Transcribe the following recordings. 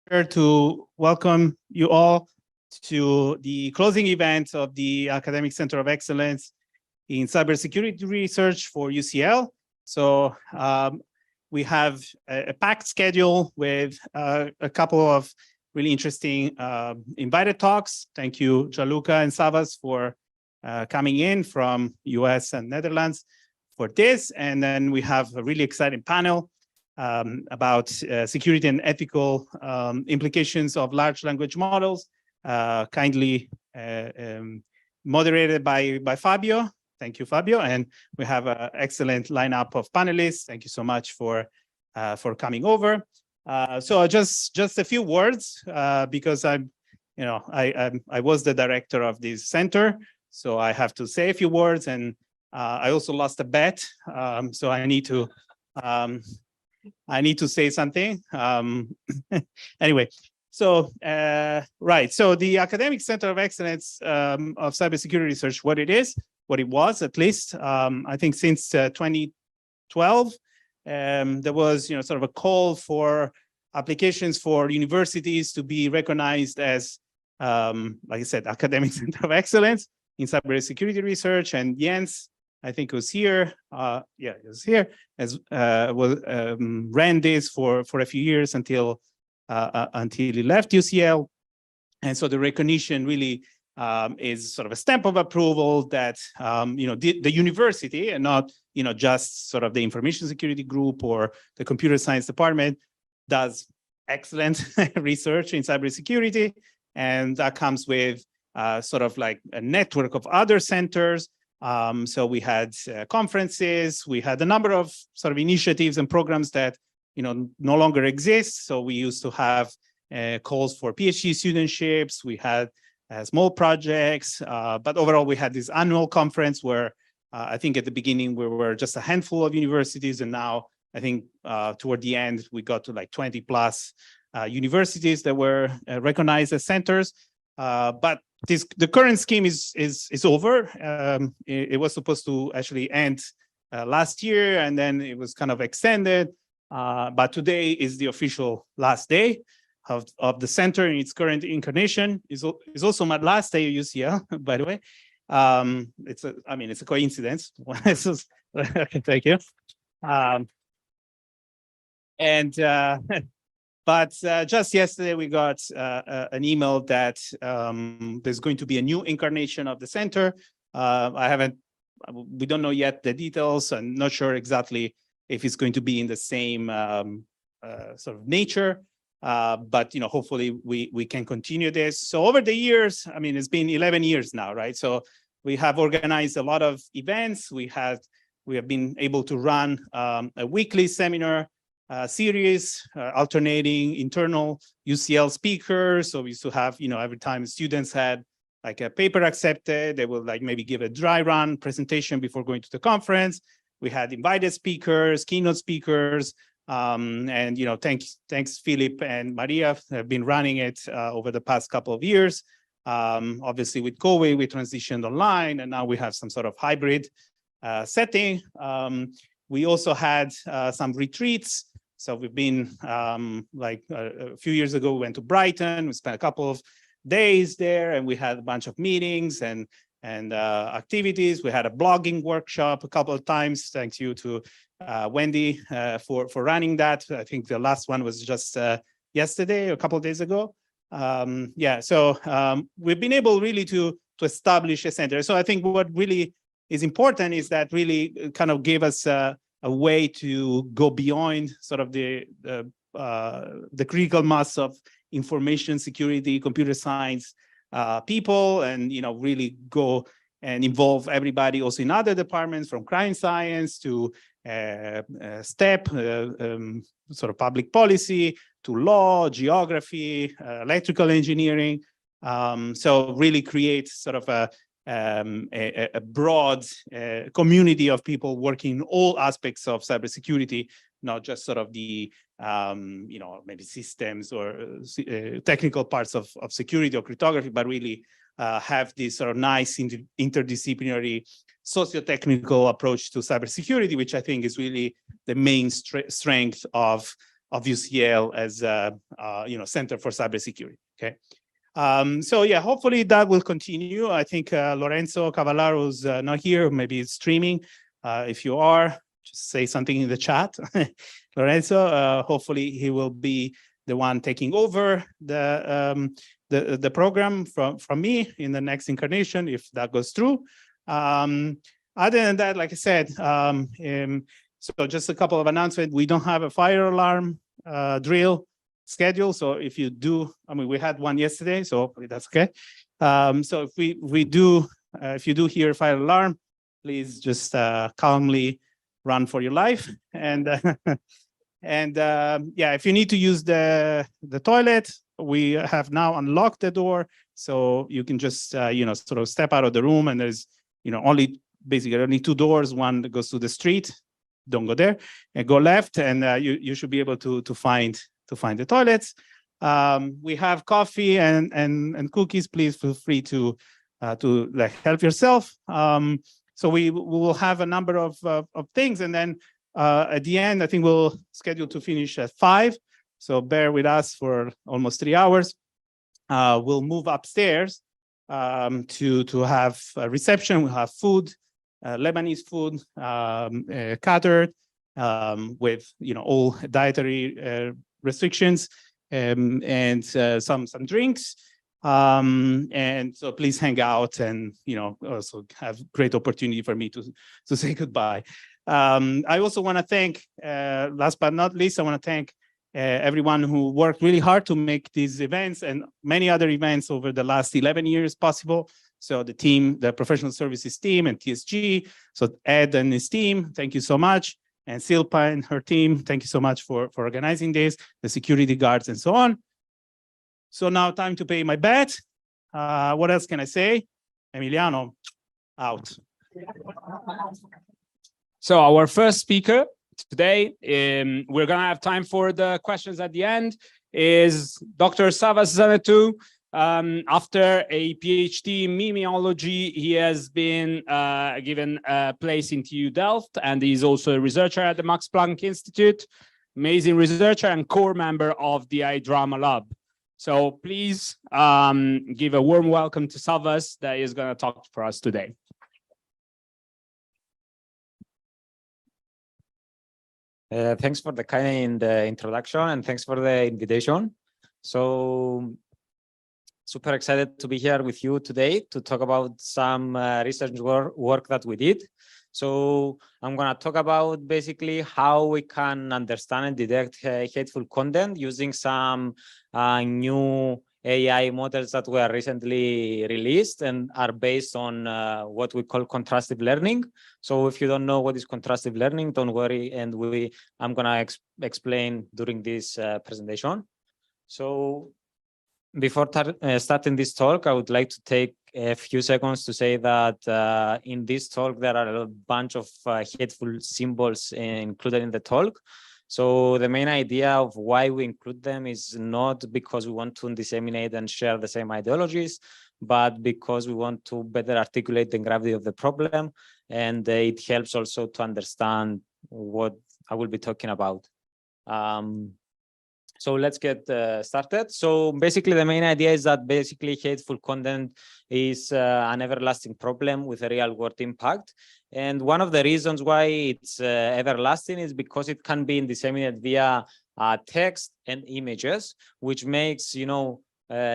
To welcome you all to the closing event of the Academic Center of Excellence in Cybersecurity Research for UCL. So we have a packed schedule with a couple of really interesting invited talks. Thank you, Gianluca and Savvas, for coming in from US and Netherlands for this. And then we have a really exciting panel about security and ethical implications of large language models, kindly moderated by Fabio. Thank you, Fabio. And we have an excellent lineup of panelists. Thank you so much for coming over. So just a few words because I was the director of this center, so I have to say a few words. And I also lost a bet, so I need to say something. Anyway, so right. So the Academic Center of Excellence of Cybersecurity Research, what it was at least, I think since 2012, there was sort of a call for applications for universities to be recognized as, like I said, Academic Center of Excellence in Cybersecurity Research. And Jens, I think, was here. Yeah, he was here. Ran this for a few years until he left UCL, and so the recognition really is sort of a stamp of approval that the university, and not just sort of the information security group or the computer science department, does excellent research in cybersecurity, and that comes with sort of like a network of other centers. So we had conferences, we had a number of sort of initiatives and programs that no longer exist. So we used to have calls for PhD studentships, we had small projects, but overall we had this annual conference where I think at the beginning we were just a handful of universities, and now I think toward the end we got to like 20 plus universities that were recognized as centers. But the current scheme is over. It was supposed to actually end last year, and then it was kind of extended. But today is the official last day of the center in its current incarnation. Is also my last day at UCL, by the way. It's a coincidence. Thank you. But just yesterday, we got an email that there's going to be a new incarnation of the center. We don't know yet the details. I'm not sure exactly if it's going to be in the same sort of nature. But hopefully we can continue this. So over the years, it's been 11 years now, right? So we have organized a lot of events. We have been able to run a weekly seminar series, alternating internal UCL speakers. So we used to have, every time students had like a paper accepted, they will like maybe give a dry run presentation before going to the conference. We had invited speakers, keynote speakers, and thanks Philip and Maria have been running it over the past couple of years. Obviously with COVID, we transitioned online, and now we have some sort of hybrid setting. We also had some retreats. So we've been like a few years ago, we went to Brighton. We spent a couple of days there, and we had a bunch of meetings and activities. We had a blogging workshop a couple of times. Thanks you to Wendy for running that. I think the last one was just yesterday, a couple of days ago. So we've been able really to establish a center. So I think what really is important is that really kind of gave us a way to go beyond sort of the critical mass of information security, computer science people, and really go and involve everybody also in other departments, from crime science to STEP, sort of public policy, to law, geography, electrical engineering. So really create sort of a broad community of people working in all aspects of cybersecurity, not just sort of the maybe systems or technical parts of security or cryptography, but really have this sort of nice interdisciplinary socio-technical approach to cybersecurity, which I think is really the main strength of UCL as Center for Cybersecurity. Okay. So yeah, hopefully that will continue. I think Lorenzo Cavallaro is not here, maybe it's streaming. If you are, just say something in the chat. Lorenzo, hopefully he will be the one taking over the program from me in the next incarnation, if that goes through. Other than that, like I said, so just a couple of announcements. We don't have a fire alarm drill schedule. So if you do, I mean, we had one yesterday, so hopefully that's okay. So if if you do hear a fire alarm, please just calmly run for your life. And yeah, if you need to use the toilet, we have now unlocked the door, so you can just sort of step out of the room, and there's basically only two doors. One that goes to the street. Don't go there, and go left, and you should be able to find the toilets. We have coffee and cookies. Please feel free to help yourself. So we will have a number of things, and then at the end, I think we'll schedule to finish at 5. So bear with us for almost 3 hours. We'll move upstairs to have a reception. We'll have food, Lebanese food, catered with all dietary restrictions, and some drinks. And so please hang out, and also have great opportunity for me to say goodbye. I also want to thank, last but not least, I want to thank everyone who worked really hard to make these events and many other events over the last 11 years possible. So the team, the professional services team and TSG, so Ed and his team, thank you so much. And Silpa and her team, thank you so much for organizing this, the security guards and so on. So now time to pay my bet. What else can I say? Emiliano, out. So our first speaker today, we're going to have time for the questions at the end, is Dr. Savvas Zannettou. After a PhD in memeology, he has been given a place in TU Delft, and he's also a researcher at the Max Planck Institute, amazing researcher and core member of the iDrama Lab. So please give a warm welcome to Savvas that is going to talk for us today. Thanks for the kind introduction, and thanks for the invitation. So super excited to be here with you today to talk about some research work that we did. So I'm going to talk about basically how we can understand and detect hateful content using some new AI models that were recently released and are based on what we call contrastive learning. So if you don't know what is contrastive learning, don't worry, and I'm going to explain during this presentation. So before starting this talk, I would like to take a few seconds to say that in this talk, there are a bunch of hateful symbols included in the talk. So the main idea of why we include them is not because we want to disseminate and share the same ideologies, but because we want to better articulate the gravity of the problem. And it helps also to understand what I will be talking about. So let's get started. So basically, the main idea is that basically hateful content is an everlasting problem with a real world impact. And one of the reasons why it's everlasting is because it can be disseminated via text and images, which makes,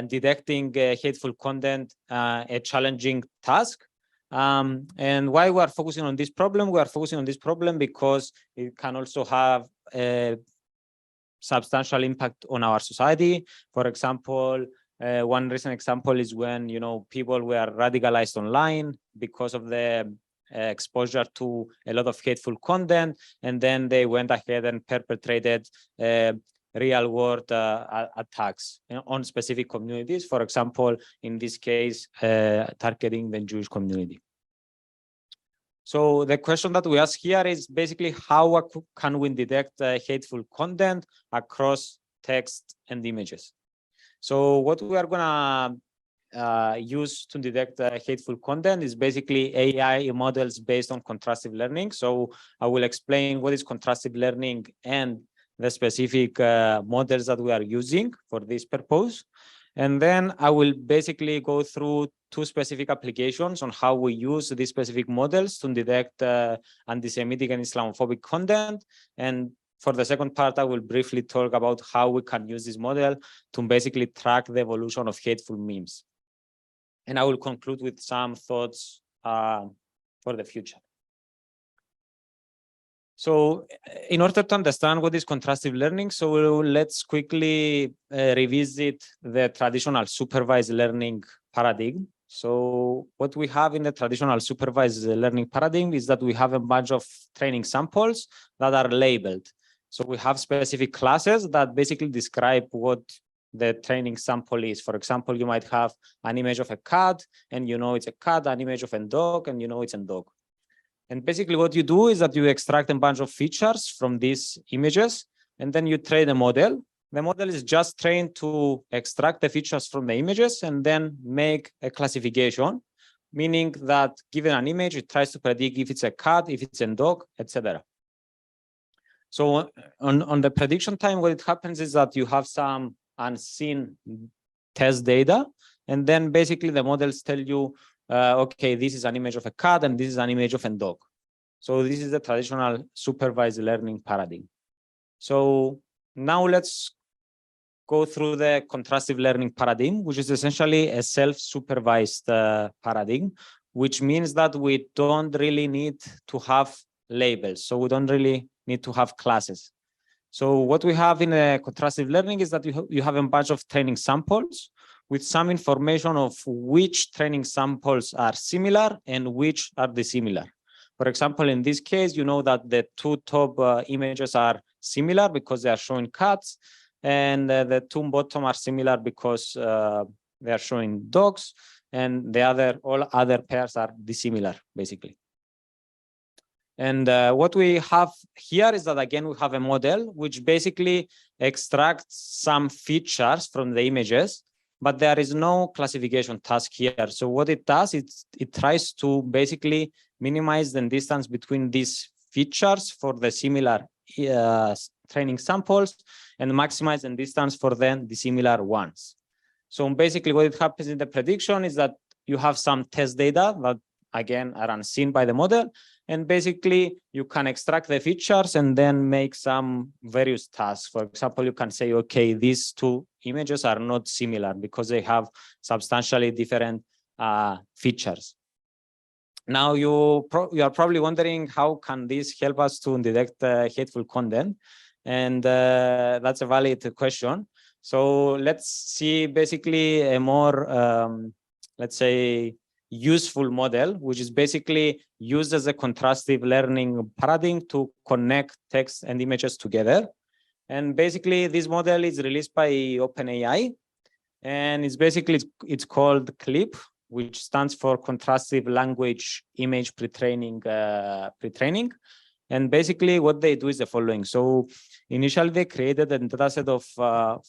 detecting hateful content a challenging task. And why we are focusing on this problem? We are focusing on this problem because it can also have a substantial impact on our society. For example, one recent example is when people were radicalized online because of the exposure to a lot of hateful content, and then they went ahead and perpetrated real world attacks on specific communities. For example, in this case, targeting the Jewish community. So the question that we ask here is basically how can we detect hateful content across text and images? So what we are gonna use to detect hateful content is basically AI models based on contrastive learning. So I will explain what is contrastive learning and the specific models that we are using for this purpose. And then I will basically go through two specific applications on how we use these specific models to detect anti-Semitic and Islamophobic content. And for the second part, I will briefly talk about how we can use this model to basically track the evolution of hateful memes. And I will conclude with some thoughts for the future. So in order to understand what is contrastive learning, so let's quickly revisit the traditional supervised learning paradigm. So what we have in the traditional supervised learning paradigm is that we have a bunch of training samples that are labeled. So we have specific classes that basically describe what the training sample is. For example, you might have an image of a cat, and you know it's a cat, an image of a dog, and you know it's a dog. And basically what you do is that you extract a bunch of features from these images, and then you train a model. The model is just trained to extract the features from the images and then make a classification, meaning that given an image, it tries to predict if it's a cat, if it's a dog, etc. So on the prediction time, what it happens is that you have some unseen test data, and then basically the models tell you, okay, this is an image of a cat and this is an image of a dog. So this is the traditional supervised learning paradigm. So now let's go through the contrastive learning paradigm, which is essentially a self-supervised paradigm, which means that we don't really need to have labels. So we don't really need to have classes. So what we have in a contrastive learning is that you have a bunch of training samples with some information of which training samples are similar and which are dissimilar. For example, in this case, you know that the two top images are similar because they are showing cats, and the two bottom are similar because they are showing dogs, and all other pairs are dissimilar, basically. And what we have here is that, again, we have a model which basically extracts some features from the images, but there is no classification task here. So what it does, it tries to basically minimize the distance between these features for the similar training samples and maximize the distance for the dissimilar ones. So basically what it happens in the prediction is that you have some test data that, again, are unseen by the model. And basically, you can extract the features and then make some various tasks. For example, you can say, okay, these two images are not similar because they have substantially different features. Now, you are probably wondering, how can this help us to detect hateful content? And that's a valid question. So let's see basically a more, let's say, useful model, which is basically used as a contrastive learning paradigm to connect text and images together. And basically, this model is released by OpenAI, and it's called CLIP, which stands for Contrastive Language Image Pre-training. And basically, what they do is the following. So initially, they created a dataset of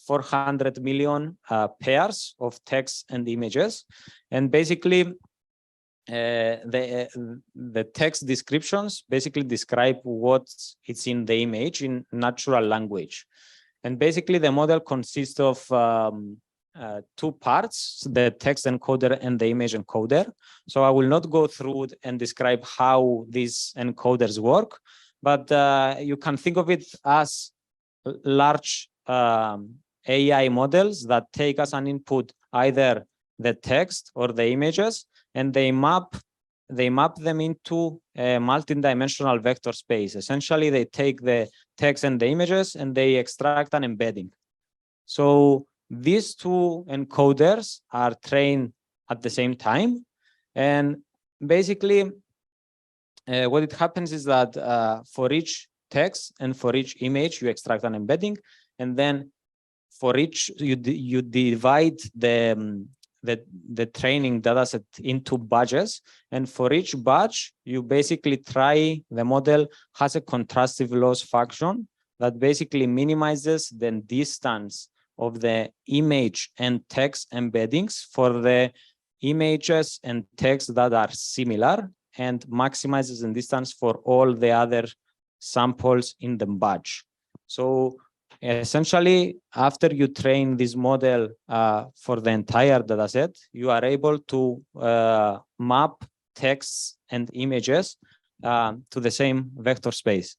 400 million pairs of text and images, and basically, the text descriptions basically describe what it's in the image in natural language. And basically the model consists of two parts, the text encoder and the image encoder. So I will not go through and describe how these encoders work, but you can think of it as large AI models that take as an input either the text or the images, and they map them into a multi-dimensional vector space. Essentially, they take the text and the images and they extract an embedding. So these two encoders are trained at the same time. And basically, what it happens is that for each text and for each image, you extract an embedding. And then for each, you divide the training data set into batches, and for each batch you basically try, the model has a contrastive loss function that basically minimizes the distance of the image and text embeddings for the images and text that are similar, and maximizes the distance for all the other samples in the batch. So essentially, after you train this model for the entire data set, you are able to map texts and images to the same vector space.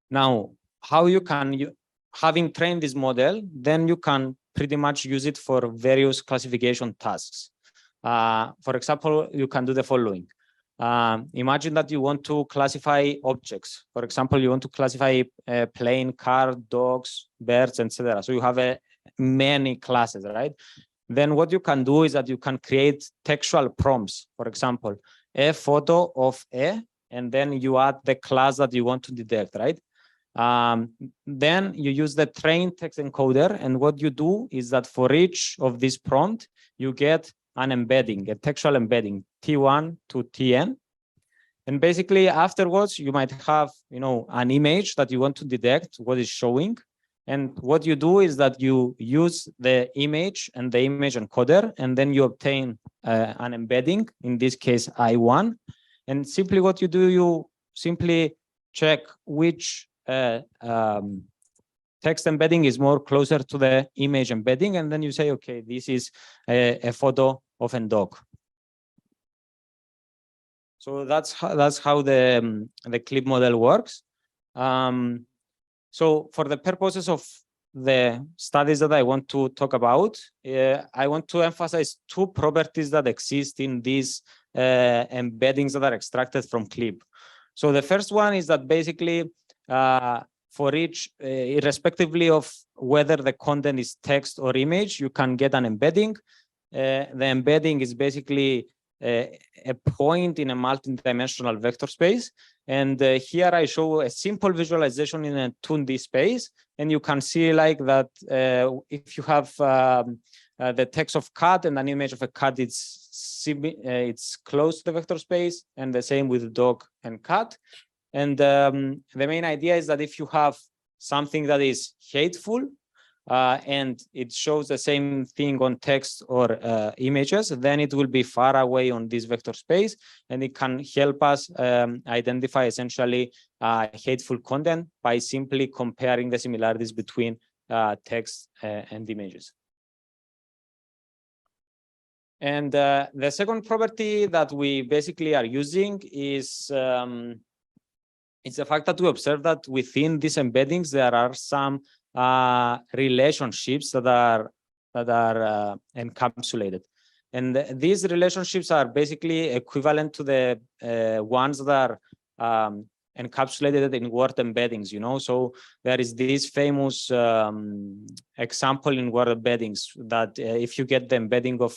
Now, how you can, having trained this model, then you can pretty much use it for various classification tasks. For example, you can do the following. Imagine that you want to classify objects. For example, you want to classify a plane, car, dogs, birds, etc. So you have many classes, right? Then what you can do is that you can create textual prompts. For example, a photo of a, and then you add the class that you want to detect, right? Then you use the trained text encoder, and what you do is that for each of these prompt, you get an embedding, a textual embedding, T1 to Tn. And basically afterwards, you might have, an image that you want to detect what is showing. And what you do is that you use the image and the image encoder, and then you obtain an embedding, in this case, I1. And simply what you do, you simply check which text embedding is more closer to the image embedding, and then you say, okay, this is a photo of a dog. So that's how the clip model works. So for the purposes of the studies that I want to talk about, I want to emphasize two properties that exist in these embeddings that are extracted from clip. So the first one is that basically for each, irrespectively of whether the content is text or image, you can get an embedding. The embedding is basically a point in a multi-dimensional vector space. And here I show a simple visualization in a 2D space. And you can see like that if you have the text of cat and an image of a cat, it's close to the vector space, and the same with dog and cat. And the main idea is that if you have something that is hateful and it shows the same thing on text or images, then it will be far away on this vector space, and it can help us identify essentially hateful content by simply comparing the similarities between text and images. And the second property that we basically are using is it's the fact that we observe that within these embeddings there are some relationships that are encapsulated, and these relationships are basically equivalent to the ones that are encapsulated in word embeddings. So there is this famous example in word embeddings that if you get the embedding of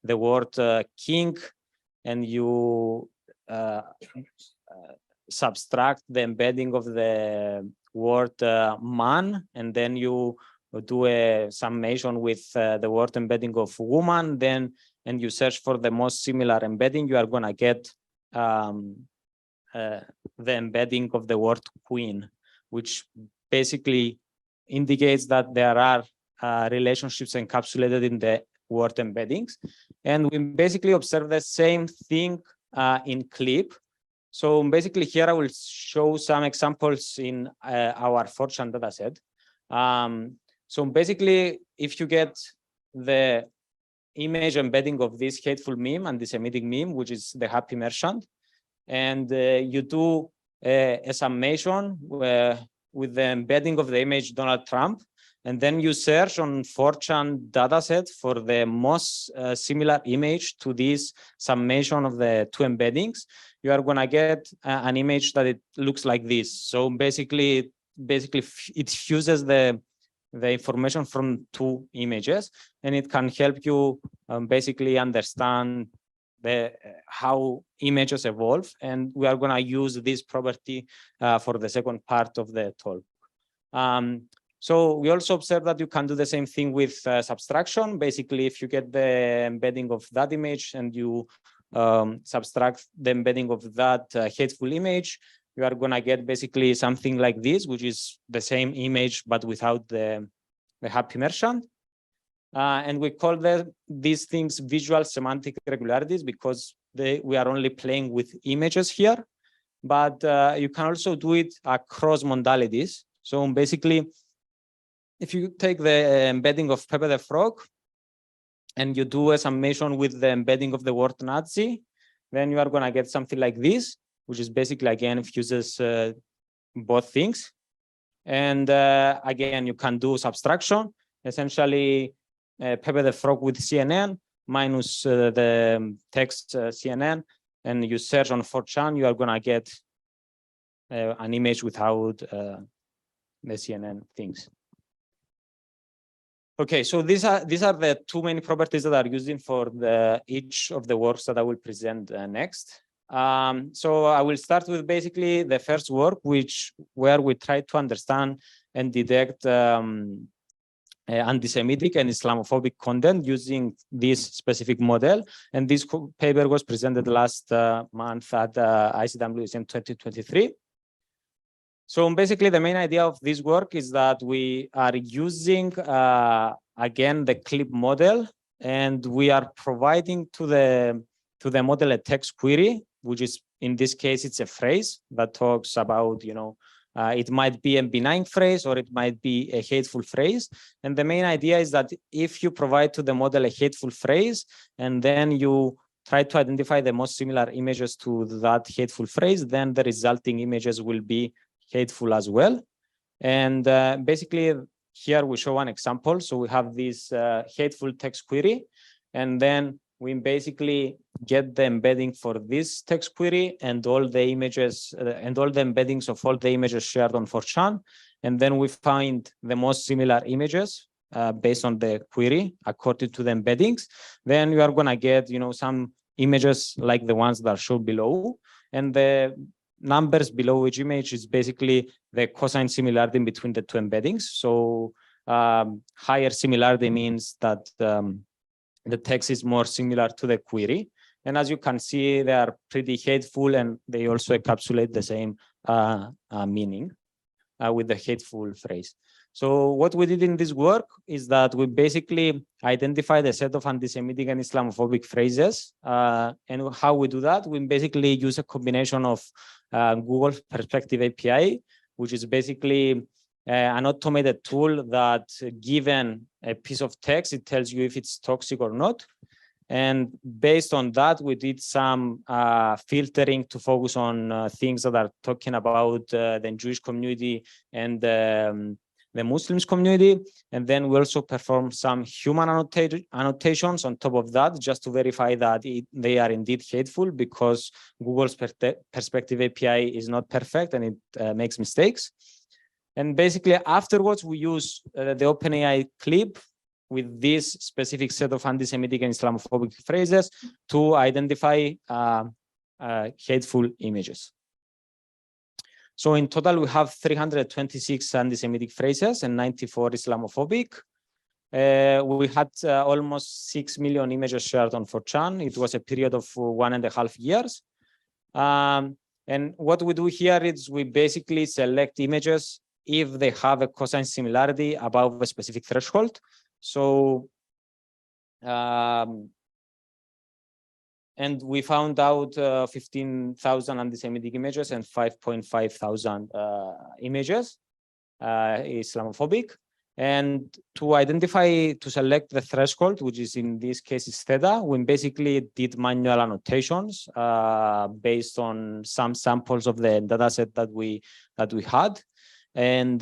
the word king, and you subtract the embedding of the word man, and then you do a summation with the word embedding of woman, and you search for the most similar embedding, you are going to get the embedding of the word queen, which basically indicates that there are relationships encapsulated in the word embeddings. And we basically observe the same thing in clip. So basically here I will show some examples in our 4chan dataset. So basically, if you get the image embedding of this hateful meme, anti-Semitic meme, which is the happy merchant, and you do a summation with the embedding of the image Donald Trump, and then you search on 4chan dataset for the most similar image to this summation of the two embeddings, you are going to get an image that it looks like this. So basically it fuses the information from two images, and it can help you basically understand how images evolve. And we are going to use this property for the second part of the talk. So we also observe that you can do the same thing with subtraction. Basically, if you get the embedding of that image and you subtract the embedding of that hateful image, you are going to get basically something like this, which is the same image but without the happy merchant. And we call these things visual semantic regularities because we are only playing with images here. but you can also do it across modalities. So basically, if you take the embedding of Pepe the Frog and you do a summation with the embedding of the word Nazi, then you are going to get something like this, which is basically, again, fuses both things. And again, you can do subtraction, essentially Pepe the Frog with CNN minus the text CNN, and you search on 4chan, you are going to get an image without the CNN things. Okay, so these are the two main properties that are used for each of the works that I will present next. So I will start with basically the first work, where we try to understand and detect anti-Semitic and Islamophobic content using this specific model. And this paper was presented last month at ICWSM in 2023. So basically, the main idea of this work is that we are using, again, the clip model, and we are providing to the model a text query, which is, in this case, it's a phrase that talks about, it might be a benign phrase or it might be a hateful phrase. And the main idea is that if you provide to the model a hateful phrase, and then you try to identify the most similar images to that hateful phrase, then the resulting images will be hateful as well. And basically, here we show one example. So we have this hateful text query, and then we basically get the embedding for this text query and all the images and all the embeddings of all the images shared on 4chan. And then we find the most similar images based on the query according to the embeddings. Then you are going to get, some images like the ones that are shown below. And the numbers below each image is basically the cosine similarity between the two embeddings. So higher similarity means that the text is more similar to the query. And as you can see, they are pretty hateful, and they also encapsulate the same meaning with the hateful phrase. So what we did in this work is that we basically identified a set of anti-Semitic and Islamophobic phrases. And how we do that? We basically use a combination of Google Perspective API, which is basically an automated tool that, given a piece of text, it tells you if it's toxic or not. And based on that, we did some filtering to focus on things that are talking about the Jewish community and the Muslims community. And then we also performed some human annotations on top of that, just to verify that they are indeed hateful, because Google's Perspective API is not perfect and it makes mistakes. And basically afterwards, we use the OpenAI clip with this specific set of anti-Semitic and Islamophobic phrases to identify hateful images. So in total, we have 326 anti-Semitic phrases and 94 Islamophobic. We had almost 6 million images shared on 4chan. It was a period of 1.5 years. And what we do here is we basically select images if they have a cosine similarity above a specific threshold. So, and we found out 15,000 anti-Semitic images and 5,500 images Islamophobic. And to select the threshold, which is in this case is theta, we basically did manual annotations based on some samples of the dataset that we had. And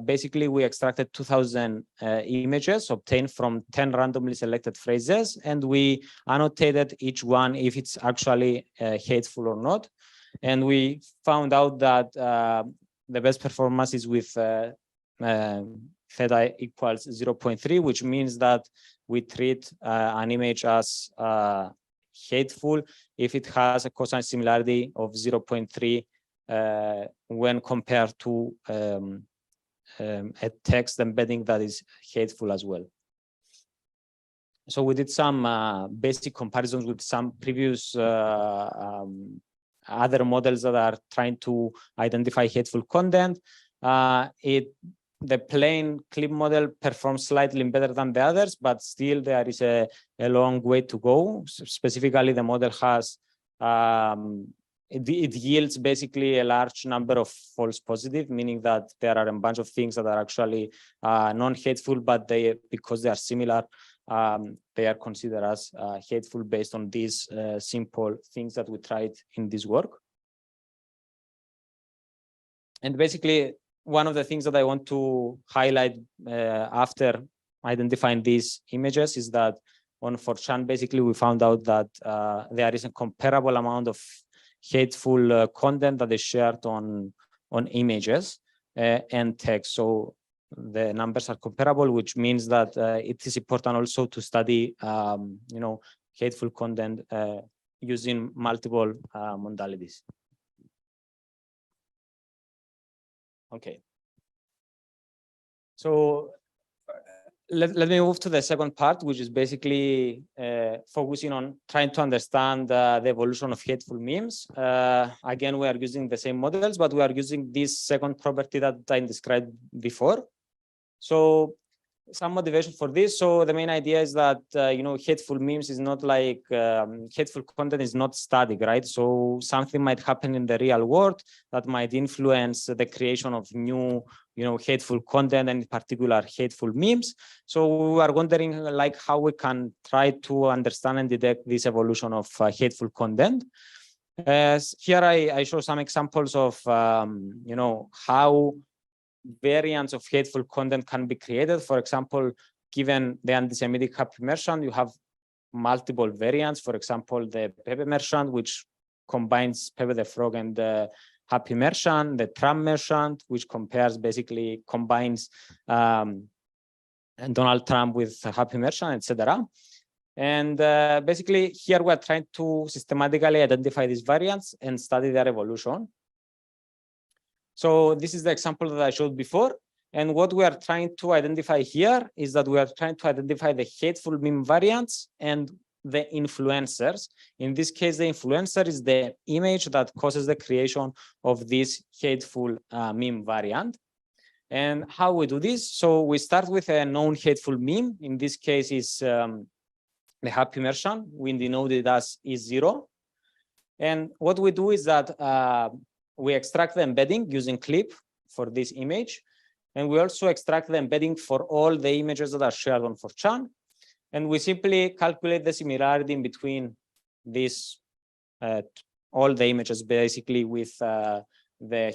basically, we extracted 2,000 images obtained from 10 randomly selected phrases, and we annotated each one if it's actually hateful or not. And we found out that the best performance is with theta equals 0.3, which means that we treat an image as hateful if it has a cosine similarity of 0.3 when compared to a text embedding that is hateful as well. So we did some basic comparisons with some previous other models that are trying to identify hateful content. The plain clip model performs slightly better than the others, but still there is a long way to go. Specifically, the model has it yields basically a large number of false positive, meaning that there are a bunch of things that are actually non-hateful, but because they are similar, they are considered as hateful based on these simple things that we tried in this work. And basically, one of the things that I want to highlight after identifying these images is that on 4chan, basically, we found out that there is a comparable amount of hateful content that is shared on images and text. So the numbers are comparable, which means that it is important also to study, hateful content using multiple modalities. Okay. So let me move to the second part, which is basically focusing on trying to understand the evolution of hateful memes. Again, we are using the same models, but we are using this second property that I described before. So some motivation for this. So the main idea is that, hateful memes is not like, hateful content is not static, right? So something might happen in the real world that might influence the creation of new, hateful content, and in particular hateful memes. So we are wondering like how we can try to understand and detect this evolution of hateful content. Here I show some examples of, how variants of hateful content can be created. For example, given the anti-Semitic happy merchant, you have multiple variants. For example, the Pepe merchant, which combines Pepe the Frog and the happy merchant, the Trump merchant, which combines Donald Trump with happy merchant, etc. And basically, here we're trying to systematically identify these variants and study their evolution. So this is the example that I showed before. And what we are trying to identify here is that we are trying to identify the hateful meme variants and the influencers. In this case, the influencer is the image that causes the creation of this hateful meme variant. And how we do this? So we start with a known hateful meme. In this case, is the happy merchant. We denote it as E0. And what we do is that we extract the embedding using clip for this image. And we also extract the embedding for all the images that are shared on 4chan. And we simply calculate the similarity in between these, all the images basically with the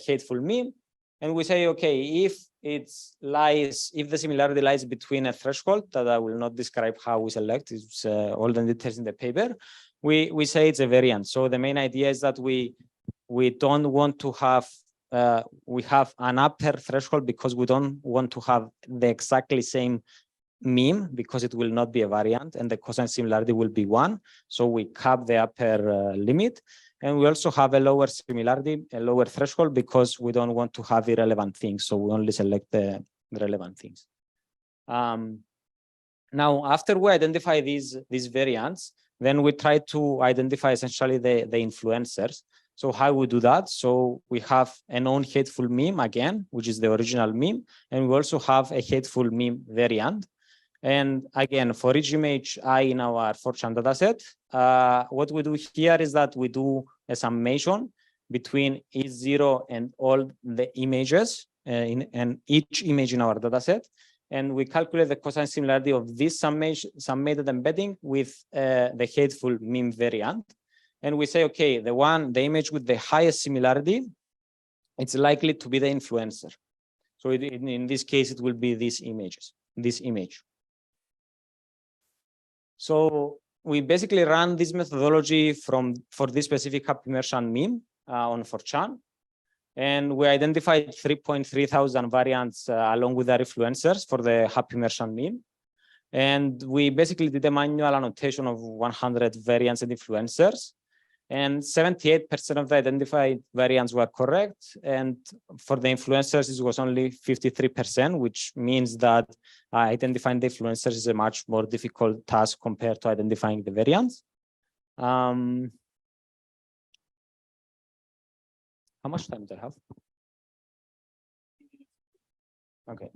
hateful meme. And we say, okay, if the similarity lies between a threshold that I will not describe how we select, it's all the details in the paper, we say it's a variant. So the main idea is that we don't want to have, we have an upper threshold because we don't want to have the exactly same meme because it will not be a variant and the cosine similarity will be 1. So we cap the upper limit. And we also have a lower similarity, a lower threshold because we don't want to have irrelevant things. So we only select the relevant things. Now, after we identify these variants, then we try to identify essentially the influencers. So how we do that? So we have a known hateful meme again, which is the original meme. And we also have a hateful meme variant. And again, for each image I in our 4chan dataset, what we do here is that we do a summation between E0 and all the images and each image in our dataset. And we calculate the cosine similarity of this summated embedding with the hateful meme variant. And we say, okay, the image with the highest similarity, it's likely to be the influencer. So in this case, it will be this image. So we basically run this methodology for this specific happy merchant meme on 4chan. And we identified 3.3 thousand variants along with their influencers for the happy merchant meme. And we basically did a manual annotation of 100 variants and influencers. And 78% of the identified variants were correct. And for the influencers, it was only 53%, which means that identifying the influencers is a much more difficult task compared to identifying the variants. How much time do I have? Okay.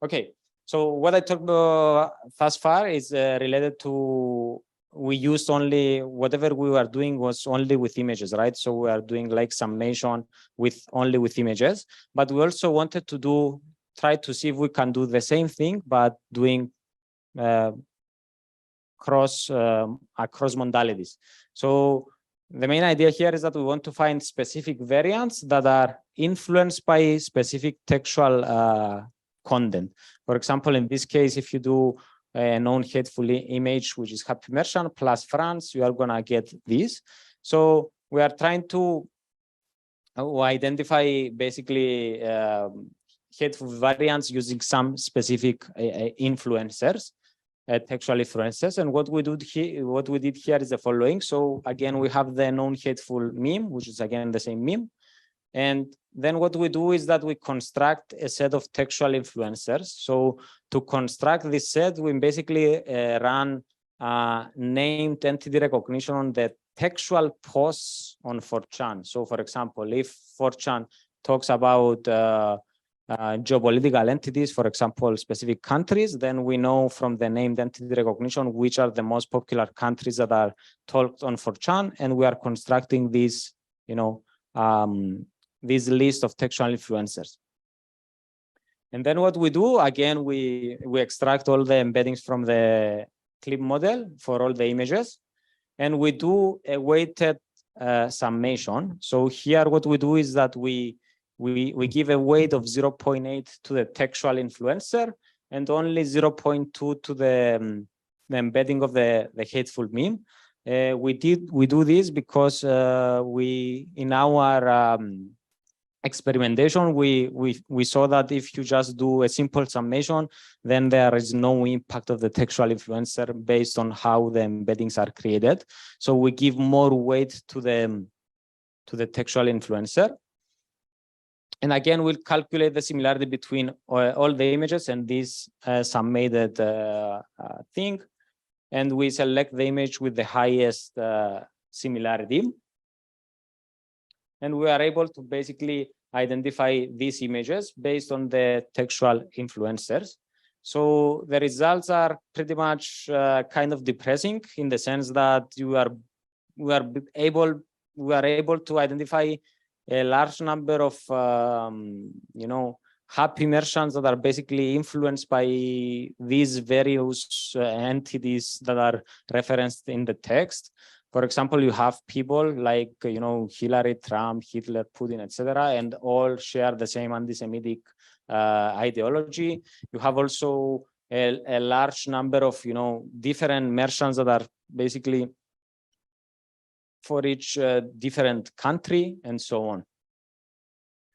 Okay. So what I talked about thus far is related to we used only, whatever we were doing was only with images, right? So we are doing like summation only with images, but we also wanted to try to see if we can do the same thing, but doing across modalities. So the main idea here is that we want to find specific variants that are influenced by specific textual content. For example, in this case, if you do a known hateful image, which is happy merchant plus France, you are going to get this. So we are trying to identify basically hateful variants using some specific influencers, textual influencers. And what we did here is the following. So again, we have the known hateful meme, which is again the same meme. And then what we do is that we construct a set of textual influencers. So to construct this set, we basically run named entity recognition on the textual posts on 4chan. So for example, if 4chan talks about geopolitical entities, for example, specific countries, then we know from the named entity recognition which are the most popular countries that are talked on 4chan, and we are constructing this, this list of textual influencers. And then what we do, again, we extract all the embeddings from the clip model for all the images, and we do a weighted summation. So here what we do is that we give a weight of 0.8 to the textual influencer and only 0.2 to the embedding of the hateful meme. We do this because in our experimentation, we saw that if you just do a simple summation, then there is no impact of the textual influencer based on how the embeddings are created. So we give more weight to the textual influencer. And again, we'll calculate the similarity between all the images and this summated thing. And we select the image with the highest similarity. And we are able to basically identify these images based on the textual influencers. So the results are pretty much kind of depressing in the sense that we are able to identify a large number of happy merchants that are basically influenced by these various entities that are referenced in the text. For example, you have people like Hillary, Trump, Hitler, Putin, etc., and all share the same anti-Semitic ideology. You have also a large number of different merchants that are basically for each different country and so on.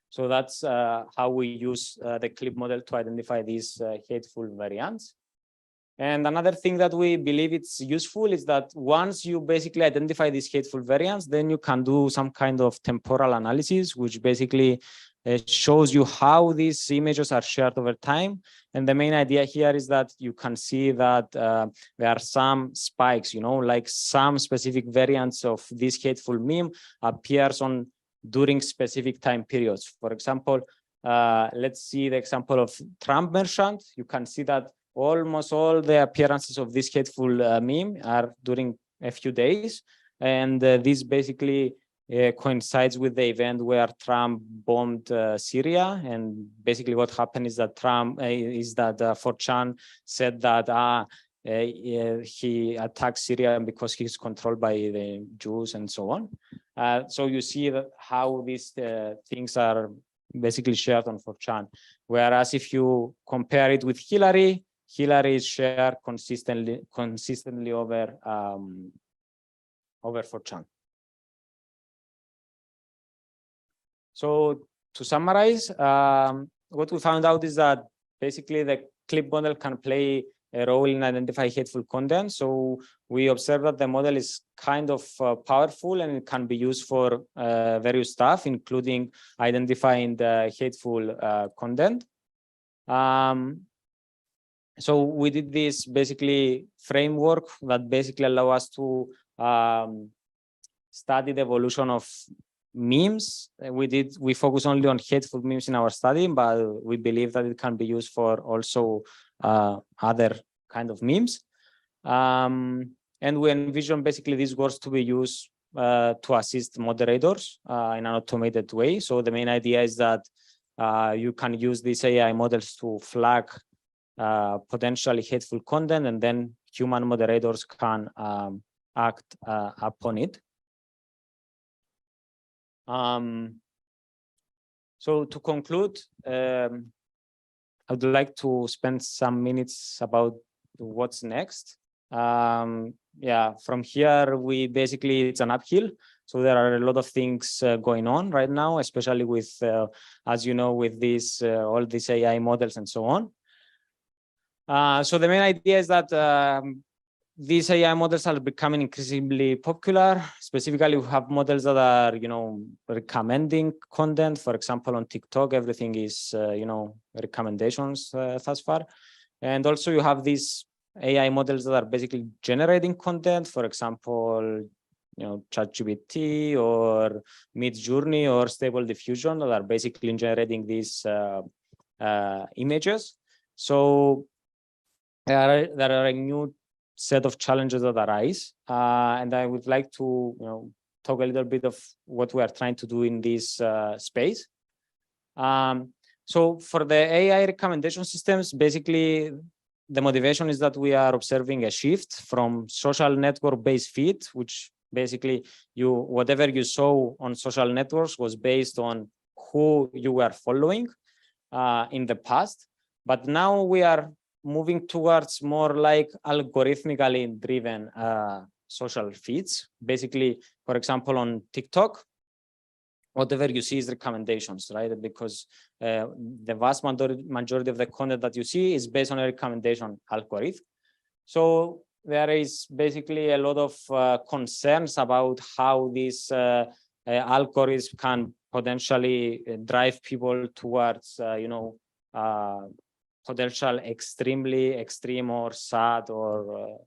So that's how we use the clip model to identify these hateful variants. And another thing that we believe it's useful is that once you basically identify these hateful variants, then you can do some kind of temporal analysis, which basically shows you how these images are shared over time. And the main idea here is that you can see that there are some spikes, like some specific variants of this hateful meme appears during specific time periods. For example, let's see the example of Trump merchant. You can see that almost all the appearances of this hateful meme are during a few days. And this basically coincides with the event where Trump bombed Syria. And basically what happened is that 4chan said that he attacked Syria because he's controlled by the Jews and so on. So you see that how these things are basically shared on 4chan. Whereas if you compare it with Hillary is shared consistently over 4chan. So to summarize, what we found out is that basically the clip model can play a role in identifying hateful content. So we observe that the model is kind of powerful and it can be used for various stuff, including identifying the hateful content. So we did this basically framework that basically allow us to study the evolution of memes. We focus only on hateful memes in our study, but we believe that it can be used for also other kind of memes. And And we envision basically these words to be used to assist moderators in an automated way. So the main idea is that you can use these AI models to flag potentially hateful content, and then human moderators can act upon it. So to conclude, I would like to spend some minutes about what's next. Yeah, from here, it's an uphill. So there are a lot of things going on right now, especially with, as you know, with these all these AI models and so on. So the main idea is that these AI models are becoming increasingly popular. Specifically, we have models that are, recommending content. For example, on TikTok, everything is, recommendations thus far. And also you have these AI models that are basically generating content. For example, ChatGPT or Midjourney or Stable Diffusion that are basically generating these images. So there are a new set of challenges that arise, and I would like to talk a little bit of what we are trying to do in this space. So for the AI recommendation systems, basically the motivation is that we are observing a shift from social network-based feed, which basically whatever you saw on social networks was based on who you were following in the past, but now we are moving towards more like algorithmically driven social feeds. Basically, for example, on TikTok, whatever you see is recommendations, right? Because the vast majority of the content that you see is based on a recommendation algorithm. So there is basically a lot of concerns about how these algorithms can potentially drive people towards, potential extremely extreme or sad or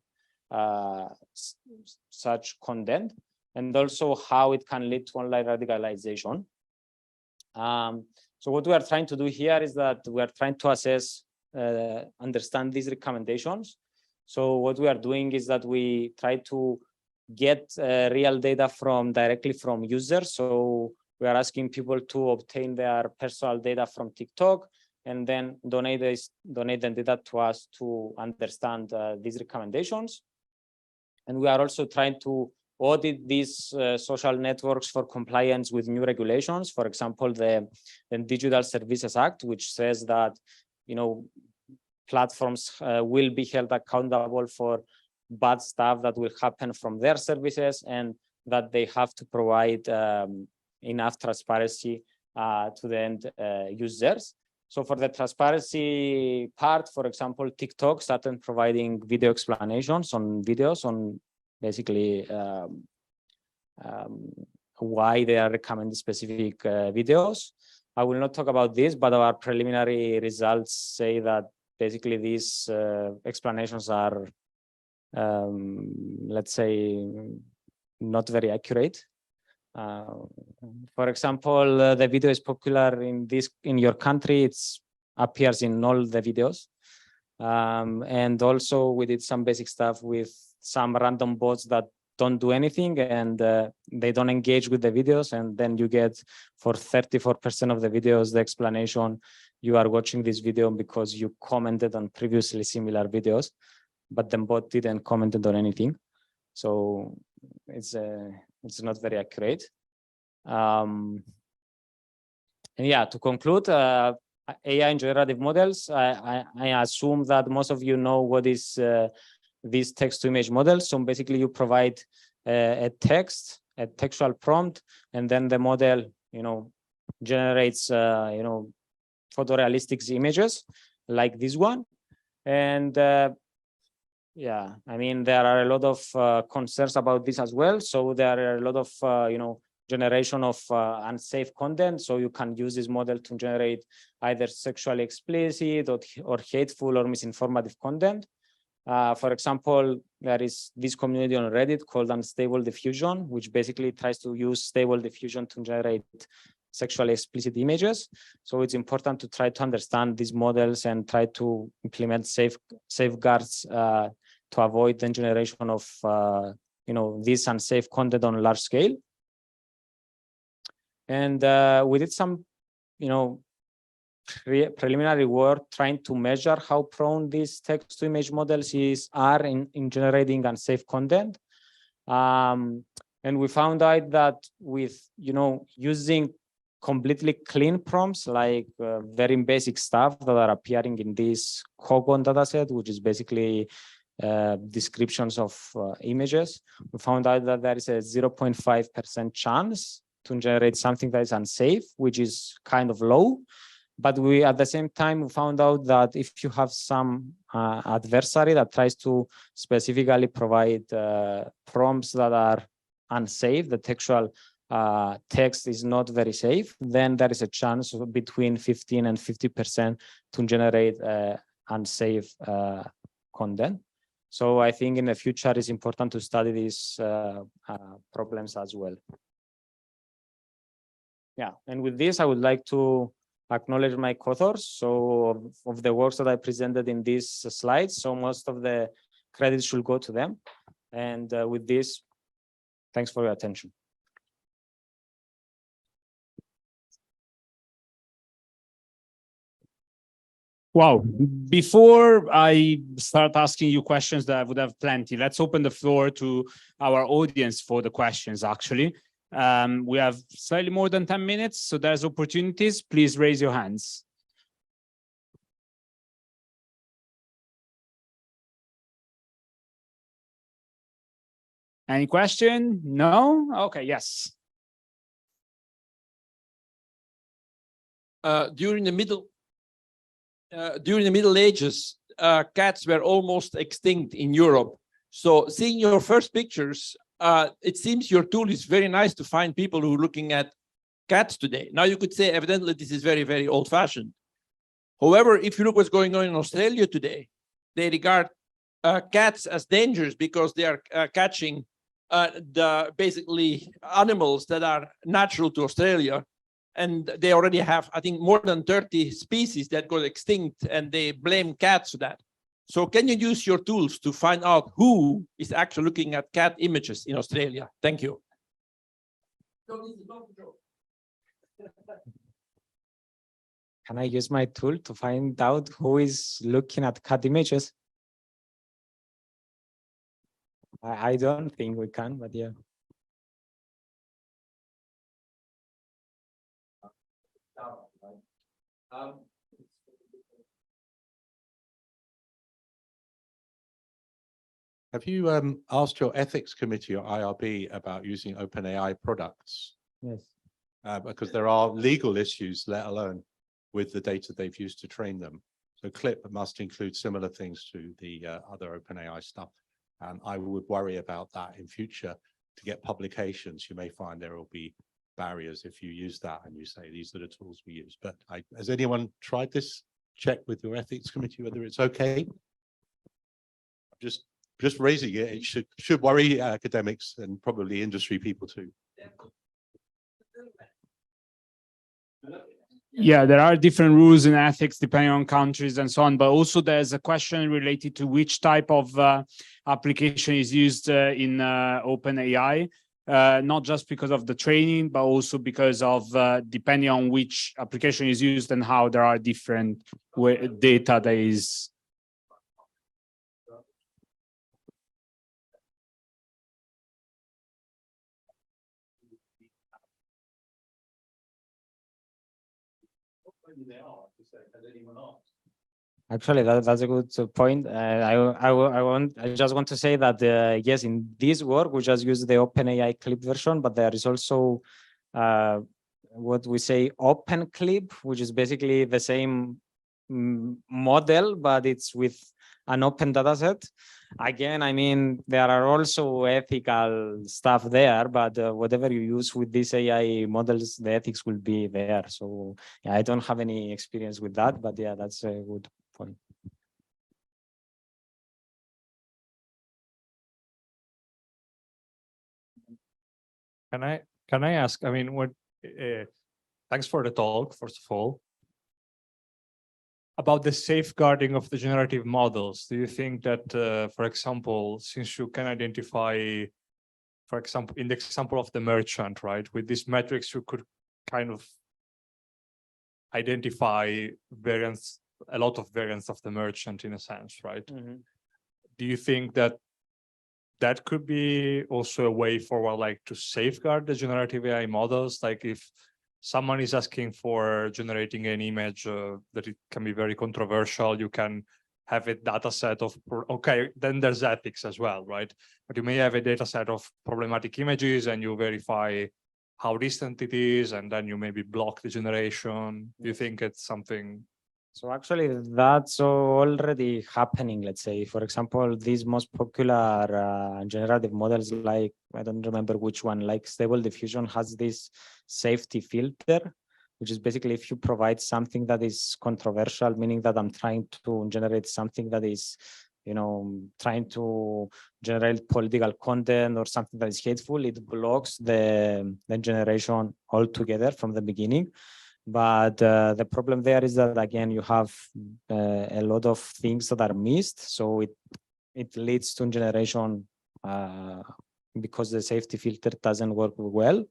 such content, and also how it can lead to online radicalization. So what we are trying to do here is that we are trying to assess, understand these recommendations. So what we are doing is that we try to get real data directly from users. So we are asking people to obtain their personal data from TikTok and then donate the data to us to understand these recommendations. And we are also trying to audit these social networks for compliance with new regulations. For example, the Digital Services Act, which says that platforms will be held accountable for bad stuff that will happen from their services, and that they have to provide enough transparency to the end users. So for the transparency part, for example, TikTok started providing video explanations on videos on basically why they are recommending specific videos. I will not talk about this, but our preliminary results say that basically these explanations are, let's say, not very accurate. For example, the video is popular in your country. It appears in all the videos. And also we did some basic stuff with some random bots that don't do anything, and they don't engage with the videos. And then you get, for 34% of the videos, the explanation, you are watching this video because you commented on previously similar videos, but the bot didn't comment on anything. So it's not very accurate. And yeah, to conclude, AI and generative models, I assume that most of you know what is these text-to-image models. So basically you provide a textual prompt, and then the model, generates, photorealistic images like this one. And yeah, I mean, there are a lot of concerns about this as well. So there are a lot of, generation of unsafe content. So you can use this model to generate either sexually explicit or hateful or misinformative content. For example, there is this community on Reddit called Unstable Diffusion, which basically tries to use stable diffusion to generate sexually explicit images. So it's important to try to understand these models and try to implement safeguards to avoid the generation of this unsafe content on a large scale. And we did some preliminary work trying to measure how prone these text-to-image models are in generating unsafe content. And we found out that with using completely clean prompts, like very basic stuff that are appearing in this COGON dataset, which is basically descriptions of images, we found out that there is a 0.5% chance to generate something that is unsafe, which is kind of low. But we, at the same time, we found out that if you have some adversary that tries to specifically provide prompts that are unsafe, the textual text is not very safe, then there is a chance of between 15 and 50% to generate unsafe content. So I think in the future it's important to study these problems as well. Yeah, and with this, I would like to acknowledge my co-authors. So of the works that I presented in these slides, so most of the credit should go to them. And with this, thanks for your attention. Wow. Before I start asking you questions that I would have plenty, let's open the floor to our audience for the questions, actually. We have slightly more than 10 minutes, so there's opportunities. Please raise your hands. Any question? No? Okay, yes. During the Middle Ages, cats were almost extinct in Europe. So seeing your first pictures, it seems your tool is very nice to find people who are looking at cats today. Now you could say evidently this is very, very old-fashioned. However, if you look what's going on in Australia today, they regard cats as dangerous because they are catching basically animals that are natural to Australia. And they already have, I think, more than 30 species that got extinct, and they blame cats for that. So can you use your tools to find out who is actually looking at cat images in Australia? Thank you. Can I use my tool to find out who is looking at cat images? I don't think we can, but yeah. Have you asked your ethics committee or IRB about using OpenAI products? Yes. Because there are legal issues, let alone with the data they've used to train them. So CLIP must include similar things to the other OpenAI stuff. And I would worry about that in future. To get publications, you may find there will be barriers if you use that and you say these are the tools we use. But has anyone tried this? Check with your ethics committee whether it's okay. Just raising it, it should worry academics and probably industry people too. Yeah, there are different rules in ethics depending on countries and so on, but also there's a question related to which type of application is used in OpenAI, not just because of the training, but also because of depending on which application is used and how there are different data that is. Actually, that's a good point. I just want to say that yes, in this work we just use the OpenAI clip version, but there is also what we say open clip, which is basically the same model, but it's with an open dataset. Again, I mean, there are also ethical stuff there, but whatever you use with these AI models, the ethics will be there. So yeah, I don't have any experience with that, but yeah, that's a good point. Can I ask? I mean, what? Thanks for the talk, first of all. about the safeguarding of the generative models. Do you think that, for example, since you can identify, for example, in the example of the merchant, right, with these metrics, you could kind of identify variance, a lot of variance of the merchant in a sense, right? Do you think that that could be also a way forward, like to safeguard the generative AI models? Like if someone is asking for generating an image that it can be very controversial, you can have a data set of, okay, then there's ethics as well, right? But you may have a data set of problematic images and you verify how distant it is, and then you maybe block the generation. Do you think it's something? So actually that's already happening, let's say. For example, these most popular generative models, like, I don't remember which one, like Stable Diffusion has this safety filter, which is basically if you provide something that is controversial, meaning that I'm trying to generate something that is, you know, trying to generate political content or something that is hateful, it blocks the generation altogether from the beginning. But the problem there is that, again, you have a lot of things that are missed. So it leads to generation because the safety filter doesn't work well.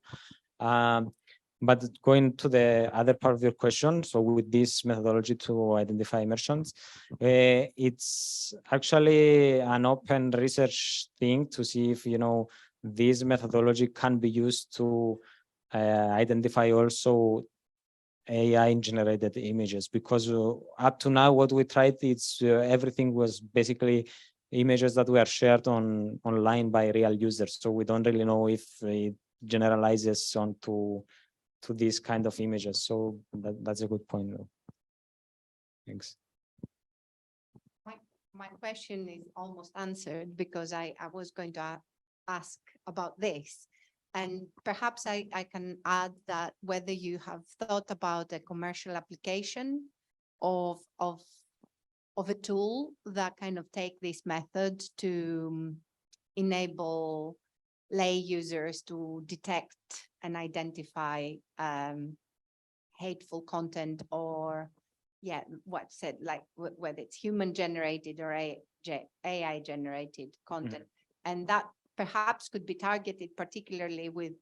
But going to the other part of your question, so with this methodology to identify merchants, it's actually an open research thing to see if, you know, this methodology can be used to identify also AI-generated images, because up to now what we tried, it's everything was basically images that were shared online by real users. So we don't really know if it generalizes onto these kind of images. So that's a good point, though. Thanks. My question is almost answered, because I was going to ask about this. And perhaps I can add that whether you have thought about a commercial application of a tool that kind of take this method to enable lay users to detect and identify hateful content, or what said, like whether it's human generated or AI generated content, and that perhaps could be targeted particularly with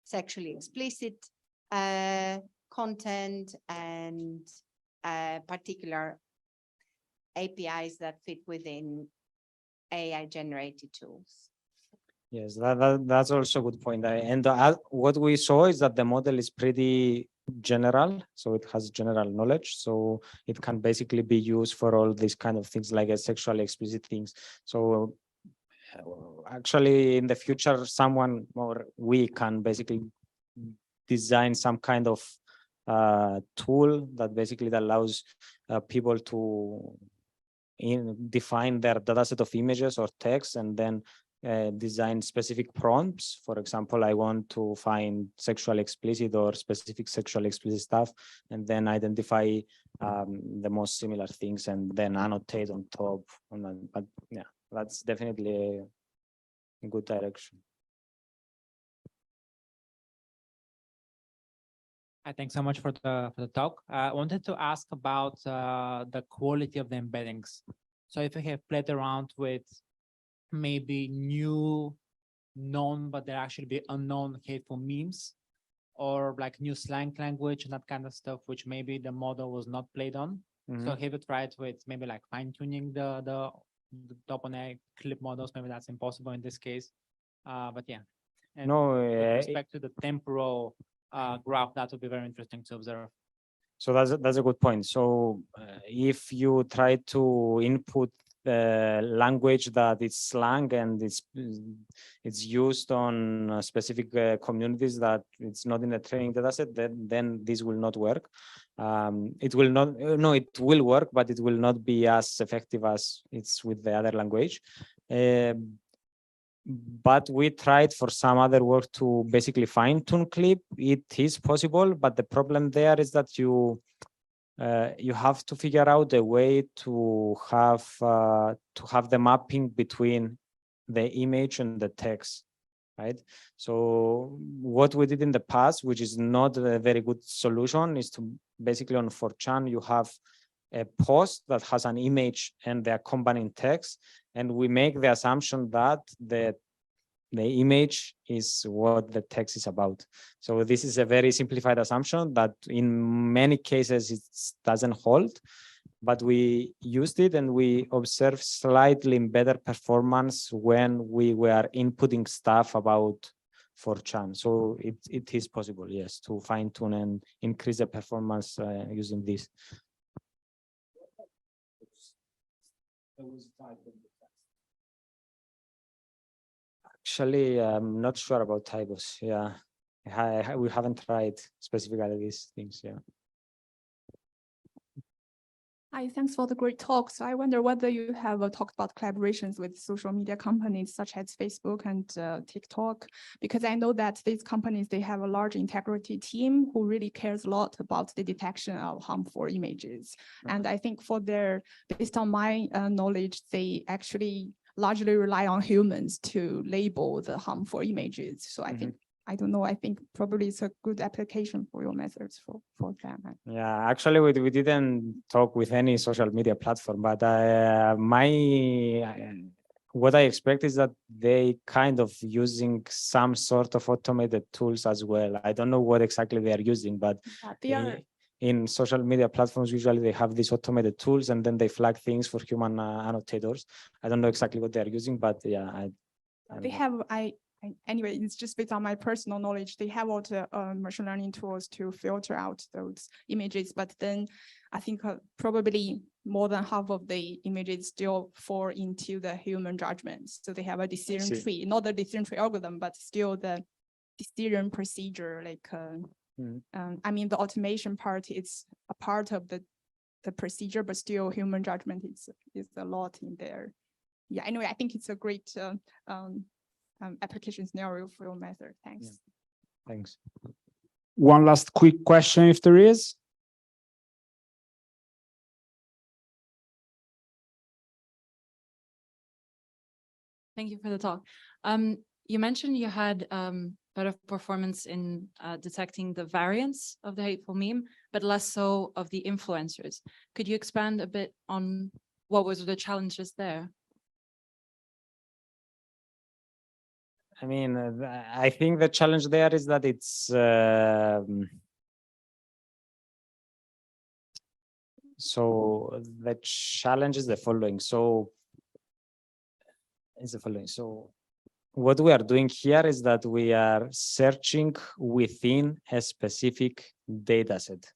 sexually explicit content and particular APIs that fit within AI generated tools. Yes, that's also a good point. And what we saw is that the model is pretty general, so it has general knowledge, so it can basically be used for all these kind of things, like sexually explicit things. So actually in the future, someone or we can basically design some kind of tool that basically allows people to define their data set of images or text, and then design specific prompts. For example, I want to find sexually explicit or specific sexually explicit stuff, and then identify the most similar things and then annotate on top. But yeah, that's definitely a good direction. Thanks so much for the talk. I wanted to ask about the quality of the embeddings. So if you have played around with maybe new known, but there actually be unknown hateful memes, or like new slang language and that kind of stuff, which maybe the model was not played on. So have you tried with maybe like fine tuning the OpenAI clip models? Maybe that's impossible in this case. But yeah. And with respect to the temporal graph, that would be very interesting to observe. So that's a good point. So if you try to input language that is slang and it's used on specific communities that it's not in the training data set, then this will not work. It will not, no, it will work, but it will not be as effective as it's with the other language. But we tried for some other work to basically fine tune clip. It is possible, but the problem there is that you have to figure out a way to have the mapping between the image and the text, right? So what we did in the past, which is not a very good solution, is to basically on 4chan you have a post that has an image and the accompanying text, and we make the assumption that the image is what the text is about. So this is a very simplified assumption that in many cases it doesn't hold, but we used it and we observed slightly better performance when we were inputting stuff about 4chan. So it is possible, yes, to fine tune and increase the performance using this. Actually, I'm not sure about typos. Yeah, we haven't tried specifically these things. Yeah. Hi, thanks for the great talk. So I wonder whether you have talked about collaborations with social media companies such as Facebook and TikTok, because I know that these companies, they have a large integrity team who really cares a lot about the detection of harmful images. And I think based on my knowledge, they actually largely rely on humans to label the harmful images. So I think, I don't know, I think probably it's a good application for your methods for them. Yeah, actually, we didn't talk with any social media platform, but what I expect is that they kind of using some sort of automated tools as well. I don't know what exactly they are using, but in social media platforms, usually they have these automated tools and then they flag things for human annotators. I don't know exactly what they are using, but yeah, anyway, it's just based on my personal knowledge. They have all the machine learning tools to filter out those images, but then I think probably more than half of the images still fall into the human judgments. So they have a decision tree, not the decision tree algorithm, but still the decision procedure. Like, I mean, the automation part is a part of the procedure, but still human judgment is a lot in there. Yeah, anyway, I think it's a great application scenario for your method. Thanks. Yeah. Thanks. One last quick question, if there is. Thank you for the talk. You mentioned you had better performance in detecting the variants of the hateful meme, but less so of the influencers. Could you expand a bit on what was the challenges there? I mean, I think the challenge there is that it's so the challenge is the following. So what we are doing here is that we are searching within a specific data set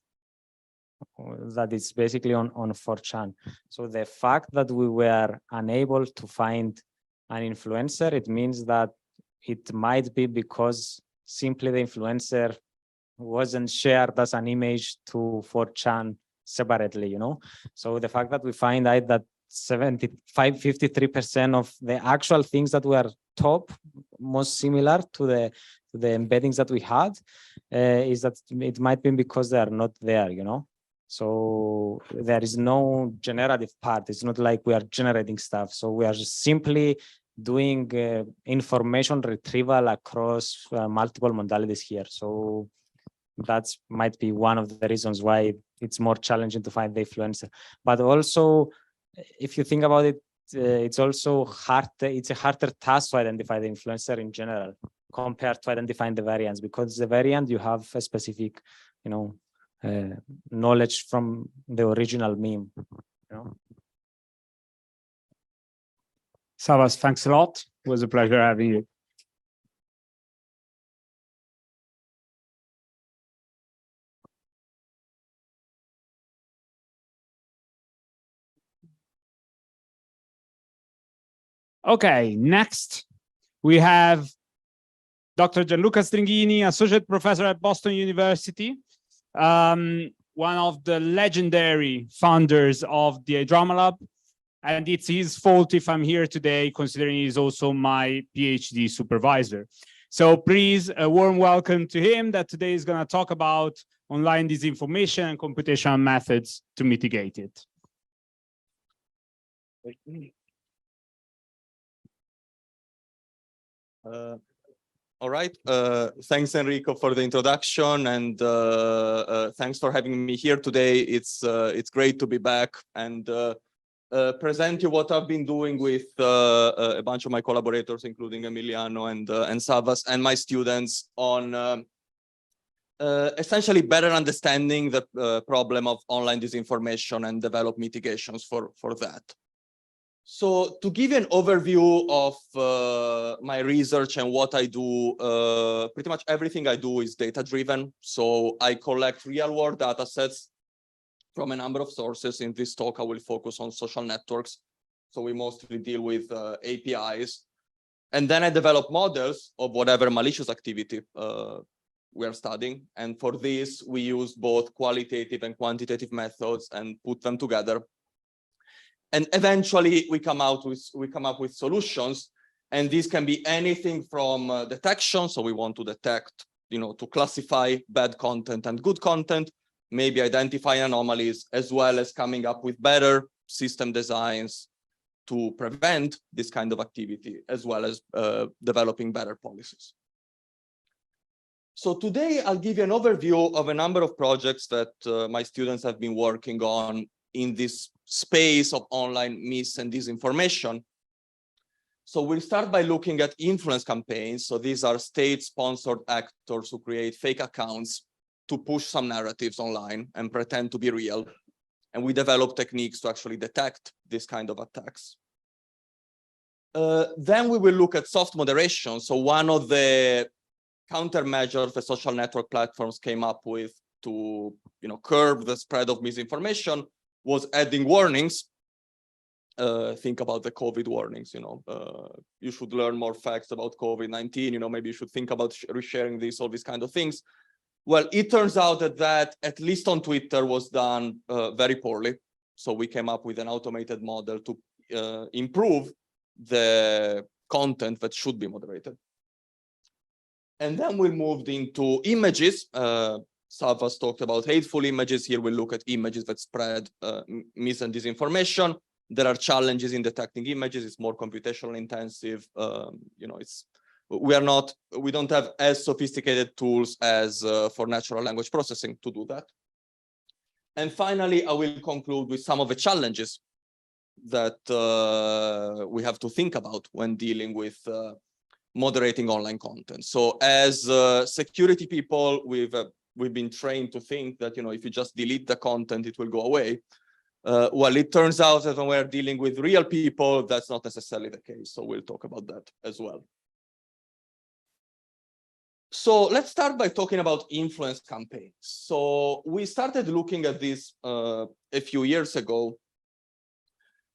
that is basically on 4chan. So the fact that we were unable to find an influencer, it means that it might be because simply the influencer wasn't shared as an image to 4chan separately, you know? So the fact that we find out that 53% of the actual things that were top, most similar to the embeddings that we had, is that it might be because they are not there, you know? So there is no generative part. It's not like we are generating stuff. So we are just simply doing information retrieval across multiple modalities here. So that might be one of the reasons why it's more challenging to find the influencer. But also, if you think about it, it's also hard. It's a harder task to identify the influencer in general compared to identifying the variants, because the variant you have a specific, you know, knowledge from the original meme. You know. Savvas, thanks a lot. It was a pleasure having you. Okay, next we have Dr. Gianluca Stringhini, Associate Professor at Boston University, one of the legendary founders of the Drama Lab. And it's his fault if I'm here today, considering he's also my PhD supervisor. So please, a warm welcome to him, that today is going to talk about online disinformation and computational methods to mitigate it. All right. Thanks, Enrico, for the introduction, and thanks for having me here today. It's great to be back and present you what I've been doing with a bunch of my collaborators, including Emiliano and Savvas, and my students on essentially better understanding the problem of online disinformation and develop mitigations for that. So to give you an overview of my research and what I do, pretty much everything I do is data-driven. So I collect real-world data sets from a number of sources. In this talk, I will focus on social networks. So we mostly deal with APIs. And then I develop models of whatever malicious activity we are studying. And for this, we use both qualitative and quantitative methods and put them together. And eventually we come up with solutions. And these can be anything from detection. So we want to detect, to classify bad content and good content, maybe identify anomalies, as well as coming up with better system designs to prevent this kind of activity, as well as developing better policies. So today I'll give you an overview of a number of projects that my students have been working on in this space of online mis and disinformation. So we'll start by looking at influence campaigns. So these are state-sponsored actors who create fake accounts to push some narratives online and pretend to be real. And we develop techniques to actually detect this kind of attacks. Then we will look at soft moderation. So one of the countermeasures the social network platforms came up with to curb the spread of misinformation was adding warnings. Think about the COVID warnings, you should learn more facts about COVID-19, maybe you should think about resharing this, all these kind of things. Well, it turns out that at least on Twitter, was done very poorly. So we came up with an automated model to improve the content that should be moderated. And then we moved into images. Savvas talked about hateful images. Here we look at images that spread mis and disinformation. There are challenges in detecting images. It's more computational intensive. We don't have as sophisticated tools as for natural language processing to do that. And finally, I will conclude with some of the challenges that we have to think about when dealing with moderating online content. So as security people, we've been trained to think that, if you just delete the content, it will go away. Well, it turns out that when we're dealing with real people, that's not necessarily the case. So we'll talk about that as well. So let's start by talking about influence campaigns. So we started looking at this a few years ago.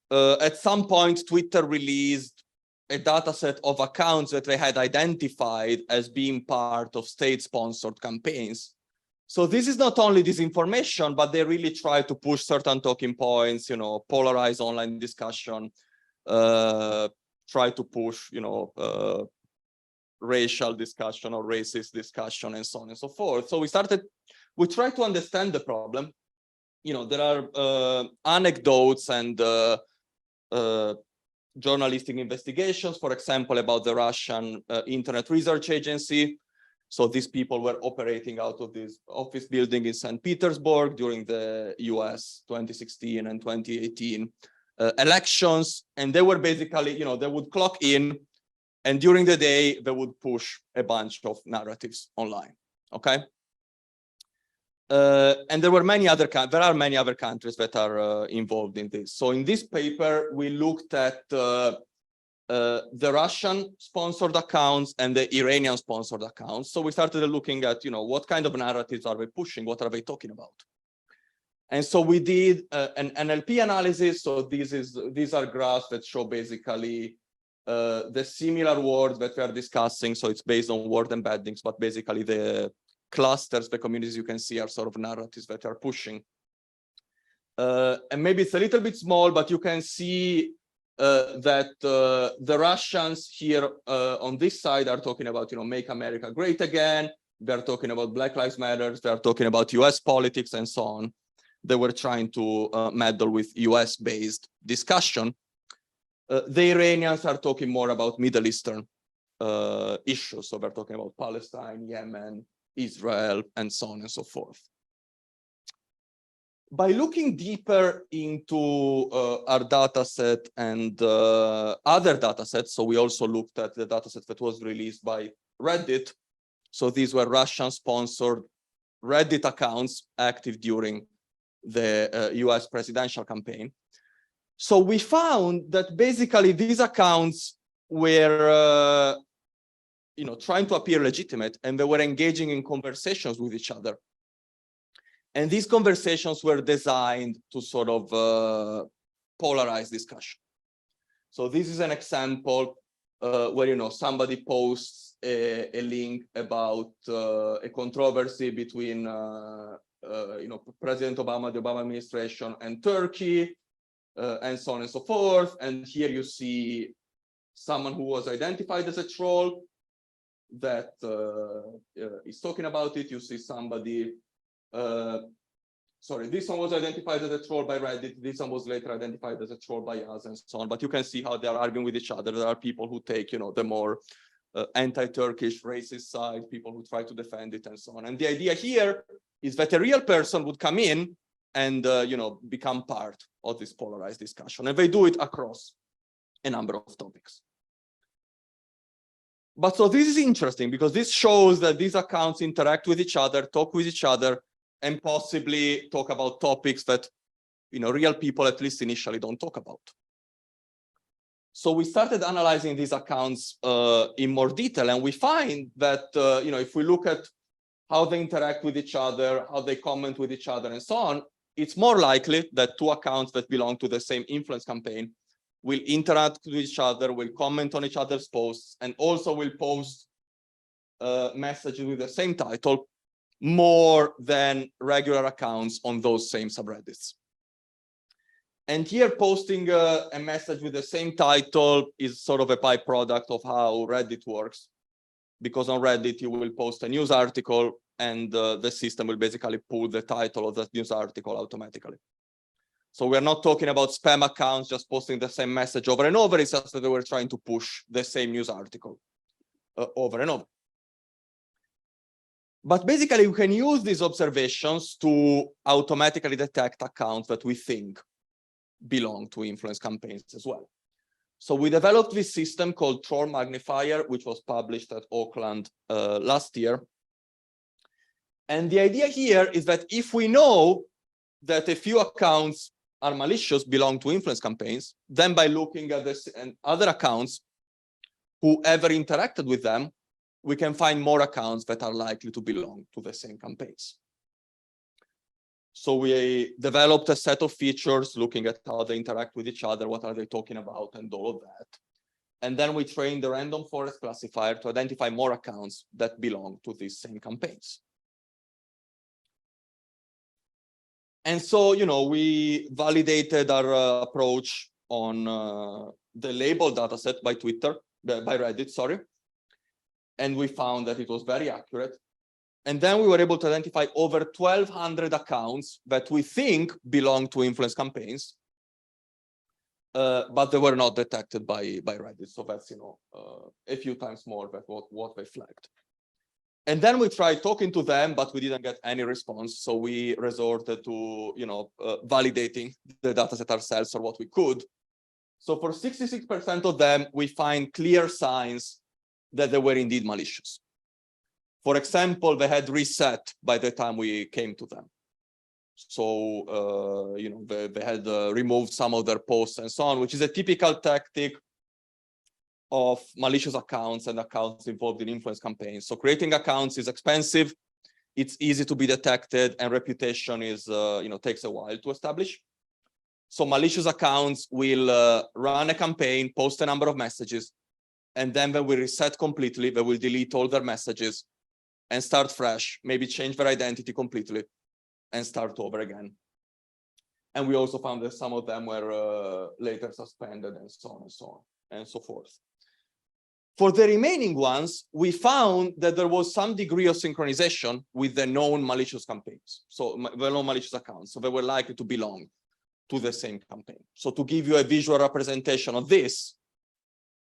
At some point, Twitter released a data set of accounts that they had identified as being part of state-sponsored campaigns. So this is not only disinformation, but they really try to push certain talking points, polarize online discussion, try to push, racial discussion or racist discussion, and so on and so forth. So we tried to understand the problem. There are anecdotes and journalistic investigations, for example, about the Russian Internet Research Agency. So these people were operating out of this office building in St. Petersburg during the US 2016 and 2018 elections. And they were basically, they would clock in, and during the day, they would push a bunch of narratives online, okay? And there are many other countries that are involved in this. So in this paper, we looked at the Russian-sponsored accounts and the Iranian-sponsored accounts. So we started looking at, what kind of narratives are they pushing? What are they talking about? And so we did an NLP analysis. So these are graphs that show basically the similar words that we are discussing. So it's based on word embeddings, but basically the clusters, the communities you can see are sort of narratives that are pushing. And maybe it's a little bit small, but you can see that the Russians here on this side are talking about, make America great again. They're talking about Black Lives Matter. They're talking about US politics and so on. They were trying to meddle with US-based discussion. The Iranians are talking more about Middle Eastern issues. So we're talking about Palestine, Yemen, Israel, and so on and so forth. By looking deeper into our data set and other data sets, so we also looked at the data set that was released by Reddit. So these were Russian-sponsored Reddit accounts active during the US presidential campaign. So we found that basically these accounts were trying to appear legitimate, and they were engaging in conversations with each other. And these conversations were designed to sort of polarize discussion. So this is an example where somebody posts a link about a controversy between President Obama, the Obama administration, and Turkey, and so on and so forth. And here you see someone who was identified as a troll that is talking about it. You see somebody. Sorry, this one was identified as a troll by Reddit. This one was later identified as a troll by us, and so on. But you can see how they are arguing with each other. There are people who take, the more anti-Turkish racist side, people who try to defend it, and so on. And the idea here is that a real person would come in and, become part of this polarized discussion. And they do it across a number of topics. But so this is interesting because this shows that these accounts interact with each other, talk with each other, and possibly talk about topics that, real people, at least initially, don't talk about. So we started analyzing these accounts in more detail, and we find that, if we look at how they interact with each other, how they comment with each other, and so on, it's more likely that two accounts that belong to the same influence campaign will interact with each other, will comment on each other's posts, and also will post messages with the same title more than regular accounts on those same subreddits. And here posting a message with the same title is sort of a byproduct of how Reddit works, because on Reddit you will post a news article and the system will basically pull the title of that news article automatically. So we're not talking about spam accounts just posting the same message over and over. It's just that they were trying to push the same news article over and over. But basically, we can use these observations to automatically detect accounts that we think belong to influence campaigns as well. So we developed this system called Troll Magnifier, which was published at Auckland last year. And the idea here is that if we know that a few accounts are malicious, belong to influence campaigns, then by looking at this and other accounts, whoever interacted with them, we can find more accounts that are likely to belong to the same campaigns. So we developed a set of features looking at how they interact with each other, what are they talking about, and all of that. And then we trained the random forest classifier to identify more accounts that belong to these same campaigns. And so, we validated our approach on the label dataset by Reddit, sorry. And we found that it was very accurate. And then we were able to identify over 1,200 accounts that we think belong to influence campaigns, but they were not detected by Reddit. So that's, a few times more than what they flagged. And then we tried talking to them, but we didn't get any response. So we resorted to, validating the dataset ourselves or what we could. So for 66% of them, we find clear signs that they were indeed malicious. For example, they had reset by the time we came to them. So, they had removed some of their posts and so on, which is a typical tactic of malicious accounts and accounts involved in influence campaigns. So creating accounts is expensive, it's easy to be detected, and reputation is, takes a while to establish. So malicious accounts will run a campaign, post a number of messages, and then when we reset completely, they will delete all their messages and start fresh, maybe change their identity completely and start over again. And we also found that some of them were later suspended and so on and so on and so forth. For the remaining ones, we found that there was some degree of synchronization with the known malicious campaigns. So the known malicious accounts, so they were likely to belong to the same campaign. So to give you a visual representation of this,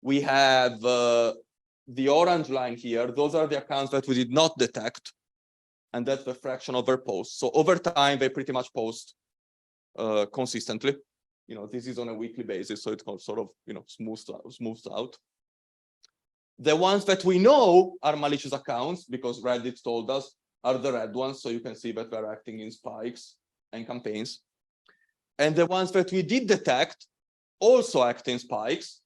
we have the orange line here, those are the accounts that we did not detect. And that's the fraction of their posts. So over time, they pretty much post consistently. This is on a weekly basis, so it's sort of, smooths out. The ones that we know are malicious accounts, because Reddit told us, are the red ones. So you can see that they're acting in spikes and campaigns. And the ones that we did detect also act in spikes.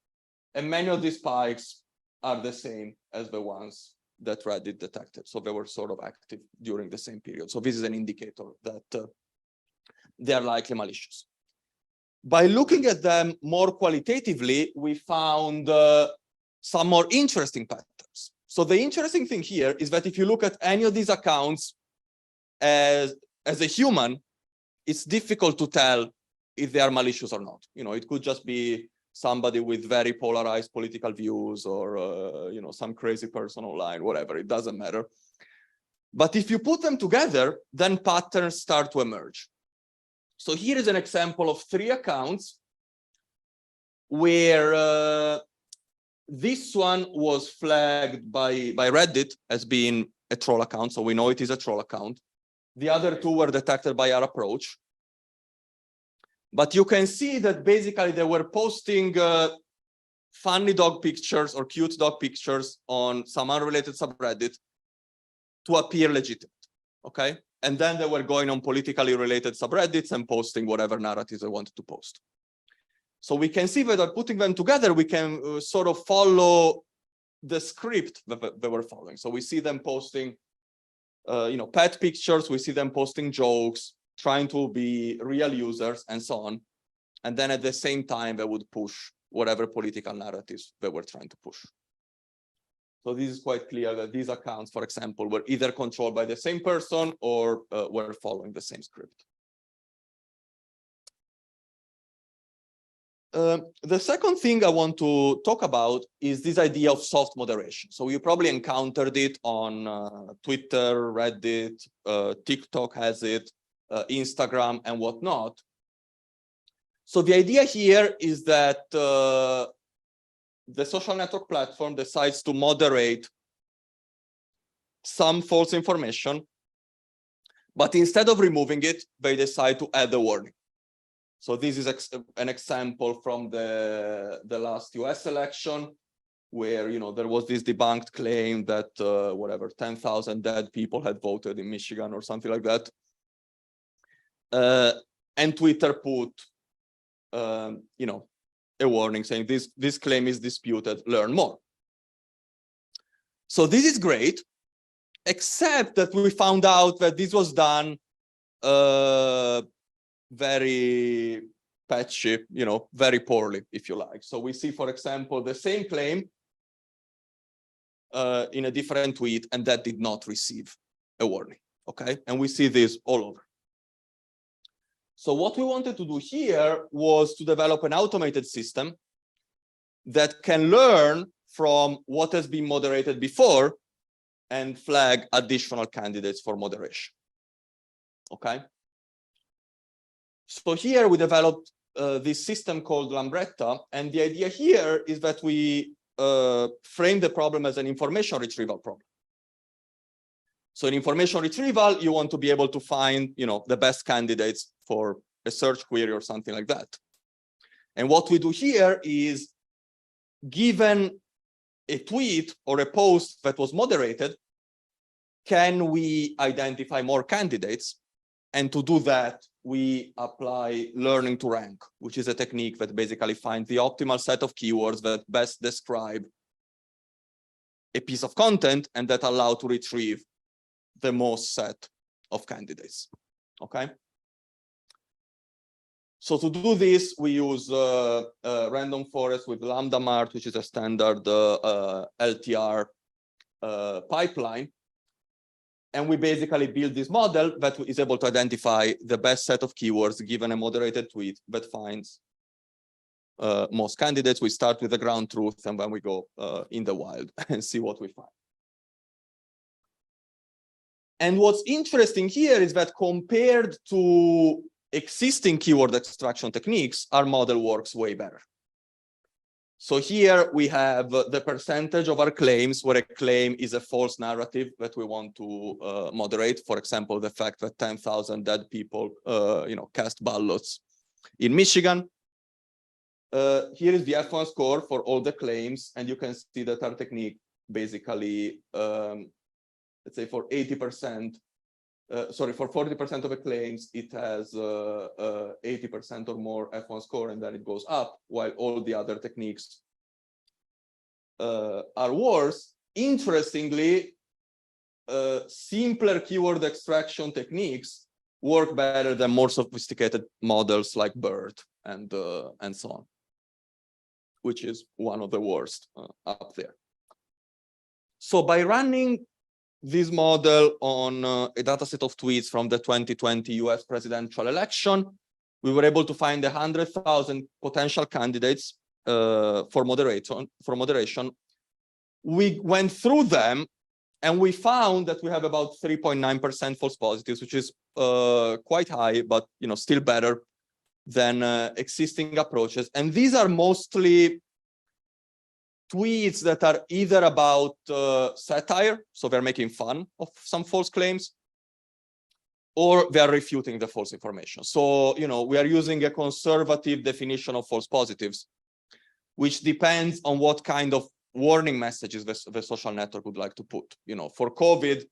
And many of these spikes are the same as the ones that Reddit detected. So they were sort of active during the same period. So this is an indicator that they are likely malicious. By looking at them more qualitatively, we found some more interesting patterns. So the interesting thing here is that if you look at any of these accounts as a human, it's difficult to tell if they are malicious or not. It could just be somebody with very polarized political views or some crazy person online, whatever, it doesn't matter. But if you put them together, then patterns start to emerge. So here is an example of 3 accounts where this one was flagged by Reddit as being a troll account, so we know it is a troll account. The other 2 were detected by our approach. But you can see that basically they were posting funny dog pictures or cute dog pictures on some unrelated subreddit to appear legitimate, okay? And then they were going on politically related subreddits and posting whatever narratives they wanted to post. So we can see that by putting them together, we can sort of follow the script that they were following. So we see them posting, pet pictures, we see them posting jokes, trying to be real users and so on. And then at the same time, they would push whatever political narratives they were trying to push. So this is quite clear that these accounts, for example, were either controlled by the same person or were following the same script. The second thing I want to talk about is this idea of soft moderation. So you probably encountered it on Twitter, Reddit, TikTok has it, Instagram and whatnot. So the idea here is that the social network platform decides to moderate some false information, but instead of removing it, they decide to add a warning. So this is an example from the last US election, where there was this debunked claim that 10,000 dead people had voted in Michigan or something like that. And Twitter put a warning saying this claim is disputed, learn more. So this is great, except that we found out that this was done very patchy, very poorly, if you like. So we see, for example, the same claim in a different tweet, and that did not receive a warning, okay? And we see this all over. So what we wanted to do here was to develop an automated system that can learn from what has been moderated before and flag additional candidates for moderation, okay? So here we developed this system called Lambretta, and the idea here is that we frame the problem as an information retrieval problem. So in information retrieval, you want to be able to find, the best candidates for a search query or something like that. And what we do here is, given a tweet or a post that was moderated, can we identify more candidates? And to do that, we apply learning to rank, which is a technique that basically finds the optimal set of keywords that best describe a piece of content and that allow to retrieve the most set of candidates, okay? So to do this, we use random forest with lambda mart, which is a standard LTR pipeline. And we basically build this model that is able to identify the best set of keywords given a moderated tweet that finds most candidates. We start with the ground truth, and then we go in the wild and see what we find. And what's interesting here is that compared to existing keyword extraction techniques, our model works way better. So here we have the percentage of our claims where a claim is a false narrative that we want to moderate. For example, the fact that 10,000 dead people, cast ballots in Michigan. Here is the F1 score for all the claims, and you can see that our technique basically, let's say for 80%, for 40% of the claims, it has 80% or more F1 score, and then it goes up, while all the other techniques are worse. Interestingly, simpler keyword extraction techniques work better than more sophisticated models like BERT and so on, which is one of the worst up there. So by running this model on a dataset of tweets from the 2020 US presidential election, we were able to find 100,000 potential candidates for moderation. We went through them and we found that we have about 3.9% false positives, which is quite high, but still better than existing approaches. And these are mostly tweets that are either about satire, so they're making fun of some false claims, or they're refuting the false information. So, we are using a conservative definition of false positives, which depends on what kind of warning messages the social network would like to put. For COVID,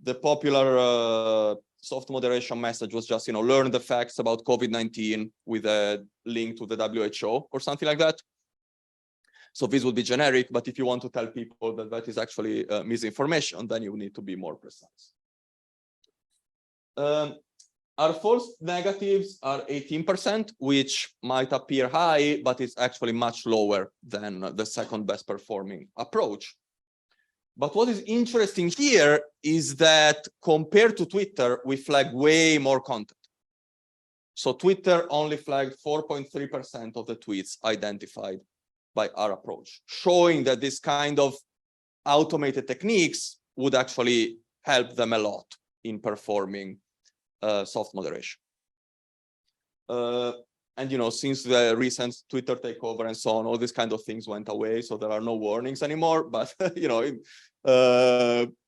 the popular soft moderation message was just, learn the facts about COVID-19 with a link to the WHO or something like that. So this would be generic, but if you want to tell people that that is actually misinformation, then you need to be more precise. Our false negatives are 18%, which might appear high, but it's actually much lower than the second best performing approach. But what is interesting here is that compared to Twitter, we flag way more content. So Twitter only flagged 4.3% of the tweets identified by our approach, showing that this kind of automated techniques would actually help them a lot in performing soft moderation. And since the recent Twitter takeover and so on, all these kind of things went away, so there are no warnings anymore. But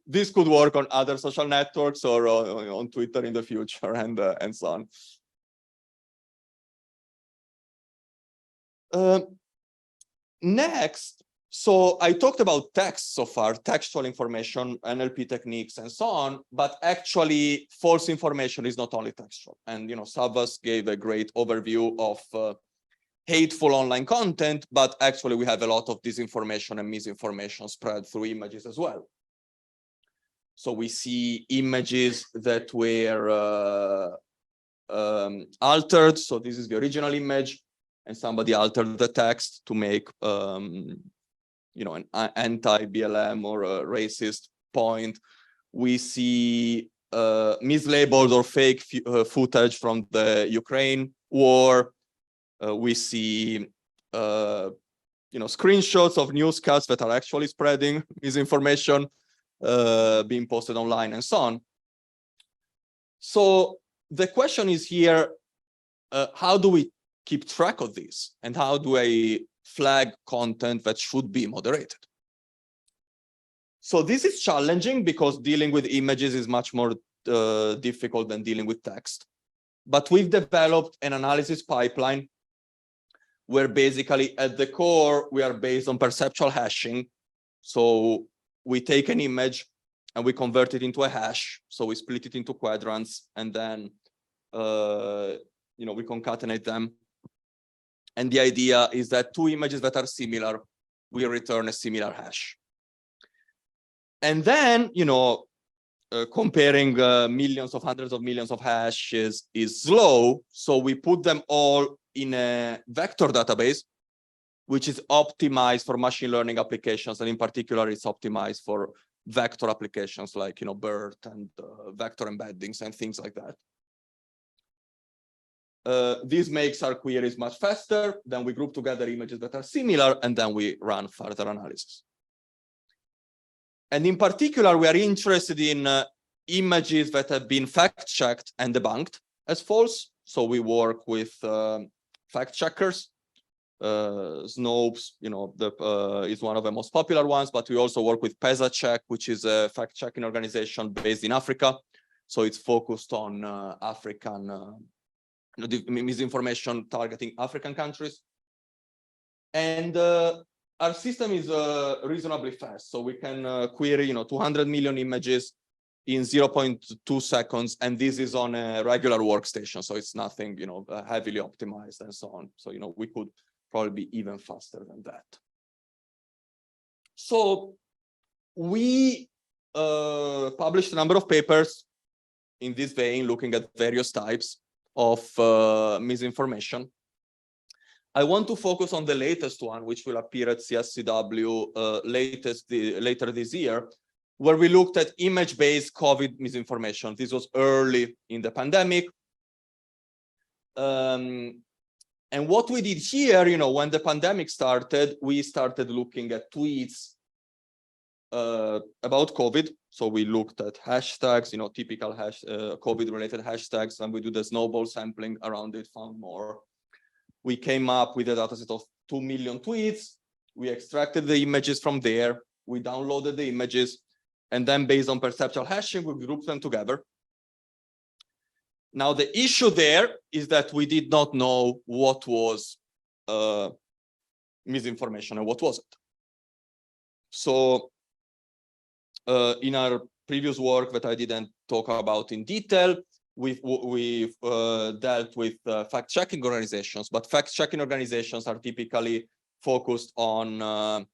this could work on other social networks or on Twitter in the future, and so on. Next, so I talked about text so far, textual information, NLP techniques, and so on, but actually false information is not only textual. And, Savvas gave a great overview of hateful online content, but actually we have a lot of disinformation and misinformation spread through images as well. So we see images that were altered. So this is the original image, and somebody altered the text to make, an anti-BLM or a racist point. We see mislabeled or fake footage from the Ukraine war. We see, screenshots of newscasts that are actually spreading misinformation, being posted online, and so on. So the question is here, how do we keep track of this, and how do I flag content that should be moderated? So this is challenging because dealing with images is much more difficult than dealing with text. But we've developed an analysis pipeline where basically at the core, we are based on perceptual hashing. So we take an image and we convert it into a hash. So we split it into quadrants, and then we concatenate them. And the idea is that two images that are similar, we return a similar hash. And then, comparing millions of hundreds of millions of hashes is slow. So we put them all in a vector database, which is optimized for machine learning applications. And in particular, it's optimized for vector applications like, BERT and vector embeddings and things like that. This makes our queries much faster. Then we group together images that are similar, and then we run further analysis. And in particular, we are interested in images that have been fact-checked and debunked as false. So we work with fact-checkers. Snopes, is one of the most popular ones, but we also work with PesaCheck, which is a fact-checking organization based in Africa. So it's focused on African misinformation targeting African countries. And our system is reasonably fast. So we can query, 200 million images in 0.2 seconds. And this is on a regular workstation. So it's nothing, heavily optimized and so on. So, we could probably be even faster than that. So we published a number of papers in this vein, looking at various types of misinformation. I want to focus on the latest one, which will appear at CSCW later this year, where we looked at image-based COVID misinformation. This was early in the pandemic. And what we did here, when the pandemic started, we started looking at tweets about COVID. So we looked at hashtags, typical COVID-related hashtags, and we do the snowball sampling around it, found more. We came up with a dataset of 2 million tweets. We extracted the images from there. We downloaded the images. And then based on perceptual hashing, we grouped them together. Now, the issue there is that we did not know what was misinformation and what wasn't. So in our previous work that I didn't talk about in detail, we've dealt with fact-checking organizations, but fact-checking organizations are typically focused on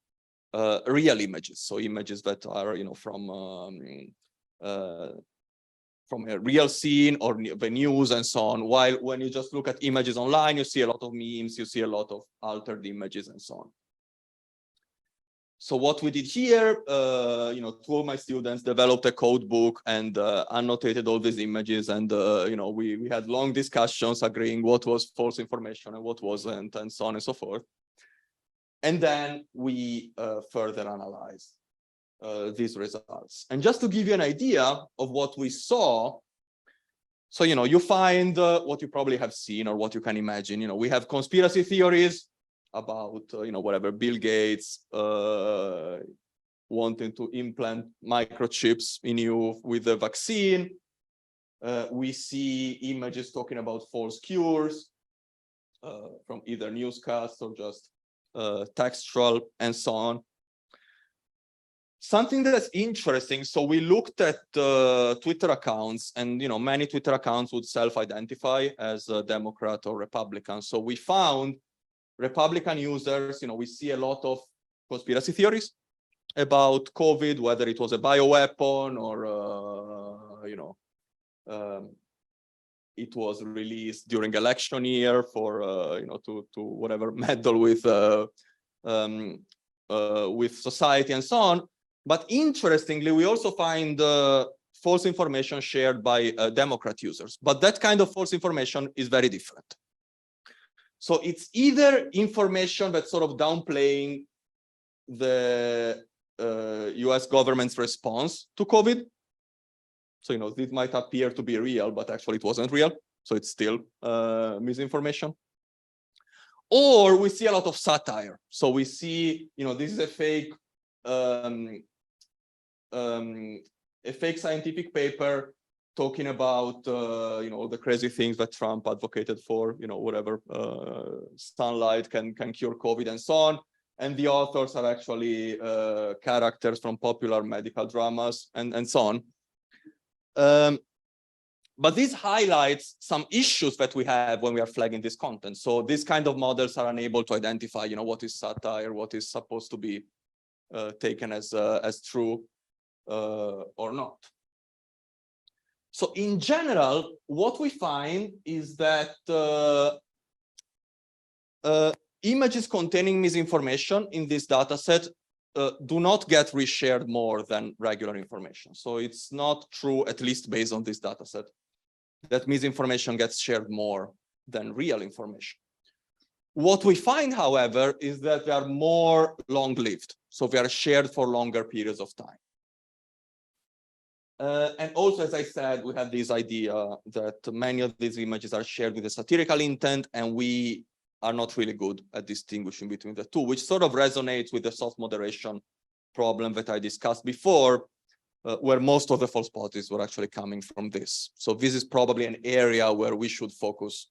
real images, so images that are, from a real scene or the news and so on. While when you just look at images online, you see a lot of memes, you see a lot of altered images and so on. So what we did here, 2 of my students developed a code book and annotated all these images, and we had long discussions agreeing what was false information and what wasn't, and so on and so forth. And then we further analyzed these results. And just to give you an idea of what we saw, so you find what you probably have seen or what you can imagine. We have conspiracy theories about whatever, Bill Gates wanting to implant microchips in you with the vaccine. We see images talking about false cures from either newscasts or just textual and so on. Something that's interesting, so we looked at Twitter accounts, and many Twitter accounts would self-identify as a Democrat or Republican. So we found Republican users, we see a lot of conspiracy theories about COVID, whether it was a bioweapon or, it was released during election year for, to whatever, meddle with society and so on. But interestingly, we also find false information shared by Democrat users. But that kind of false information is very different. So it's either information that's sort of downplaying the US government's response to COVID. So, this might appear to be real, but actually it wasn't real. So it's still misinformation. Or we see a lot of satire. So we see, this is a fake scientific paper talking about, the crazy things that Trump advocated for, whatever, sunlight can cure COVID and so on. And the authors are actually characters from popular medical dramas and so on. But this highlights some issues that we have when we are flagging this content. So these kind of models are unable to identify, what is satire, what is supposed to be taken as true or not. So in general, what we find is that images containing misinformation in this data set do not get reshared more than regular information. So it's not true, at least based on this data set, that misinformation gets shared more than real information. What we find, however, is that they are more long-lived. So they are shared for longer periods of time. And also, as I said, we have this idea that many of these images are shared with a satirical intent, and we are not really good at distinguishing between the two, which sort of resonates with the soft moderation problem that I discussed before, where most of the false positives were actually coming from this. So this is probably an area where we should focus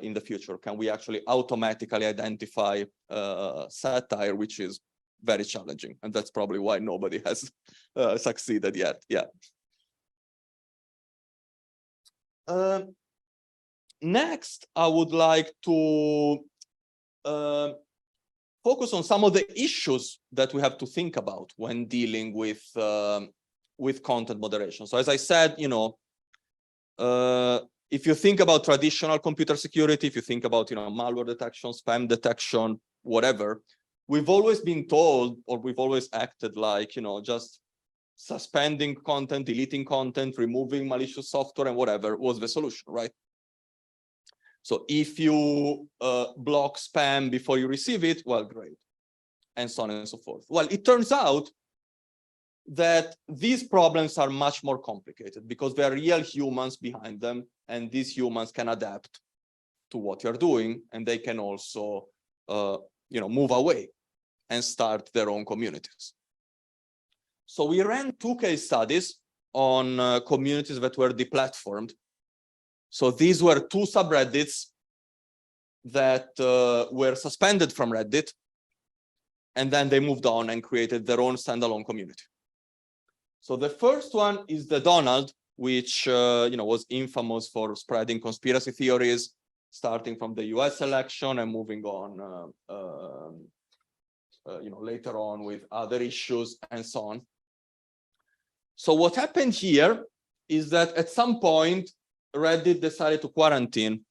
in the future. Can we actually automatically identify satire, which is very challenging, and that's probably why nobody has succeeded yet. Yeah. Next, I would like to focus on some of the issues that we have to think about when dealing with content moderation. So as I said, you know, if you think about traditional computer security, if you think about, you know, malware detection, spam detection, whatever, we've always been told, or we've always acted like, you know, just suspending content, deleting content, removing malicious software and whatever was the solution, right? So if you block spam before you receive it, well, great, and so on and so forth. Well, it turns out that these problems are much more complicated because there are real humans behind them, and these humans can adapt to what you're doing, and they can also, you know, move away and start their own communities. So we ran 2 case studies on communities that were deplatformed. So these were 2 subreddits that were suspended from Reddit, and then they moved on and created their own standalone community. So the first one is the Donald, which you know, was infamous for spreading conspiracy theories, starting from the US election and moving on, you know, later on with other issues and so on. So what happened here is that at some point, Reddit decided to quarantine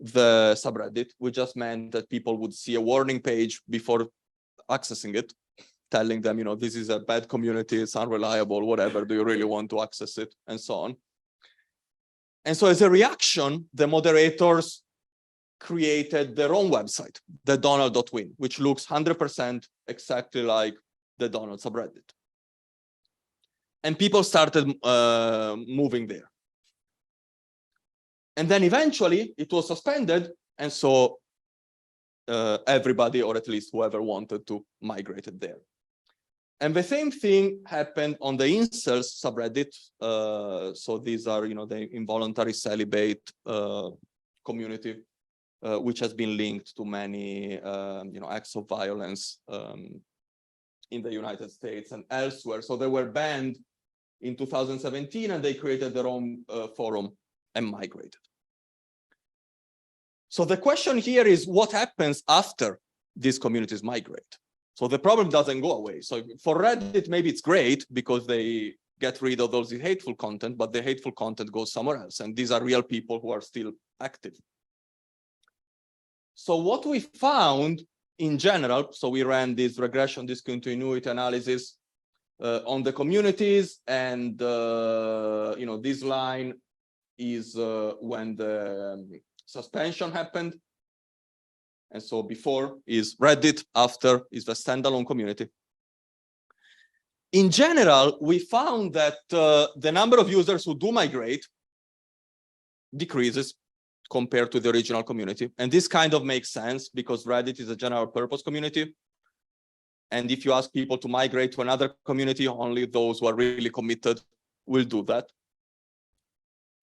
the subreddit, which just meant that people would see a warning page before accessing it, telling them, you know, this is a bad community, it's unreliable, whatever, do you really want to access it, and so on. And so as a reaction, the moderators created their own website, the Donald.win, which looks 100% exactly like the Donald subreddit. And people started moving there. And then eventually it was suspended, and so everybody, or at least whoever wanted to, migrated there. And the same thing happened on the incels subreddit. So these are, you know, the involuntary celibate community, which has been linked to many, you know, acts of violence in the United States and elsewhere. So they were banned in 2017, and they created their own forum and migrated. So the question here is, what happens after these communities migrate? So the problem doesn't go away. So for Reddit, maybe it's great because they get rid of all the hateful content, but the hateful content goes somewhere else. And these are real people who are still active. So what we found in general, so we ran this regression discontinuity analysis on the communities, and you know, this line is when the suspension happened, and so before is Reddit, after is the standalone community. In general, we found that the number of users who do migrate decreases compared to the original community, and this kind of makes sense because Reddit is a general purpose community. And if you ask people to migrate to another community, only those who are really committed will do that.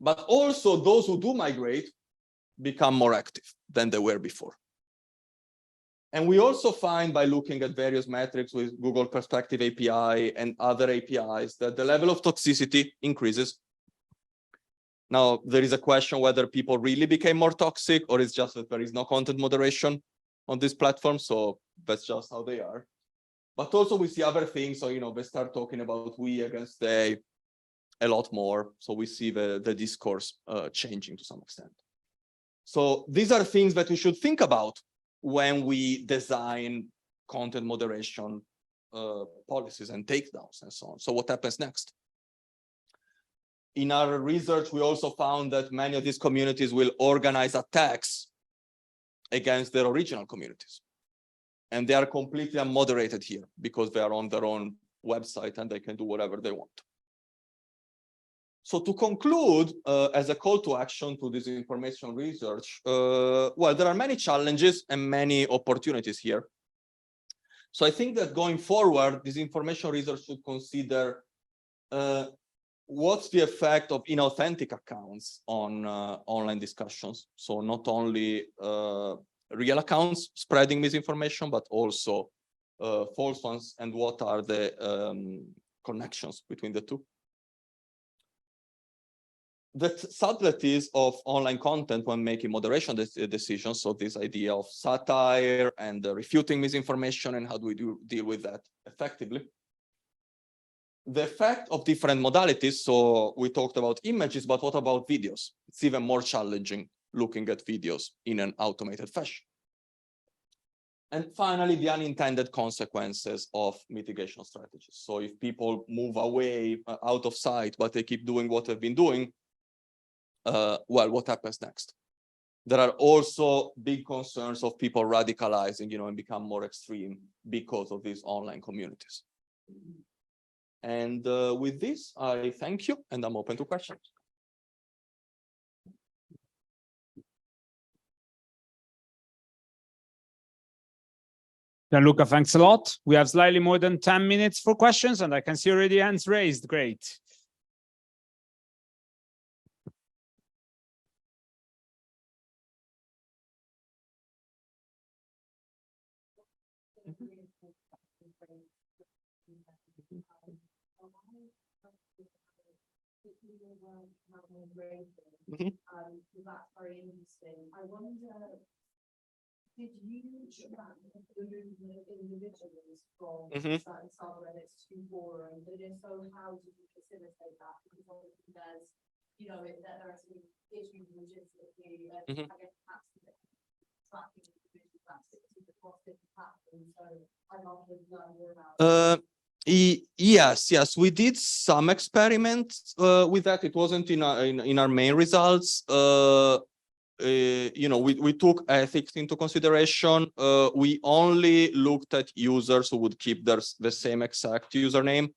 But also those who do migrate become more active than they were before. And we also find by looking at various metrics with Google Perspective API and other APIs that the level of toxicity increases. Now, there is a question whether people really became more toxic, or it's just that there is no content moderation on this platform. So that's just how they are. But also we see other things. So, you know, they start talking about we against they a lot more. So we see the discourse changing to some extent. So these are things that we should think about when we design content moderation policies and takedowns and so on. So what happens next? In our research, we also found that many of these communities will organize attacks against their original communities. And they are completely unmoderated here because they are on their own website and they can do whatever they want. So to conclude, as a call to action to this information research, well, there are many challenges and many opportunities here. So I think that going forward, this information research should consider what's the effect of inauthentic accounts on online discussions. So not only real accounts spreading misinformation, but also false ones, and what are the connections between the two. The subtleties of online content when making moderation decisions, so this idea of satire and refuting misinformation, and how do we deal with that effectively. The effect of different modalities, so we talked about images, but what about videos? It's even more challenging looking at videos in an automated fashion. And finally, the unintended consequences of mitigation strategies. So if people move away out of sight, but they keep doing what they've been doing, well, what happens next? There are also big concerns of people radicalizing, and become more extreme because of these online communities. And with this, I thank you, and I'm open to questions. Gianluca, thanks a lot. We have slightly more than 10 minutes for questions, and I can see already hands raised. Great. That's very interesting. I wonder, did you track the movement of individuals from certain subreddits to forums? And if so, how did you facilitate that? Because obviously there's, there are some issues logistically, and I guess perhaps tracking individual activities across different platforms. So I'd love to learn more about Yes, we did some experiments with that. It wasn't in our main results. We took ethics into consideration. We only looked at users who would keep the same exact username.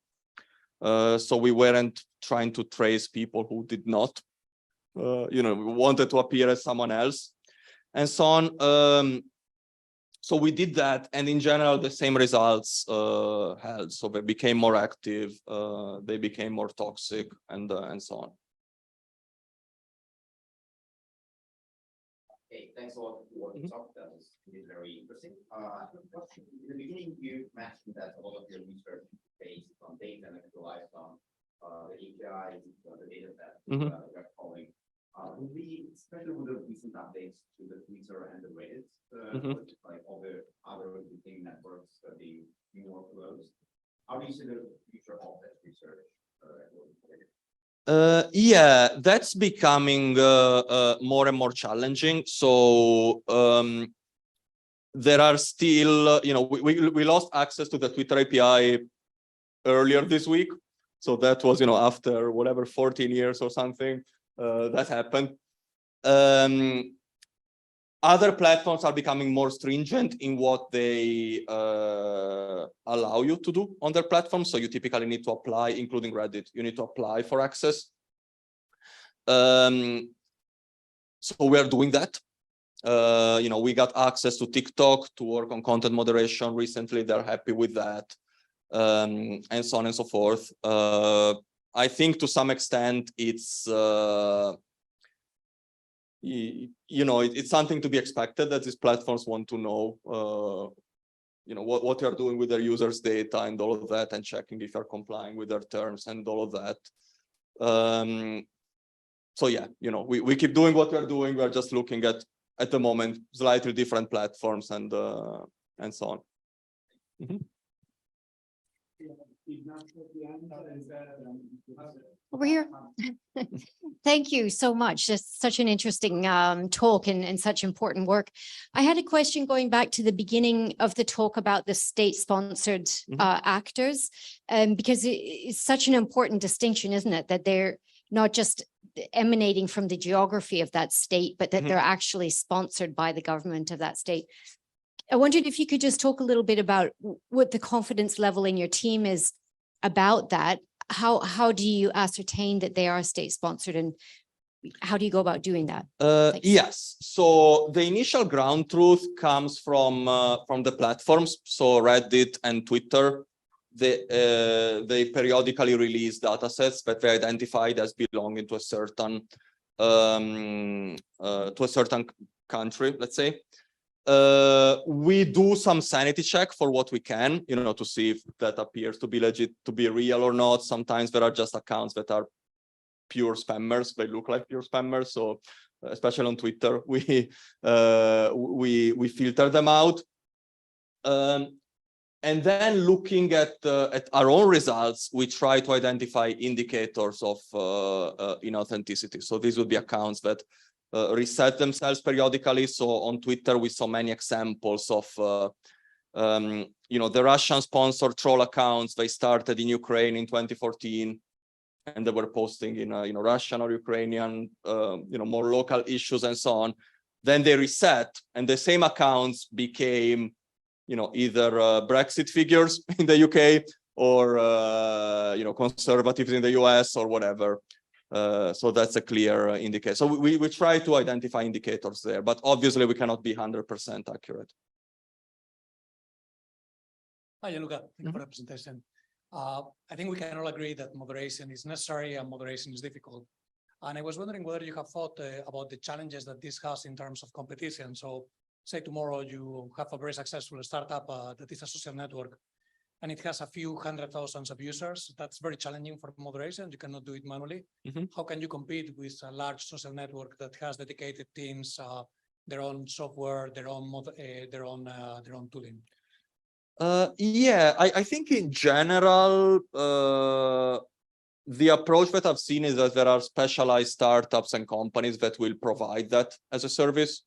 So we weren't trying to trace people who did not, we wanted to appear as someone else, and so on. So we did that, and in general, the same results held. So they became more active, they became more toxic, and so on. Okay, thanks a lot for the talk. That was very interesting. In the beginning, you mentioned that a lot of your research is based on data and relies on the APIs, the data that you're calling. Especially with the recent updates to the Twitter and the Reddit, like all the other existing networks being more close, how do you see the future of that research? Yeah, that's becoming more and more challenging. So there are still, we lost access to the Twitter API earlier this week. So that was, after whatever 14 years or something. That happened. Other platforms are becoming more stringent in what they allow you to do on their platform. So you typically need to apply, including Reddit, you need to apply for access. So we are doing that. We got access to TikTok to work on content moderation recently. They're happy with that, and so on and so forth. I think to some extent it's it's something to be expected that these platforms want to know what you're doing with their users' data and all of that, and checking if you're complying with their terms and all of that. So yeah, we keep doing what we're doing. We're just looking at the moment slightly different platforms and so on. Over here. Thank you so much. Just such an interesting talk and such important work. I had a question going back to the beginning of the talk about the state-sponsored actors, because it's such an important distinction, isn't it? That they're not just emanating from the geography of that state, but that they're actually sponsored by the government of that state. I wondered if you could just talk a little bit about what the confidence level in your team is about that, how do you ascertain that they are state-sponsored, and how do you go about doing that? Yes. So the initial ground truth comes from the platforms. So Reddit and Twitter, they periodically release data sets that they identified as belonging to a certain country, let's say. We do some sanity check for what we can, to see if that appears to be legit, to be real or not. Sometimes there are just accounts that are pure spammers. They look like pure spammers. So especially on Twitter, we filter them out. And then looking at our own results, we try to identify indicators of inauthenticity. So these would be accounts that reset themselves periodically. So on Twitter, we saw many examples of, the Russian-sponsored troll accounts. They started in Ukraine in 2014, and they were posting in, Russian or Ukrainian, more local issues and so on. Then they reset, and the same accounts became, either Brexit figures in the UK or, conservatives in the US or whatever. So that's a clear indicator. So we try to identify indicators there, but obviously we cannot be 100% accurate. Hi, Gianluca. Thank you for the presentation. I think we can all agree that moderation is necessary and moderation is difficult. And I was wondering whether you have thought about the challenges that this has in terms of competition. So say tomorrow you have a very successful startup that is a social network, and it has a few 100,000 of users. That's very challenging for moderation. You cannot do it manually. How can you compete with a large social network that has dedicated teams, their own software, their own tooling? Yeah, I think in general, the approach that I've seen is that there are specialized startups and companies that will provide that as a service.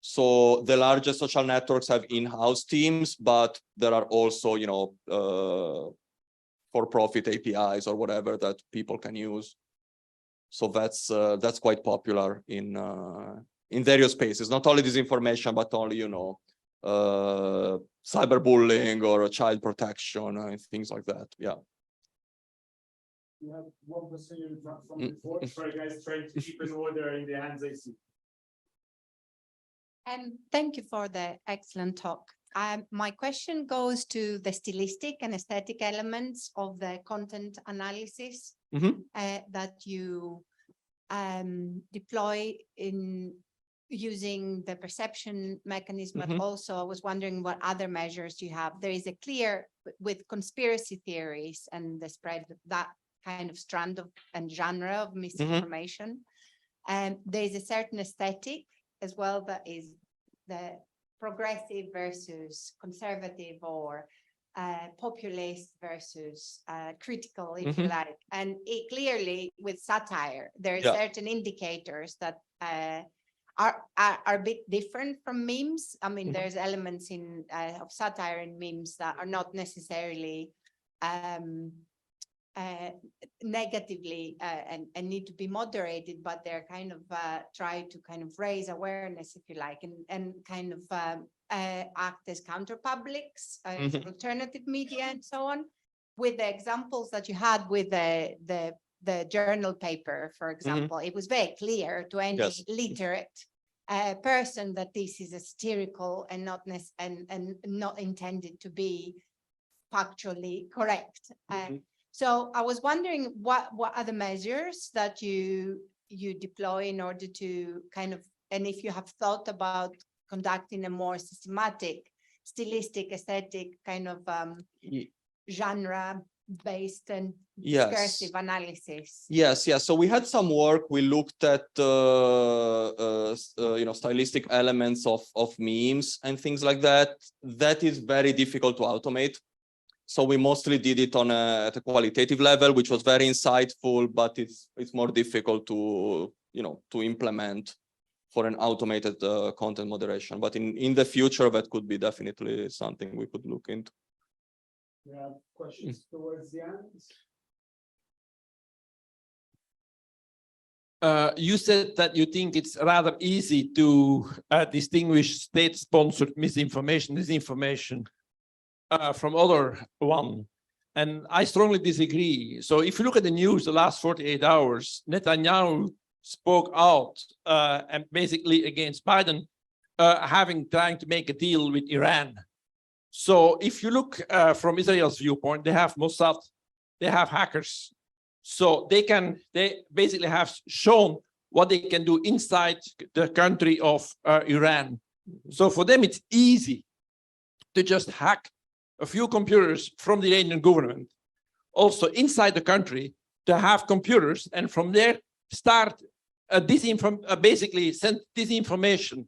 So the largest social networks have in-house teams, but there are also, for-profit APIs or whatever that people can use. So that's quite popular in various spaces, not only disinformation, but only, cyberbullying or child protection and things like that. Yeah. You have one question from before. Sorry, guys, trying to keep an order in the hands I see. Thank you for the excellent talk. My question goes to the stylistic and aesthetic elements of the content analysis that you deploy in using the perception mechanism, but also I was wondering what other measures you have. There is a clear, with conspiracy theories and the spread of that kind of strand of and genre of misinformation, and there is a certain aesthetic as well that is the progressive versus conservative, or populist versus critical, if you like. And it clearly, with satire, there are certain indicators that are a bit different from memes. I mean, there's elements in of satire in memes that are not necessarily negatively and need to be moderated, but they're kind of try to kind of raise awareness, if you like, and kind of act as counter-publics, alternative media and so on. With the examples that you had with the journal paper, for example, it was very clear to any literate person that this is a satirical and not intended to be factually correct. So I was wondering what are the measures that you deploy in order to kind of, and if you have thought about conducting a more systematic, stylistic, aesthetic kind of genre-based and discursive analysis. Yes. So we had some work. We looked at stylistic elements of memes and things like that. That is very difficult to automate. So we mostly did it on at a qualitative level, which was very insightful, but it's more difficult to implement for an automated content moderation. But in the future, that could be definitely something we could look into. We have questions towards the end. You said that you think it's rather easy to distinguish state-sponsored misinformation, disinformation from other one. And I strongly disagree. So if you look at the news the last 48 hours, Netanyahu spoke out and basically against Biden, trying to make a deal with Iran. So if you look from Israel's viewpoint, they have Mossad, they have hackers. So they basically have shown what they can do inside the country of Iran. So for them, it's easy to just hack a few computers from the Iranian government, also inside the country, to have computers, and from there start basically send disinformation.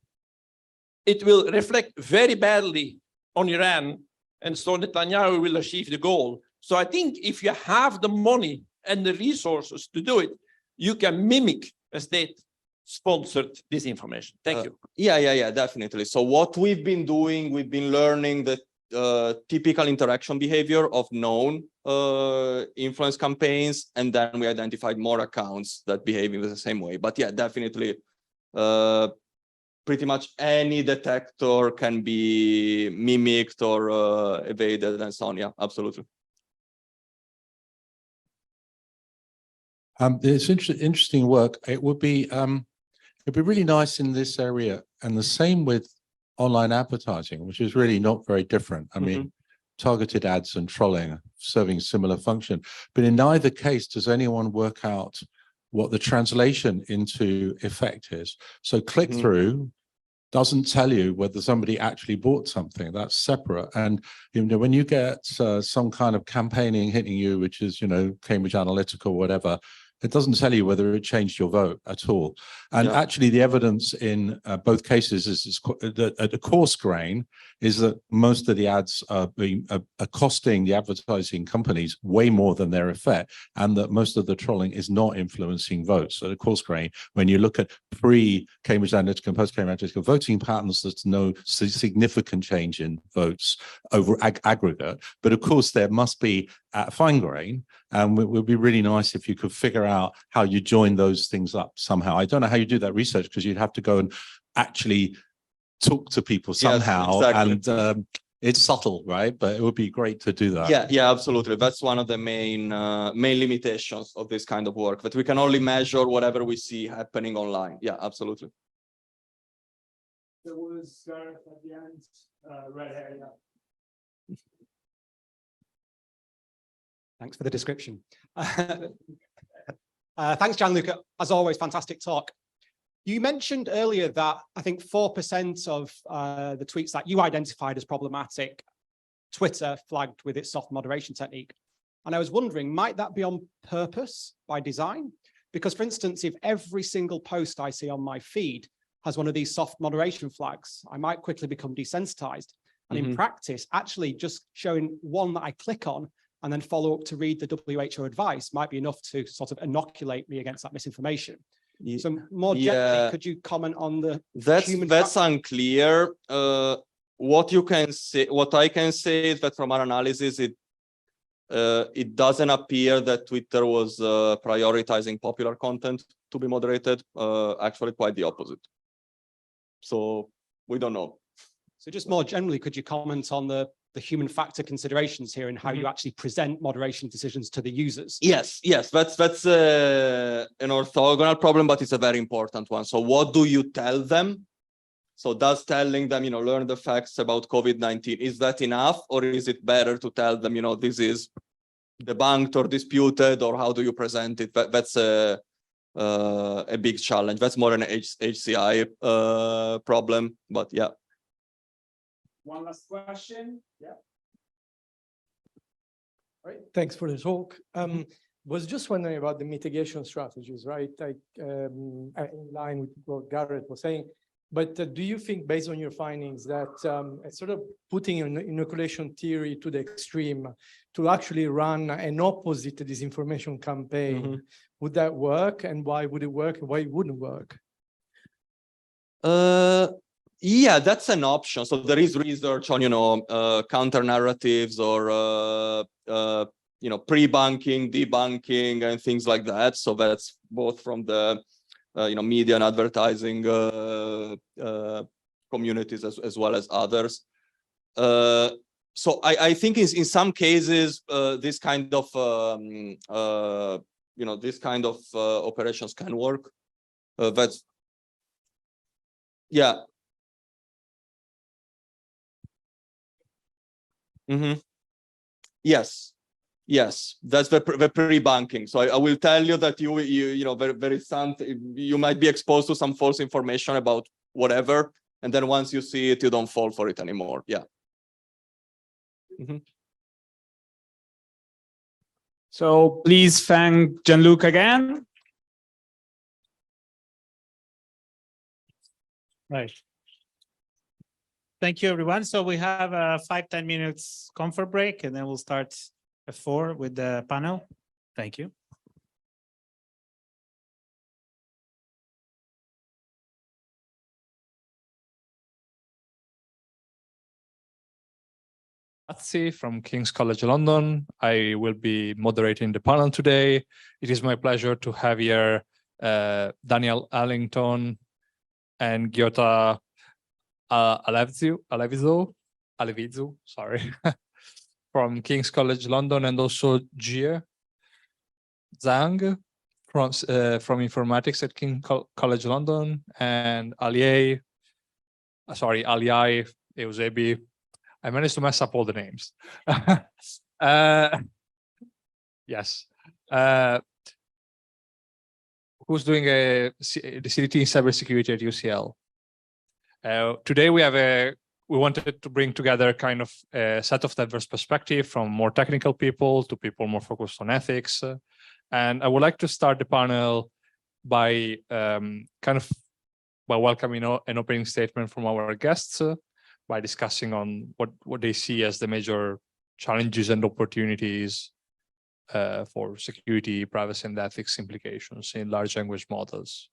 It will reflect very badly on Iran, and so Netanyahu will achieve the goal. So I think if you have the money and the resources to do it, you can mimic a state-sponsored disinformation. Thank you. Yeah, definitely. So what we've been doing, we've been learning the typical interaction behavior of known influence campaigns, and then we identified more accounts that behave in the same way. But yeah, definitely, pretty much any detector can be mimicked or evaded and so on. Yeah, absolutely. It's interesting work. It would be it'd be really nice in this area, and the same with online advertising, which is really not very different. I mean, targeted ads and trolling serving similar function, but in neither case does anyone work out what the translation into effect is. So click-through doesn't tell you whether somebody actually bought something. That's separate. And you know, when you get some kind of campaigning hitting you, which is, you know, Cambridge Analytica or whatever, it doesn't tell you whether it changed your vote at all. And actually the evidence in both cases is that at the coarse grain is that most of the ads are costing the advertising companies way more than their effect, and that most of the trolling is not influencing votes. So the coarse grain, when you look at pre-Cambridge Analytica and post-Cambridge Analytica voting patterns, there's no significant change in votes over aggregate. But of course, there must be at fine grain, and it would be really nice if you could figure out how you join those things up somehow. I don't know how you do that research, because you'd have to go and actually talk to people somehow. Yes, exactly. And it's subtle, right? But it would be great to do that. Yeah, absolutely. That's one of the main limitations of this kind of work, that we can only measure whatever we see happening online. Yeah, absolutely. There was Gareth at the end, red hair. Yeah. Thanks for the description. Thanks, Gianluca. As always, fantastic talk. You mentioned earlier that I think 4% of the tweets that you identified as problematic, Twitter flagged with its soft moderation technique. And I was wondering, might that be on purpose, by design? Because, for instance, if every single post I see on my feed has one of these soft moderation flags, I might quickly become desensitized. And in practice, actually just showing one that I click on and then follow up to read the WHO advice might be enough to sort of inoculate me against that misinformation. So more generally, could you comment on the that's unclear. What you can say, what I can say is that from our analysis, it doesn't appear that Twitter was prioritizing popular content to be moderated. Actually, quite the opposite. So we don't know. So just more generally, could you comment on the human factor considerations here and how you actually present moderation decisions to the users? Yes, that's an orthogonal problem, but it's a very important one. So what do you tell them? So does telling them, learn the facts about COVID-19, is that enough? Or is it better to tell them, this is debunked or disputed, or how do you present it? That's a big challenge. That's more an HCI problem, but yeah. One last question. Yeah. All right. Thanks for the talk. Was just wondering about the mitigation strategies, right? Like in line with what Gareth was saying. But do you think, based on your findings, that sort of putting an inoculation theory to the extreme to actually run an opposite disinformation campaign, would that work? And why would it work? And why it wouldn't work? Yeah, that's an option. So there is research on, counter narratives or, pre-bunking, debunking, and things like that. So that's both from the, media and advertising communities as well as others. so I think in some cases, this kind of, this kind of operations can work. But yeah. Yes. Yes, that's the pre-banking. So I will tell you that you know you might be exposed to some false information about whatever, and then once you see it, you don't fall for it anymore. Yeah. So please thank Gianluca again. Right. Thank you, everyone. So we have a 5-10 minutes comfort break, and then we'll start at 4 with the panel. Thank you. Pierazzi from King's College London. I will be moderating the panel today. It is my pleasure to have here Daniel Allington and Giota Alevizou, sorry, from King's College London, and also Zhang from informatics at King's College London, and Aliai, Eusebi. I managed to mess up all the names. Yes. Who's doing the CDT in cybersecurity at UCL? Today we wanted to bring together kind of a set of diverse perspective from more technical people to people more focused on ethics. And I would like to start the panel by welcoming an opening statement from our guests, by discussing on what they see as the major challenges and opportunities for security, privacy, and ethics implications in large language models.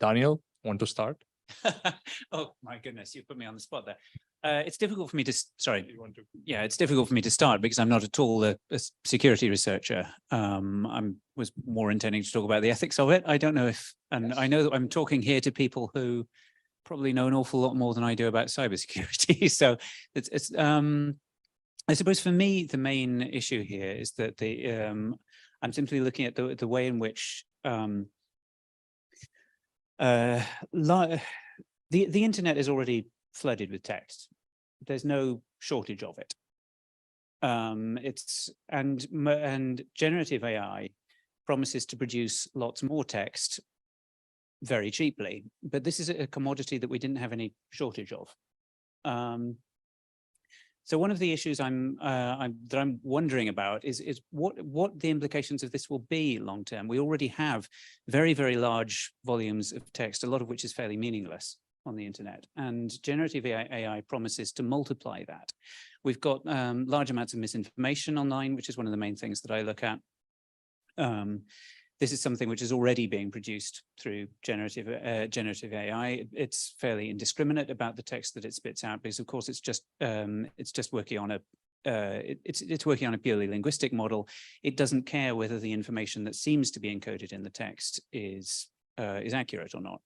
Daniel, want to start? Oh my goodness, you put me on the spot there. It's difficult for me to, yeah, it's difficult for me to start because I'm not at all a security researcher. I was more intending to talk about the ethics of it. I don't know if, and I know that I'm talking here to people who probably know an awful lot more than I do about cybersecurity. So it's I suppose for me, the main issue here is that I'm simply looking at the way in which the internet is already flooded with text. There's no shortage of it. And generative AI promises to produce lots more text very cheaply, but this is a commodity that we didn't have any shortage of. So one of the issues that I'm wondering about is what the implications of this will be long term. We already have very, very large volumes of text, a lot of which is fairly meaningless on the internet, and generative AI promises to multiply that. We've got large amounts of misinformation online, which is one of the main things that I look at. This is something which is already being produced through generative AI. It's fairly indiscriminate about the text that it spits out, because of course it's just working on it's working on a purely linguistic model. It doesn't care whether the information that seems to be encoded in the text is accurate or not.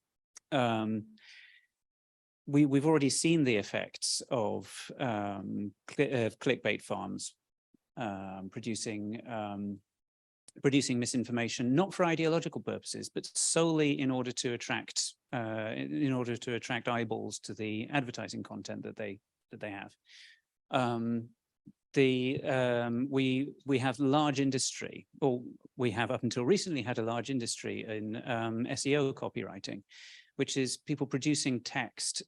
We've already seen the effects of clickbait farms producing misinformation, not for ideological purposes, but solely in order to attract eyeballs to the advertising content that they have. We have large industry, or we have up until recently had a large industry in SEO copywriting, which is people producing text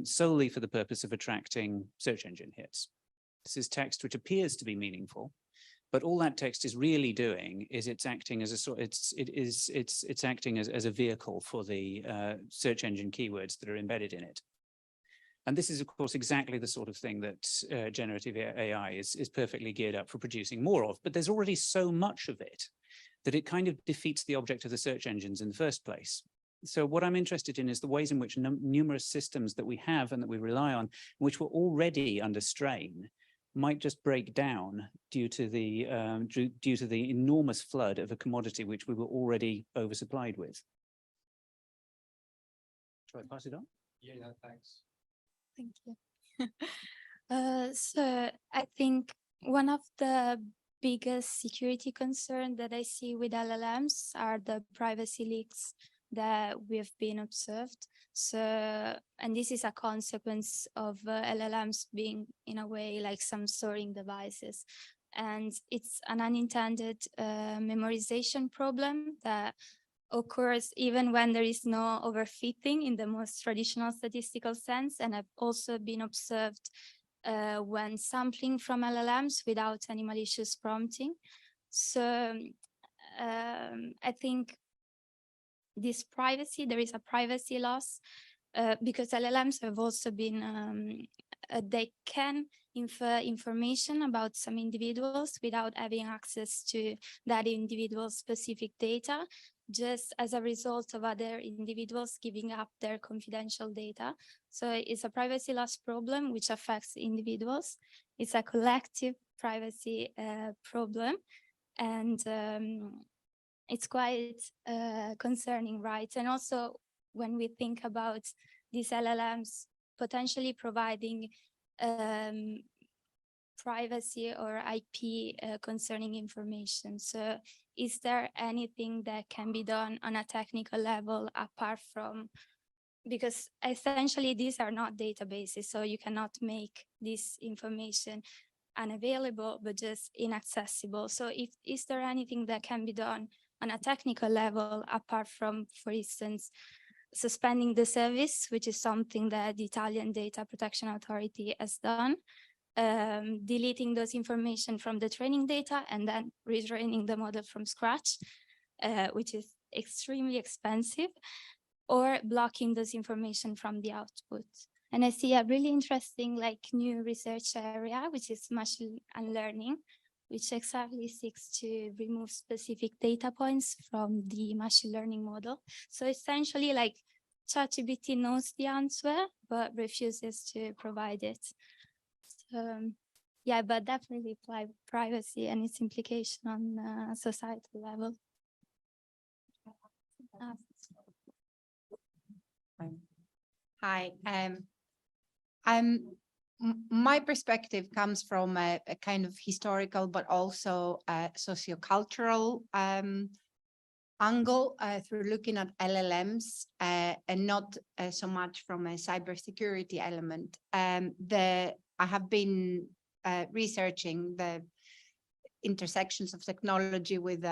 solely for the purpose of attracting search engine hits. This is text which appears to be meaningful, but all that text is really doing is it's acting as a vehicle for the search engine keywords that are embedded in it. And this is, of course, exactly the sort of thing that generative AI is perfectly geared up for producing more of. But there's already so much of it that it kind of defeats the object of the search engines in the first place. So what I'm interested in is the ways in which numerous systems that we have and that we rely on, which were already under strain, might just break down due to the enormous flood of a commodity which we were already oversupplied with. Shall I pass it on? Yeah, thanks. Thank you. So I think one of the biggest security concerns that I see with LLMs are the privacy leaks that we've been observed. So, and this is a consequence of LLMs being in a way like some storing devices. And it's an unintended memorization problem that occurs even when there is no overfitting in the most traditional statistical sense. And I've also been observed when sampling from LLMs without any malicious prompting. So I think this privacy, there is a privacy loss because LLMs have also been, they can infer information about some individuals without having access to that individual's specific data, just as a result of other individuals giving up their confidential data. So it's a privacy loss problem which affects individuals. It's a collective privacy problem. And it's quite concerning, right? And also when we think about these LLMs potentially providing privacy or IP concerning information. So is there anything that can be done on a technical level apart from, because essentially these are not databases, so you cannot make this information unavailable, but just inaccessible. So is there anything that can be done on a technical level apart from, for instance, suspending the service, which is something that the Italian Data Protection Authority has done, deleting those information from the training data and then retraining the model from scratch, which is extremely expensive, or blocking those information from the output. And I see a really interesting new research area, which is machine learning, which exactly seeks to remove specific data points from the machine learning model. So essentially ChatGPT knows the answer, but refuses to provide it. So, yeah, but definitely privacy and its implication on societal level. Hi. My perspective comes from a kind of historical, but also a sociocultural angle through looking at LLMs and not so much from a cybersecurity element. I have been researching the intersections of technology with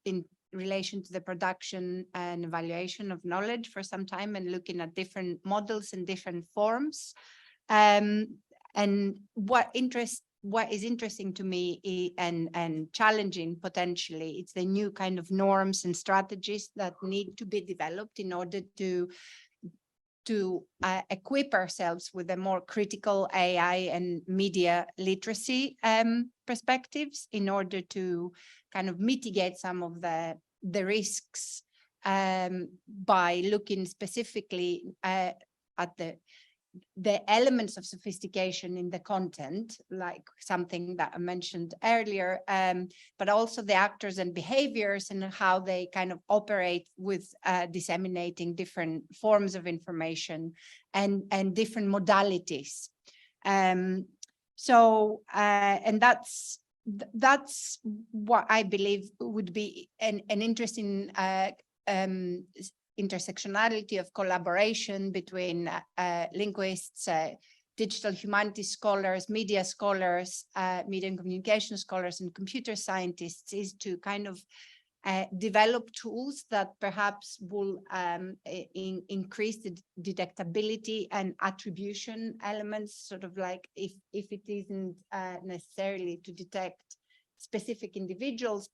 in relation to the production and evaluation of knowledge for some time, and looking at different models in different forms. And what is interesting to me and challenging potentially, it's the new kind of norms and strategies that need to be developed in order to equip ourselves with a more critical AI and media literacy perspectives in order to kind of mitigate some of the risks by looking specifically at the elements of sophistication in the content, like something that I mentioned earlier, but also the actors and behaviors and how they kind of operate with disseminating different forms of information and different modalities. And that's what I believe would be an interesting intersectionality of collaboration between linguists, digital humanities scholars, media and communication scholars, and computer scientists, is to kind of develop tools that perhaps will increase the detectability and attribution elements, sort of like if it isn't necessarily to detect specific individuals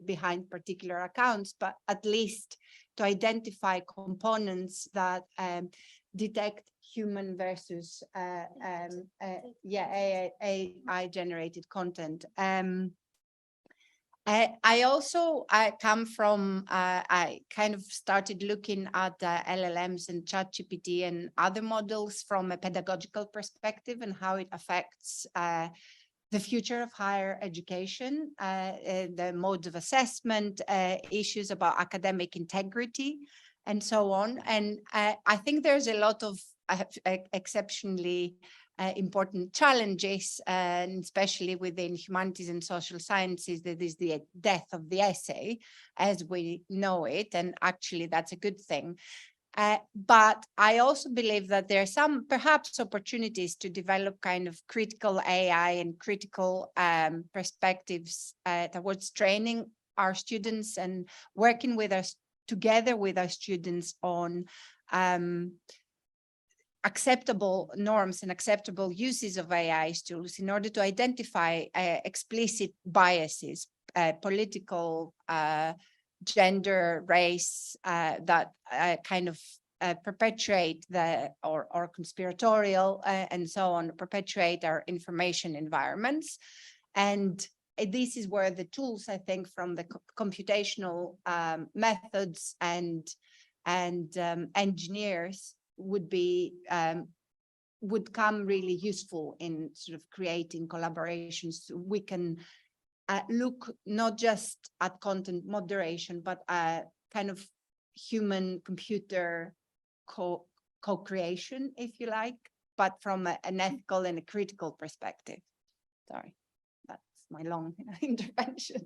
behind particular accounts, but at least to identify components that detect human versus AI-generated content. I also come from, I kind of started looking at LLMs and ChatGPT and other models from a pedagogical perspective and how it affects the future of higher education, the modes of assessment, issues about academic integrity, and so on. And I think there's a lot of exceptionally important challenges, and especially within humanities and social sciences, that is the death of the essay as we know it, and actually that's a good thing. But I also believe that there are some perhaps opportunities to develop kind of critical AI and critical perspectives towards training our students and working with us together with our students on acceptable norms and acceptable uses of AI tools in order to identify explicit biases, political, gender, race, that kind of perpetuate or conspiratorial and so on, perpetuate our information environments. And this is where the tools, I think, from the computational methods and engineers would come really useful in sort of creating collaborations. So we can look not just at content moderation, but kind of human-computer co-creation, if you like, but from an ethical and a critical perspective. Sorry, that's my long intervention.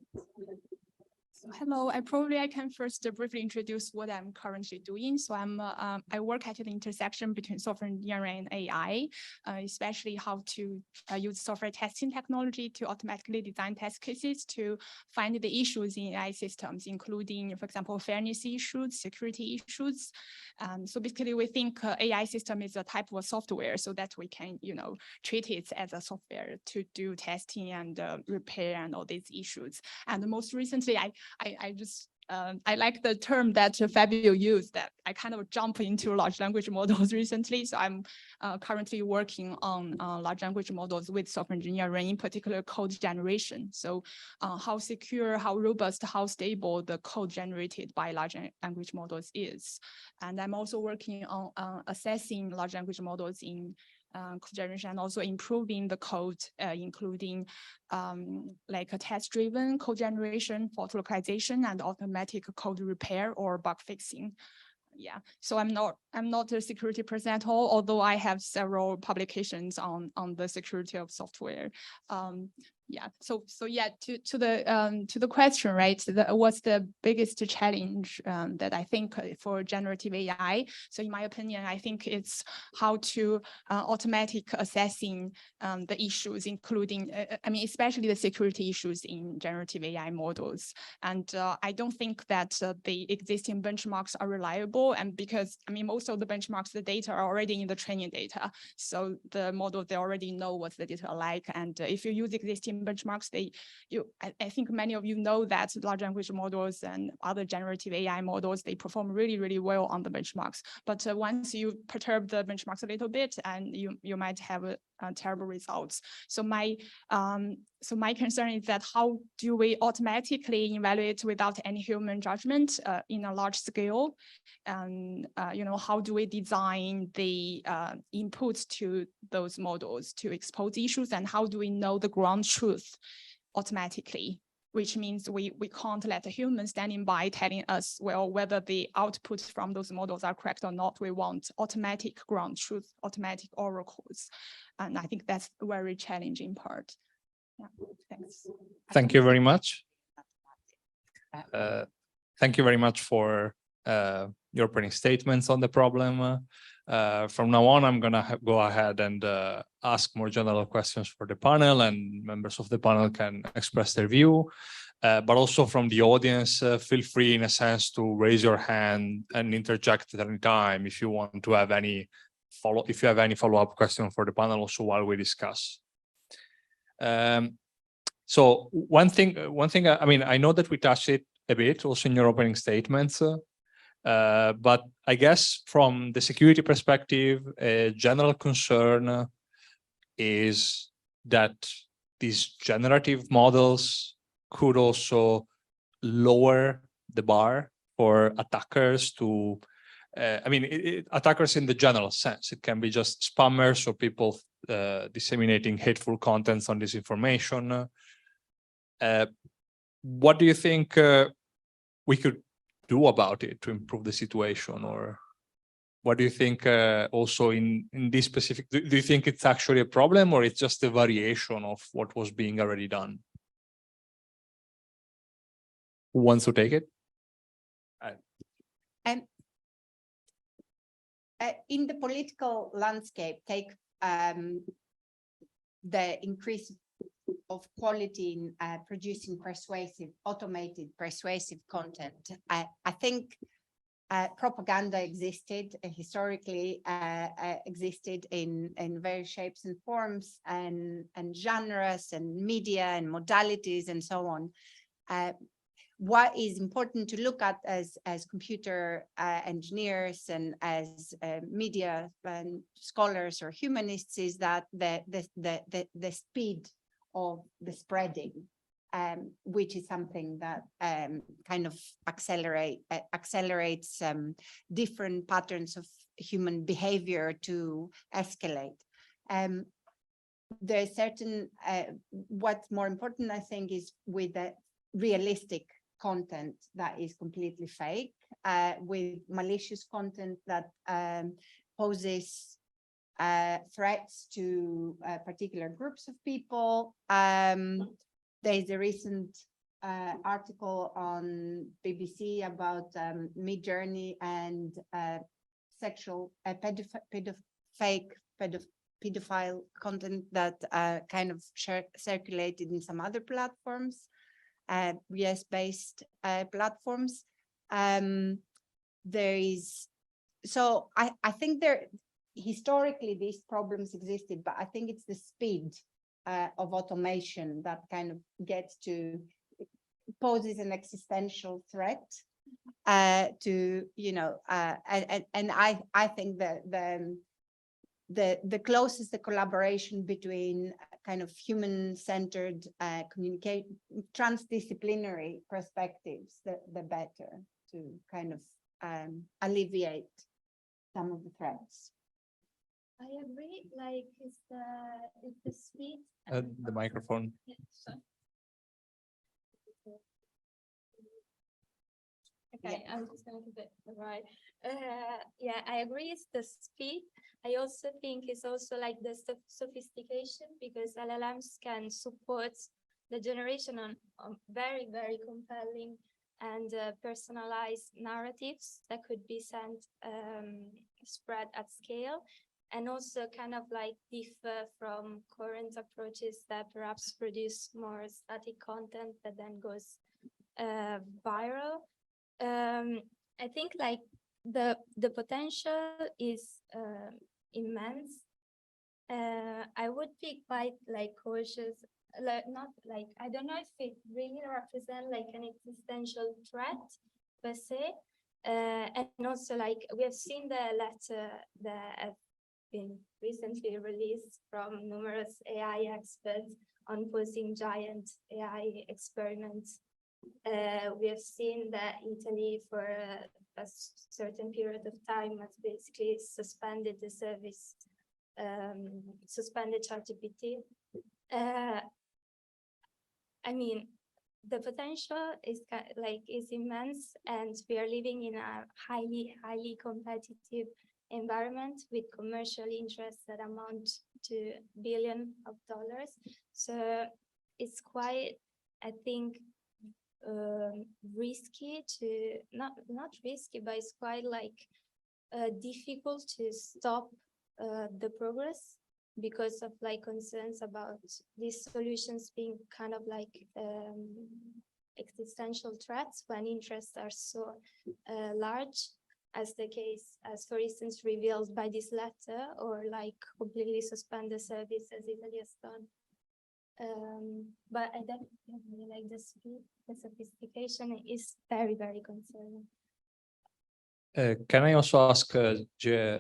So hello, I can first briefly introduce what I'm currently doing. So I work at the intersection between software engineering and AI, especially how to use software testing technology to automatically design test cases to find the issues in AI systems, including, for example, fairness issues, security issues. So basically, we think AI system is a type of software, so that we can, treat it as a software to do testing and repair and all these issues. And most recently, I like the term that Fabio used, that I kind of jump into large language models recently. So I'm currently working on large language models with software engineering, in particular code generation. So how secure, how robust, how stable the code generated by large language models is. And I'm also working on assessing large language models in code generation and also improving the code, including like a test-driven code generation, fault localization, and automatic code repair or bug fixing. Yeah, so I'm not a security person at all, although I have several publications on the security of software. Yeah, so yeah, to the question, right? What's the biggest challenge that I think for generative AI? So in my opinion, I think it's how to automatic assessing the issues, including, especially the security issues in generative AI models. And I don't think that the existing benchmarks are reliable, and because most of the benchmarks, the data are already in the training data, so the model, they already know what the data are like. And if you use existing benchmarks, I think many of you know that large language models and other generative AI models, they perform really, really well on the benchmarks. But once you perturb the benchmarks a little bit, and you might have terrible results. So my concern is that how do we automatically evaluate without any human judgment in a large scale? And how do we design the inputs to those models to expose issues, and how do we know the ground truth automatically? Which means we can't let a human standing by telling us, well, whether the outputs from those models are correct or not. We want automatic ground truth, automatic oracles. And I think that's a very challenging part. Yeah, thanks. Thank you very much. Thank you very much for your opening statements on the problem. From now on, I'm going to go ahead and ask more general questions for the panel, and members of the panel can express their view. But also from the audience, feel free, in a sense, to raise your hand and interject at any time if you want to have any follow-up question for the panel also while we discuss. So one thing, I know that we touched it a bit also in your opening statements. But I guess from the security perspective, a general concern is that these generative models could also lower the bar for attackers to, attackers in the general sense. It can be just spammers or people disseminating hateful contents on disinformation. What do you think we could do about it to improve the situation? Or what do you think also in this specific, do you think it's actually a problem or it's just a variation of what was being already done? Who wants to take it? In the political landscape, take the increase of quality in producing automated persuasive content. I think propaganda existed historically, existed in various shapes and forms and genres and media and modalities and so on. What is important to look at as computer engineers and as media and scholars or humanists is that the speed of the spreading, which is something that kind of accelerates different patterns of human behavior to escalate. There's certain, what's more important, I think, is with the realistic content that is completely fake, with malicious content that poses threats to particular groups of people. There's a recent article on BBC about Midjourney and sexual pedophile content that kind of circulated in some other platforms. US-based platforms. There is, so I think historically these problems existed, but I think it's the speed of automation that kind of poses an existential threat to, and I think that the closest the collaboration between kind of human-centered transdisciplinary perspectives, the better to kind of alleviate some of the threats. I agree, like it's the speed. The microphone. Yeah, sorry. Okay, I'm just going to keep it right. Yeah, I agree, it's the speed. I also think it's also like the sophistication, because LLMs can support the generation on very, very compelling and personalized narratives that could be spread at scale, and also kind of like differ from current approaches that perhaps produce more static content that then goes viral. I think like the potential is immense. I would be quite like cautious, not like, I don't know if it really represents like an existential threat per se. And also like we have seen the letter that have been recently released from numerous AI experts on posing giant AI experiments. We have seen that Italy for a certain period of time has basically suspended the service, suspended ChatGPT. I mean, the potential is immense, and we are living in a highly competitive environment with commercial interests that amount to billions of dollars. So it's quite, I think, risky to not risky, but it's quite like difficult to stop the progress because of like concerns about these solutions being kind of like existential threats when interests are so large, as the case, as for instance revealed by this letter, or like completely suspend the service as Italy has done. But I definitely like the speed, the sophistication is very, very concerning. Can I also ask,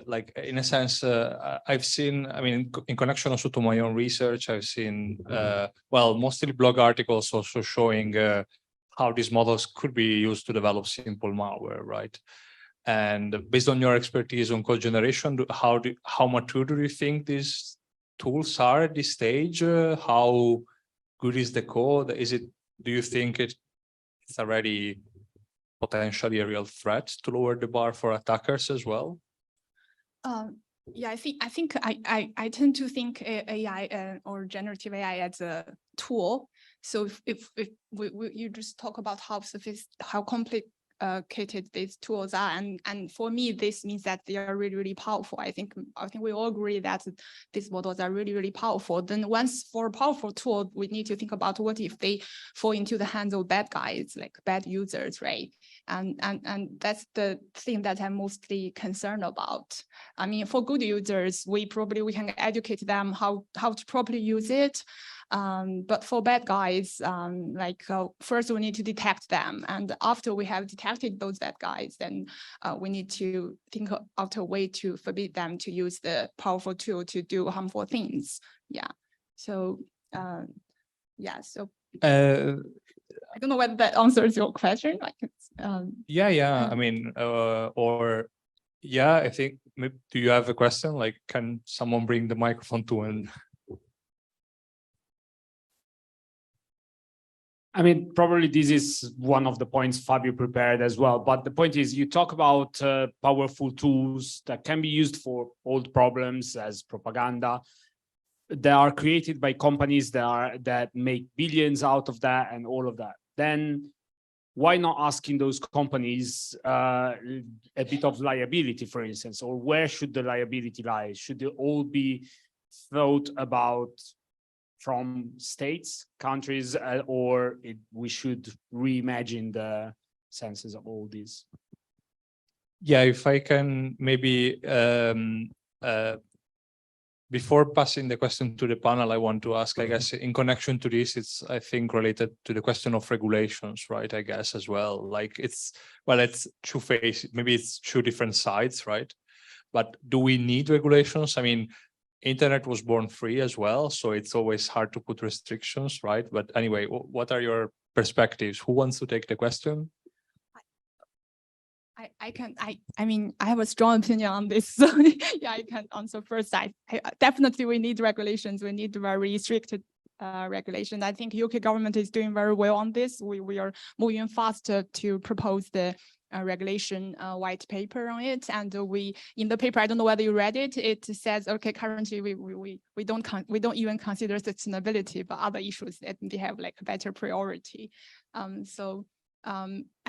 like in a sense, I've seen, I mean, in connection also to my own research, I've seen, well, mostly blog articles also showing how these models could be used to develop simple malware, right? And based on your expertise on code generation, how mature do you think these tools are at this stage? How good is the code? Do you think it's already potentially a real threat to lower the bar for attackers as well? Yeah, I tend to think AI or generative AI as a tool. So if you just talk about how complicated these tools are, and for me this means that they are really, really powerful. I think we all agree that these models are really, really powerful. Then once for a powerful tool, we need to think about what if they fall into the hands of bad guys, like bad users, right? And that's the thing that I'm mostly concerned about. I mean, for good users, we can educate them how to properly use it. But for bad guys, first we need to detect them. And after we have detected those bad guys, then we need to think out a way to forbid them to use the powerful tool to do harmful things. Yeah. So, I don't know whether that answers your question. I mean, I think, maybe, do you have a question? Like, can someone bring the microphone to and? I mean, probably this is one of the points Fabio prepared as well. But the point is, you talk about powerful tools that can be used for old problems as propaganda. They are created by companies that make billions out of that and all of that. Then why not asking those companies a bit of liability, for instance, or where should the liability lie? Should they all be thought about from states, countries, or we should reimagine the senses of all these? Yeah, if I can maybe, before passing the question to the panel, I want to ask, I guess, in connection to this, it's, I think, related to the question of regulations, right? I guess as well, like it's two faces, maybe it's two different sides, right? But do we need regulations? I mean, internet was born free as well, so it's always hard to put restrictions, right? But anyway, what are your perspectives? Who wants to take the question? I mean, I have a strong opinion on this. So yeah, I can answer first. Definitely we need regulations. We need very strict regulation. I think UK government is doing very well on this. We are moving faster to propose the regulation white paper on it, and in the paper, I don't know whether you read it. It says, okay, currently we don't even consider sustainability, but other issues that they have like better priority. I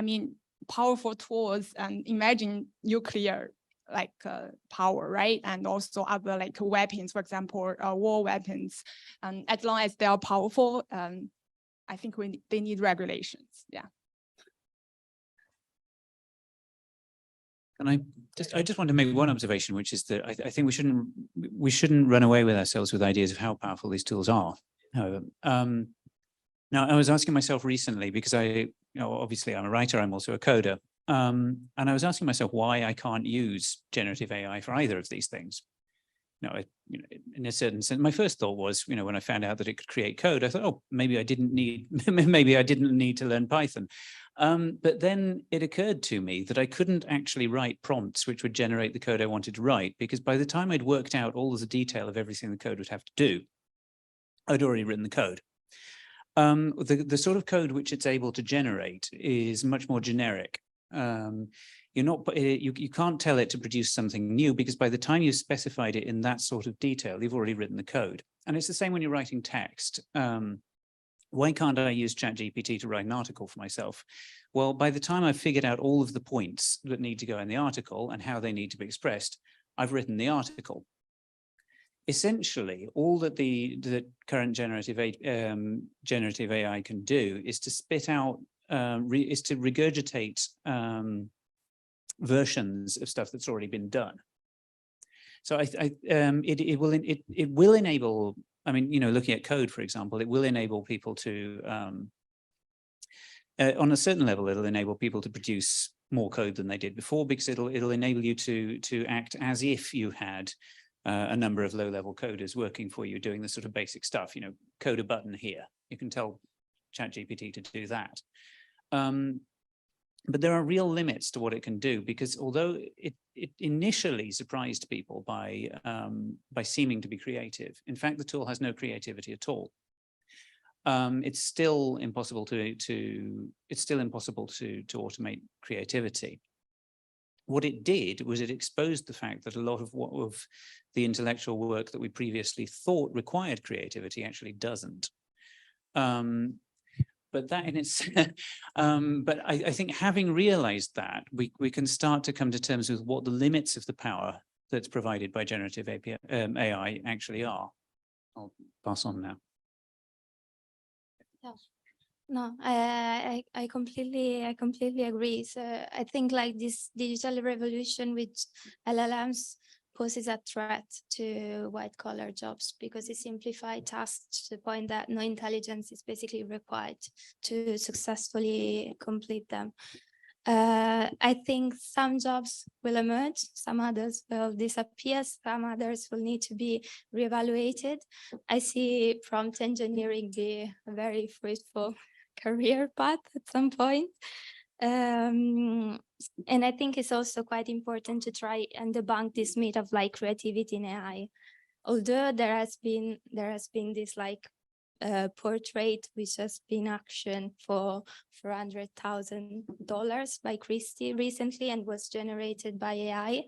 mean, powerful tools, and imagine nuclear power, right? And also other like weapons, for example, war weapons. And as long as they are powerful, I think they need regulations. Yeah. And I just want to make one observation, which is that I think we shouldn't run away with ourselves with ideas of how powerful these tools are. However, now I was asking myself recently, because obviously I'm a writer, I'm also a coder, and I was asking myself why I can't use generative AI for either of these things. In a certain sense, my first thought was, when I found out that it could create code, I thought, oh, maybe I didn't need to learn Python. But then it occurred to me that I couldn't actually write prompts which would generate the code I wanted to write, because by the time I'd worked out all of the detail of everything the code would have to do, I'd already written the code. The sort of code which it's able to generate is much more generic. You can't tell it to produce something new, because by the time you've specified it in that sort of detail, you've already written the code. And it's the same when you're writing text. Why can't I use ChatGPT to write an article for myself? Well, by the time I've figured out all of the points that need to go in the article and how they need to be expressed, I've written the article. Essentially, all that the current generative AI can do is to spit out, is to regurgitate versions of stuff that's already been done. So it will enable. I mean, looking at code, for example, it will enable people to, on a certain level, it'll enable people to produce more code than they did before, because it'll enable you to act as if you had a number of low-level coders working for you, doing the sort of basic stuff. Code a button here. You can tell ChatGPT to do that. But there are real limits to what it can do, because although it initially surprised people by seeming to be creative, in fact, the tool has no creativity at all. It's still impossible to automate creativity. what it did was it exposed the fact that a lot of the intellectual work that we previously thought required creativity actually doesn't. But that in its, but I think having realized that, we can start to come to terms with what the limits of the power that's provided by generative AI actually are. I'll pass on now. No, I completely agree. So I think like this digital revolution with LLMs poses a threat to white collar jobs because it simplifies tasks to the point that no intelligence is basically required to successfully complete them. I think some jobs will emerge, some others will disappear, some others will need to be reevaluated. I see prompt engineering be a very fruitful career path at some point. And I think it's also quite important to try and debunk this myth of like creativity in AI. Although there has been this like portrait which has been actioned for $400,000 by Christie recently and was generated by AI.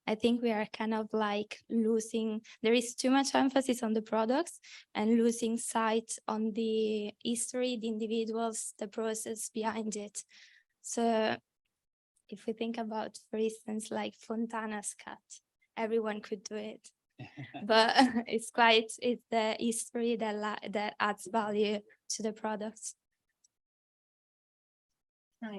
I think we are kind of like losing, there is too much emphasis on the products and losing sight on the history, the individuals, the process behind it. So if we think about, for instance, like Fontana's cat, everyone could do it. But it's the history that adds value to the products. Do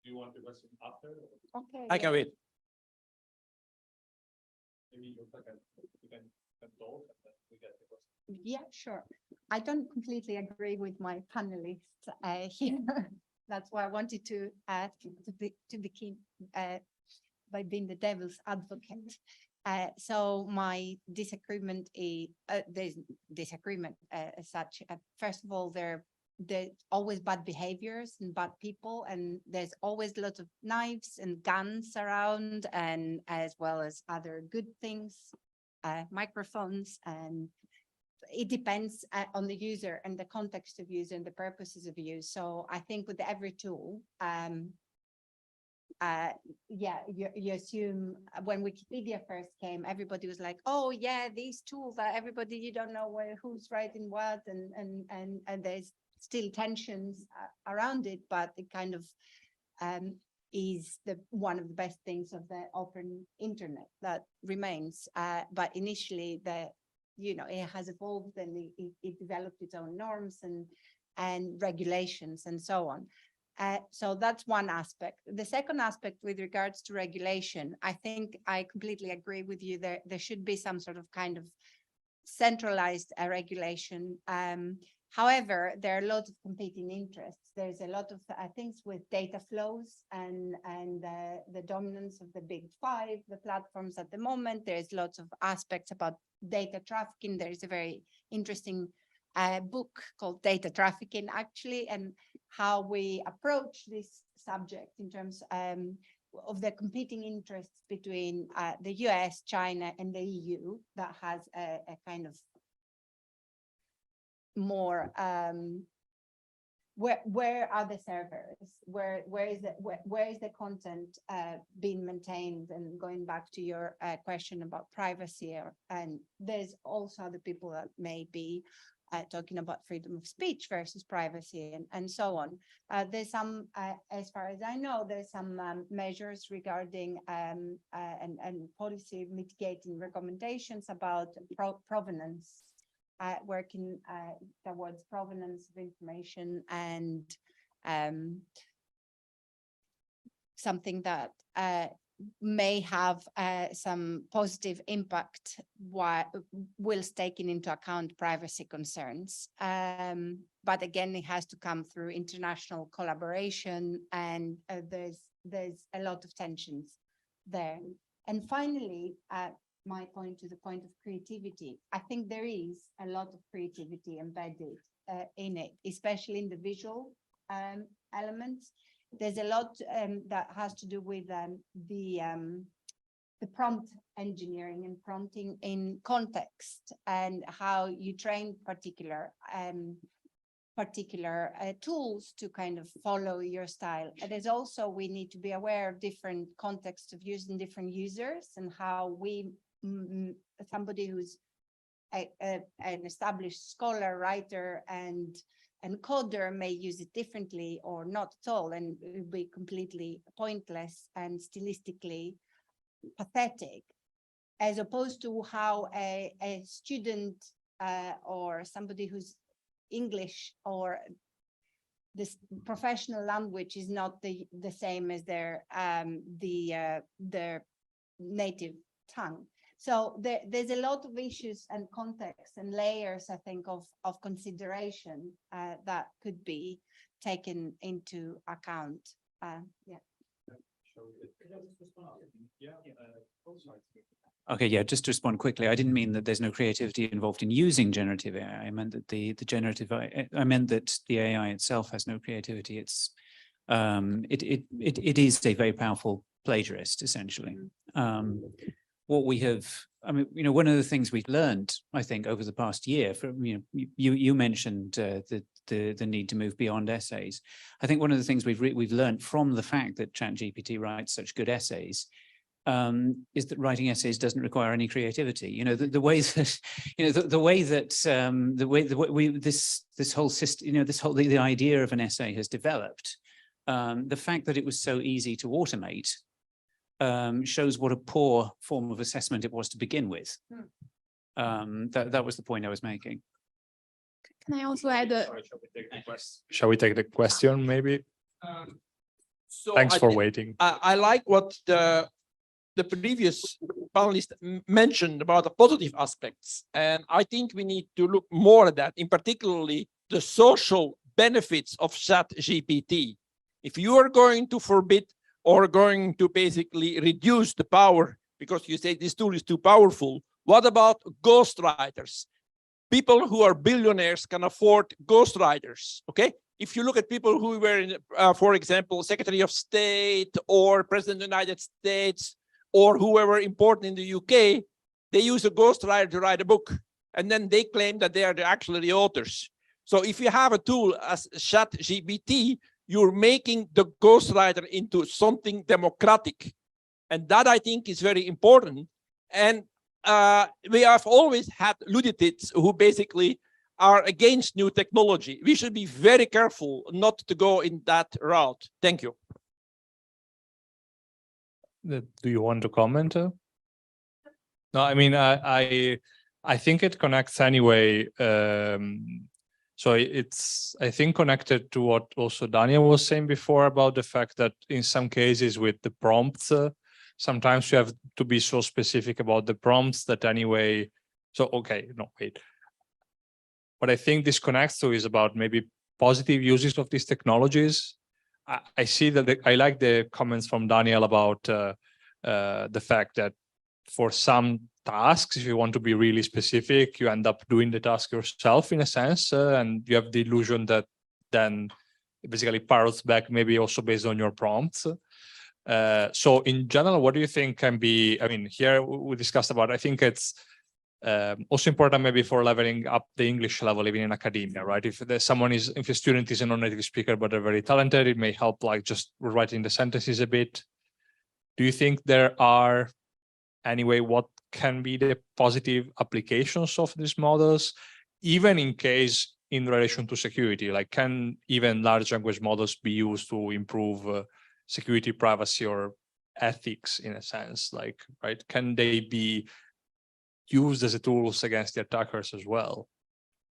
you want the question after? Okay. I can wait. Maybe you can talk and then we get the question. Yeah, sure. I don't completely agree with my panelists here. That's why I wanted to begin by being the devil's advocate. So my disagreement is there's disagreement as such. First of all, there's always bad behaviors and bad people, and there's always lots of knives and guns around, and as well as other good things, microphones, and it depends on the user and the context of use and the purposes of use. So I think with every tool, yeah, you assume when Wikipedia first came, everybody was like, oh yeah, these tools are everybody, you don't know who's writing what, and there's still tensions around it, but it kind of is one of the best things of the open internet that remains. But initially, it has evolved and it developed its own norms and regulations and so on. So that's one aspect. The second aspect with regards to regulation, I think I completely agree with you. There should be some sort of kind of centralized regulation. However, there are lots of competing interests. There's a lot of things with data flows and the dominance of the big five, the platforms at the moment. There's lots of aspects about data trafficking. There's a very interesting book called Data Trafficking, actually, and how we approach this subject in terms of the competing interests between the US, China, and the EU that has a kind of more where are the servers, where is the content being maintained, and going back to your question about privacy, and there's also other people that may be talking about freedom of speech versus privacy and so on. There's some, as far as I know, there's some measures regarding and policy mitigating recommendations about provenance, working towards provenance of information, and something that may have some positive impact whilst taking into account privacy concerns. But again, it has to come through international collaboration, and there's a lot of tensions there. And finally, my point to the point of creativity, I think there is a lot of creativity embedded in it, especially in the visual elements. There's a lot that has to do with the prompt engineering and prompting in context, and how you train particular particular tools to kind of follow your style. And there's also, we need to be aware of different contexts of using different users and how we, somebody who's an established scholar, writer, and coder may use it differently or not at all, and it would be completely pointless and stylistically pathetic, as opposed to how a student or somebody who's English or this professional language is not the same as their native tongue. So there's a lot of issues and context and layers, I think, of consideration that could be taken into account. Yeah. Okay, yeah, just to respond quickly, I didn't mean that there's no creativity involved in using generative AI. I meant that I meant that the AI itself has no creativity. It's it is a very powerful plagiarist, essentially. What we have, I mean, you know, one of the things we've learned, I think, over the past year, from you mentioned the need to move beyond essays. I think one of the things we've learned from the fact that ChatGPT writes such good essays is that writing essays doesn't require any creativity. You know, the way that, you know, the way this whole system, you know, the idea of an essay has developed. The fact that it was so easy to automate shows what a poor form of assessment it was to begin with. That was the point I was making. Can I also add Shall we take the question, maybe? So Thanks for waiting. I like what the previous panelist mentioned about the positive aspects. And I think we need to look more at that, in particularly the social benefits of ChatGPT. If you are going to forbid or going to basically reduce the power because you say this tool is too powerful, what about ghostwriters? People who are billionaires can afford ghostwriters, okay? If you look at people who were, in, for example, Secretary of State or President of the United States or whoever important in the UK, they use a ghostwriter to write a book. And then they claim that they are actually the authors. So if you have a tool as ChatGPT, you're making the ghostwriter into something democratic. And that, I think, is very important. And we have always had lunatics who basically are against new technology. We should be very careful not to go in that route. Thank you. Do you want to comment? No, I mean, I think it connects anyway. So it's, I think, connected to what also Daniel was saying before about the fact that in some cases with the prompts, sometimes you have to be so specific about the prompts that anyway. So, okay, no, wait. What I think this connects to is about maybe positive uses of these technologies. I see that I like the comments from Daniel about the fact that for some tasks, if you want to be really specific, you end up doing the task yourself in a sense, and you have the illusion that then it basically parrots back maybe also based on your prompts. So in general, what do you think can be, I mean, here we discussed about, I think it's also important maybe for leveling up the English level, even in academia, right? If there's someone is, if a student is a non-native speaker, but they're very talented, it may help like just writing the sentences a bit. Do you think there are, anyway, what can be the positive applications of these models, even in case in relation to security? Like, can even large language models be used to improve security, privacy, or ethics in a sense? Like, right? Can they be used as a tools against the attackers as well?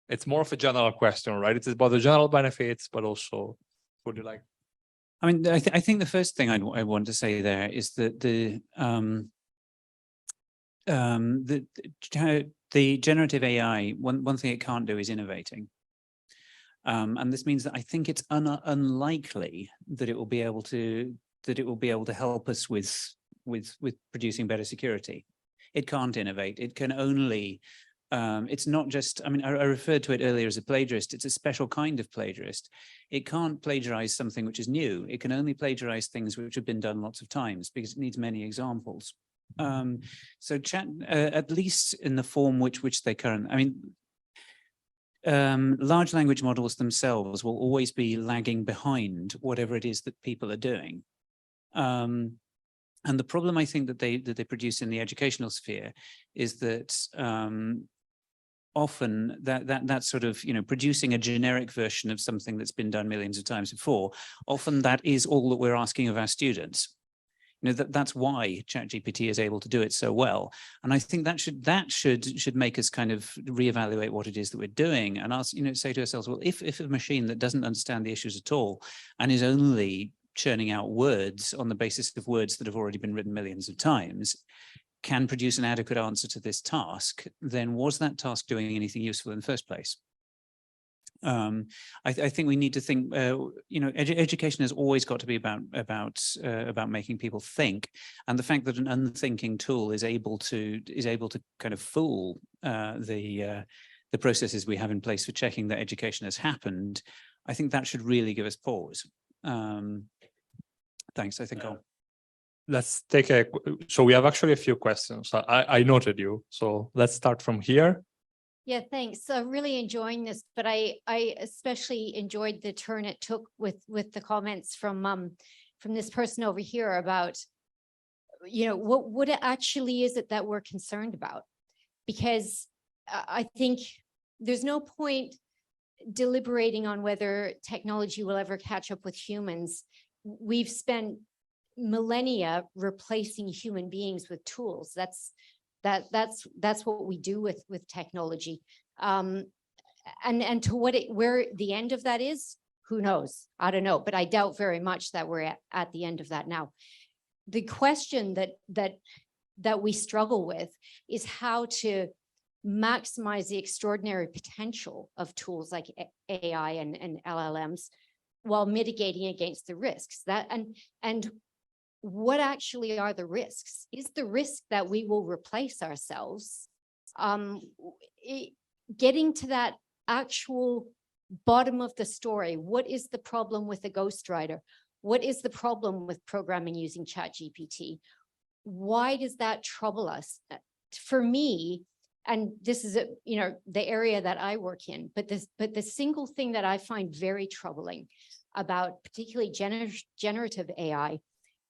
It's more of a general question, right? It's about the general benefits, but also, would you like? I mean, I think the first thing I want to say there is that the generative AI, one thing it can't do is innovating. And this means that I think it's unlikely that it will be able to help us with producing better security. It can't innovate. It can only, it's not just, I mean, I referred to it earlier as a plagiarist. It's a special kind of plagiarist. It can't plagiarize something which is new. It can only plagiarize things which have been done lots of times because it needs many examples. So chat, at least in the form which they current, I mean, large language models themselves will always be lagging behind whatever it is that people are doing. And the problem I think that they produce in the educational sphere is that often that sort of, producing a generic version of something that's been done millions of times before, often that is all that we're asking of our students. That's why ChatGPT is able to do it so well. And I think that should make us kind of reevaluate what it is that we're doing and ask, say to ourselves, well, if a machine that doesn't understand the issues at all and is only churning out words on the basis of words that have already been written millions of times, can produce an adequate answer to this task, then was that task doing anything useful in the first place? I think we need to think, education has always got to be about making people think, and the fact that an unthinking tool is able to kind of fool the processes we have in place for checking that education has happened, I think that should really give us pause. Thanks. I think I'll. Let's take so we have actually a few questions. I noted you, so let's start from here. Yeah, thanks. I'm really enjoying this, but I especially enjoyed the turn it took with the comments from this person over here about, what it actually is it that we're concerned about? Because I think there's no point deliberating on whether technology will ever catch up with humans. We've spent millennia replacing human beings with tools. That's what we do with technology. And to where the end of that is, who knows? I don't know, but I doubt very much that we're at the end of that now. The question that we struggle with is how to maximize the extraordinary potential of tools like AI and LLMs while mitigating against the risks. And what actually are the risks? Is the risk that we will replace ourselves? Getting to that actual bottom of the story, what is the problem with a ghostwriter? What is the problem with programming using ChatGPT? Why does that trouble us? For me, and this is the area that I work in, but the single thing that I find very troubling about particularly generative AI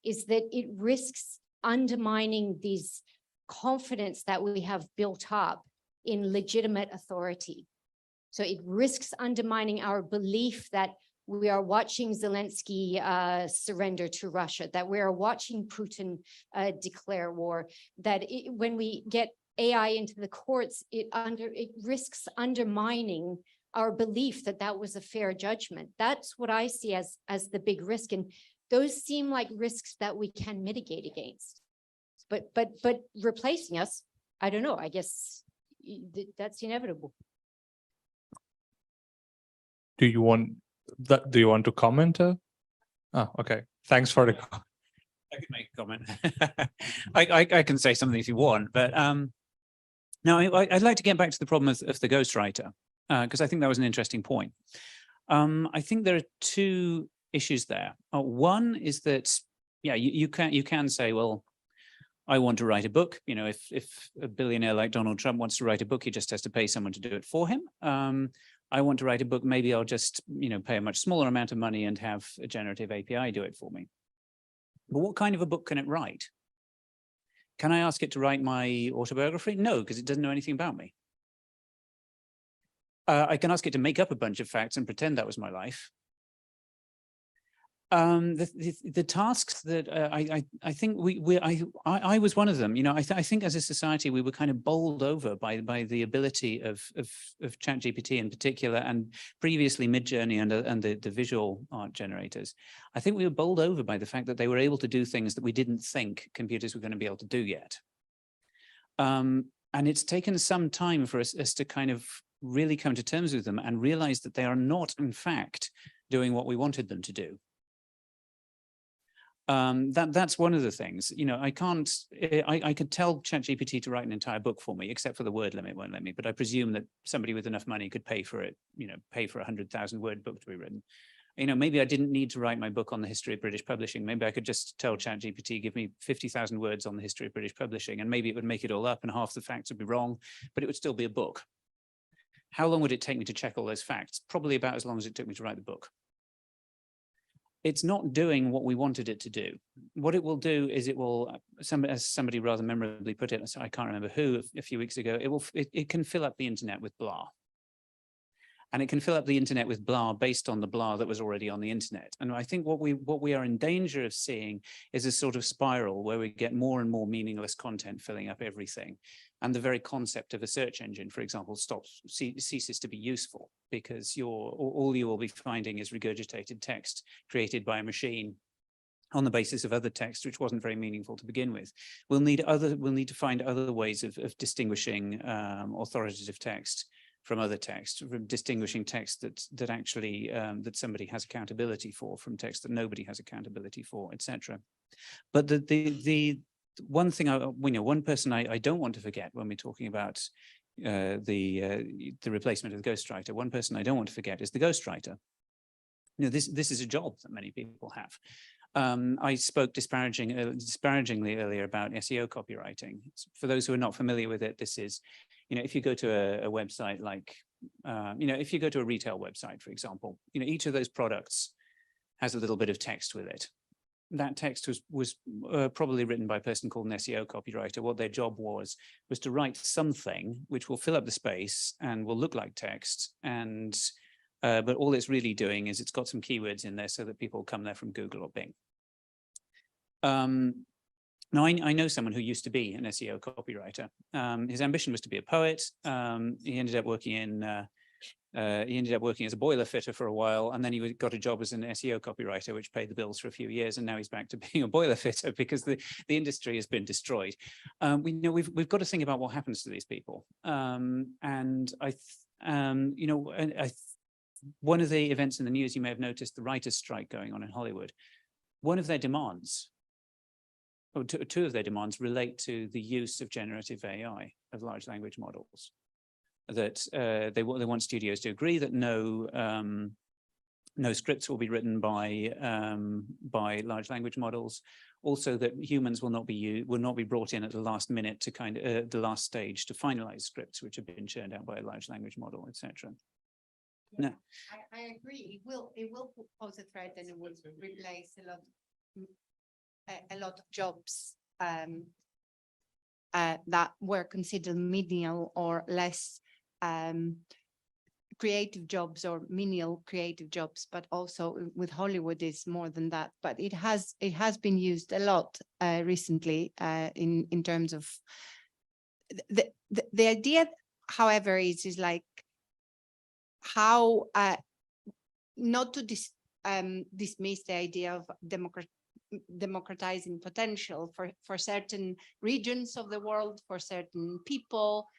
is that it risks undermining these confidence that we have built up in legitimate authority. So it risks undermining our belief that we are watching Zelensky surrender to Russia, that we are watching Putin declare war, that when we get AI into the courts, it risks undermining our belief that that was a fair judgment. That's what I see as the big risk. And those seem like risks that we can mitigate against. But replacing us, I don't know, I guess that's inevitable. Do you want to comment? Oh, okay. Thanks for the comment. I can make a comment. I can say something if you want, but no, I'd like to get back to the problem of the ghostwriter, because I think that was an interesting point. I think there are two issues there. One is that, yeah, you can say, well, I want to write a book. If a billionaire like Donald Trump wants to write a book, he just has to pay someone to do it for him. I want to write a book. Maybe I'll just, pay a much smaller amount of money and have a generative API do it for me. But what kind of a book can it write? Can I ask it to write my autobiography? No, because it doesn't know anything about me. I can ask it to make up a bunch of facts and pretend that was my life. The tasks that I think I was one of them. I think as a society we were kind of bowled over by the ability of ChatGPT in particular, and previously Midjourney and the visual art generators. I think we were bowled over by the fact that they were able to do things that we didn't think computers were going to be able to do yet. And it's taken some time for us to kind of really come to terms with them and realize that they are not, in fact, doing what we wanted them to do. That's one of the things. I could tell ChatGPT to write an entire book for me, except for the word limit won't let me. But I presume that somebody with enough money could pay for it. Pay for 100,000 word book to be written. Maybe I didn't need to write my book on the history of British publishing. Maybe I could just tell ChatGPT, give me 50,000 words on the history of British publishing, and maybe it would make it all up, and half the facts would be wrong, but it would still be a book. How long would it take me to check all those facts? Probably about as long as it took me to write the book. It's not doing what we wanted it to do. What it will do is it will, as somebody rather memorably put it, so I can't remember who a few weeks ago, it can fill up the internet with blah. And it can fill up the internet with blah based on the blah that was already on the internet. And I think what we are in danger of seeing is a sort of spiral where we get more and more meaningless content filling up everything. And the very concept of a search engine, for example, ceases to be useful, because all you will be finding is regurgitated text created by a machine on the basis of other text, which wasn't very meaningful to begin with. We'll need to find other ways of distinguishing authoritative text from other text, from distinguishing text that actually that somebody has accountability for from text that nobody has accountability for, etc. But the one thing one person I don't want to forget when we're talking about the replacement of the ghostwriter, one person I don't want to forget is the ghostwriter. This is a job that many people have. I spoke disparagingly earlier about SEO copywriting. For those who are not familiar with it, this is, if you go to a website like, if you go to a retail website, for example, each of those products has a little bit of text with it. That text was probably written by a person called an SEO copywriter. What their job was to write something which will fill up the space and will look like text, and but all it's really doing is it's got some keywords in there so that people come there from Google or Bing. Now, I know someone who used to be an SEO copywriter. His ambition was to be a poet. He ended up working as a boiler fitter for a while, and then he got a job as an SEO copywriter, which paid the bills for a few years, and now he's back to being a boiler fitter because the industry has been destroyed. We've got to think about what happens to these people. And one of the events in the news, you may have noticed the writers' strike going on in Hollywood. One of their demands, or two of their demands, relate to the use of generative AI, of large language models. That they want studios to agree that no scripts will be written by large language models. Also, that humans will not be brought in at the last minute to the last stage to finalize scripts which have been churned out by a large language model, etc. Yeah, no, I agree. It will pose a threat, and it will replace a lot of jobs that were considered menial or less creative jobs or menial creative jobs, but also with Hollywood is more than that. But it has been used a lot recently in terms of the idea. However, is like how not to dismiss the idea of democratizing potential for certain regions of the world, for certain people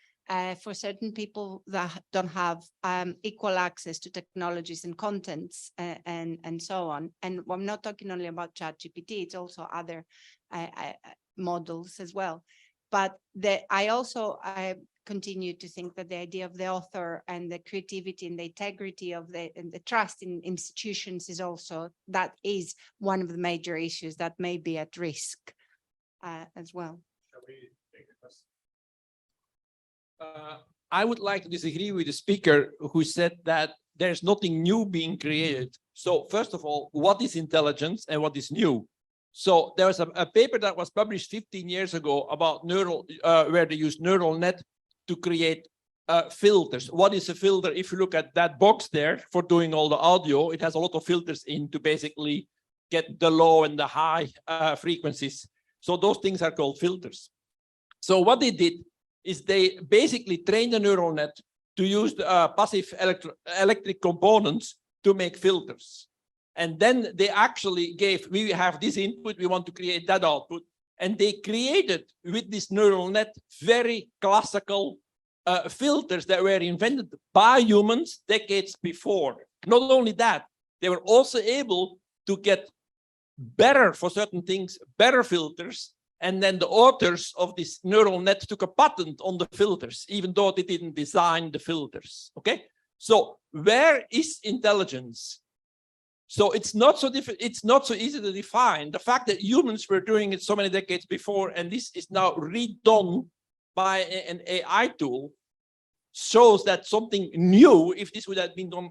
that don't have equal access to technologies and contents and so on. And I'm not talking only about ChatGPT, it's also other models as well. But I continue to think that the idea of the author and the creativity and the integrity of the trust in institutions that is one of the major issues that may be at risk as well. Shall we take the question? I would like to disagree with the speaker who said that there's nothing new being created. So first of all, what is intelligence and what is new? So there was a paper that was published 15 years ago about where they used neural net to create filters. What is a filter? If you look at that box there for doing all the audio, it has a lot of filters in to basically get the low and the high frequencies. So those things are called filters. So what they did is they basically trained the neural net to use the passive electric components to make filters. And then they actually we have this input, we want to create that output. And they created with this neural net very classical filters that were invented by humans decades before. Not only that, they were also able to get better for certain things, better filters. And then the authors of this neural net took a patent on the filters, even though they didn't design the filters. Okay, so where is intelligence? So it's not so difficult. It's not so easy to define. The fact that humans were doing it so many decades before, and this is now redone by an AI tool. shows that something new, if this would have been done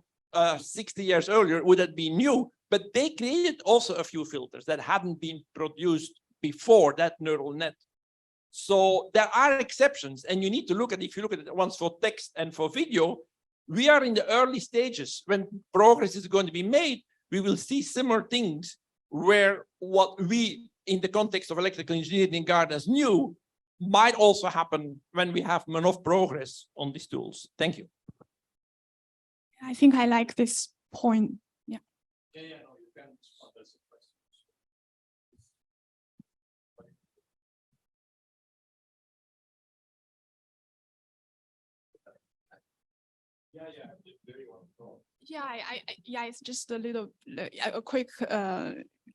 60 years earlier, would have been new. But they created also a few filters that hadn't been produced before that neural net. So there are exceptions, and you need to look at, if you look at it once for text and for video, we are in the early stages. When progress is going to be made, we will see similar things where what we, in the context of electrical engineering gardens, knew might also happen when we have enough progress on these tools. Thank you. I think I like this point. Yeah. No, you can. Yeah, it's just a little, a quick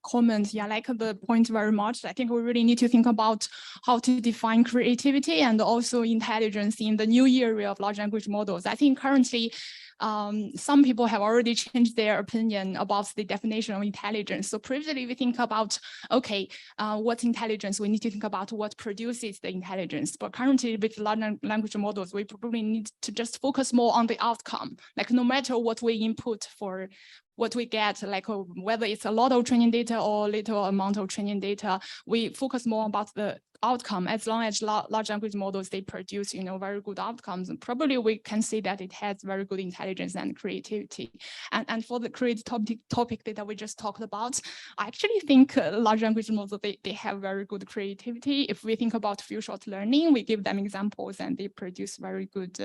comment. Yeah, like the point very much. I think we really need to think about how to define creativity and also intelligence in the new area of large language models. I think currently, some people have already changed their opinion about the definition of intelligence. So previously we think about, okay, what's intelligence? We need to think about what produces the intelligence. But currently with large language models, we probably need to just focus more on the outcome. Like no matter what we input for what we get, like whether it's a lot of training data or little amount of training data, we focus more about the outcome. As long as large language models, they produce, very good outcomes, and probably we can say that it has very good intelligence and creativity. And for the creative topic that we just talked about, I actually think large language models, they have very good creativity. If we think about few-shot learning, we give them examples and they produce very good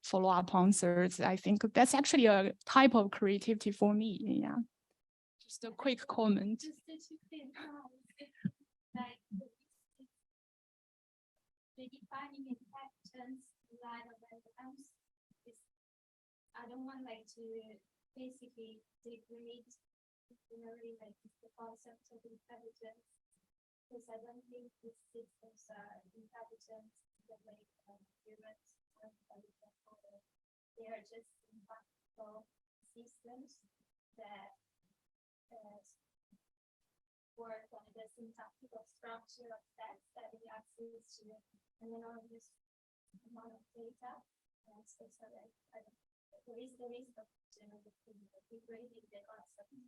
follow-up answers. I think that's actually a type of creativity for me. Yeah, just a quick comment. Redefining intelligence in light of LLMs is, I don't want to basically degrade the concept of intelligence, because I don't think these systems are intelligent the way humans are intelligent. They are just impactful systems that work on the syntactical structure of text that we access to an enormous amount of data. And so there is the risk of degrading the concept that we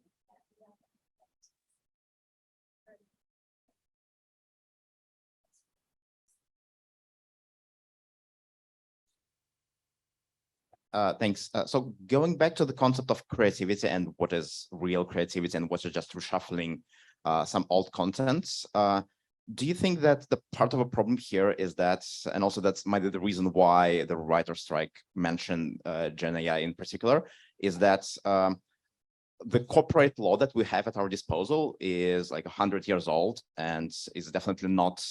have. Thanks. So going back to the concept of creativity and what is real creativity and what is just reshuffling some old contents, do you think that the part of a problem here is that, and also that's maybe the reason why the writer strike mentioned Gen AI in particular, is that the corporate law that we have at our disposal is like 100 years old and is definitely not,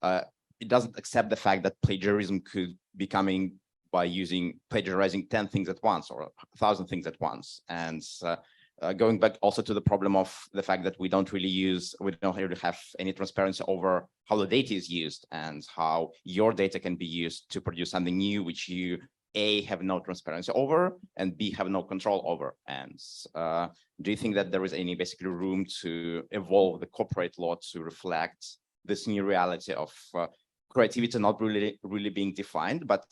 it doesn't accept the fact that plagiarism could be coming by plagiarizing 10 things at once or 1,000 things at once. And going back also to the problem of the fact that we don't really have any transparency over how the data is used and how your data can be used to produce something new, which you A, have no transparency over, and B, have no control over. And do you think that there is any basically room to evolve the corporate law to reflect this new reality of creativity not really being defined, but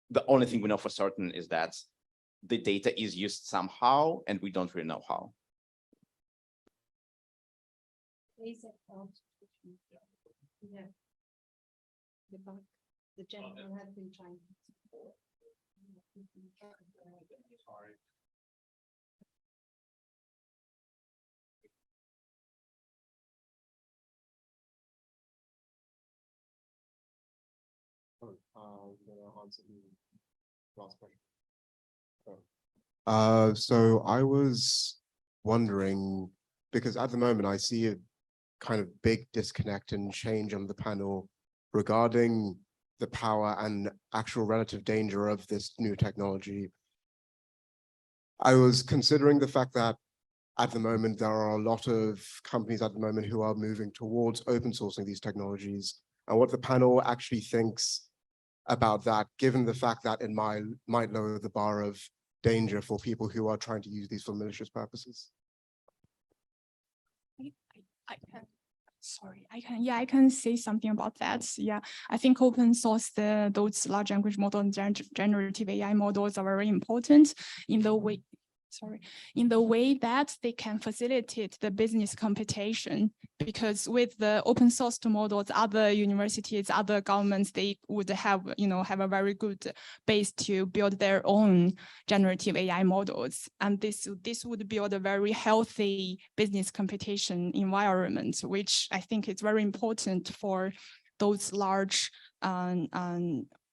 the only thing we know for certain is that the data is used somehow, and we don't really know how. Yeah. The gentleman has been trying to support. So I was wondering, because at the moment I see a kind of big disconnect and change on the panel regarding the power and actual relative danger of this new technology. I was considering the fact that at the moment there are a lot of companies at the moment who are moving towards open sourcing these technologies, and what the panel actually thinks about that, given the fact that it might lower the bar of danger for people who are trying to use these for malicious purposes. Sorry, I can say something about that. Yeah, I think open source, those large language model and generative AI models are very important in the way that they can facilitate the business computation. Because with the open source models, other universities, other governments, they would have a very good base to build their own generative AI models, and this would build a very healthy business computation environment, which I think is very important for those large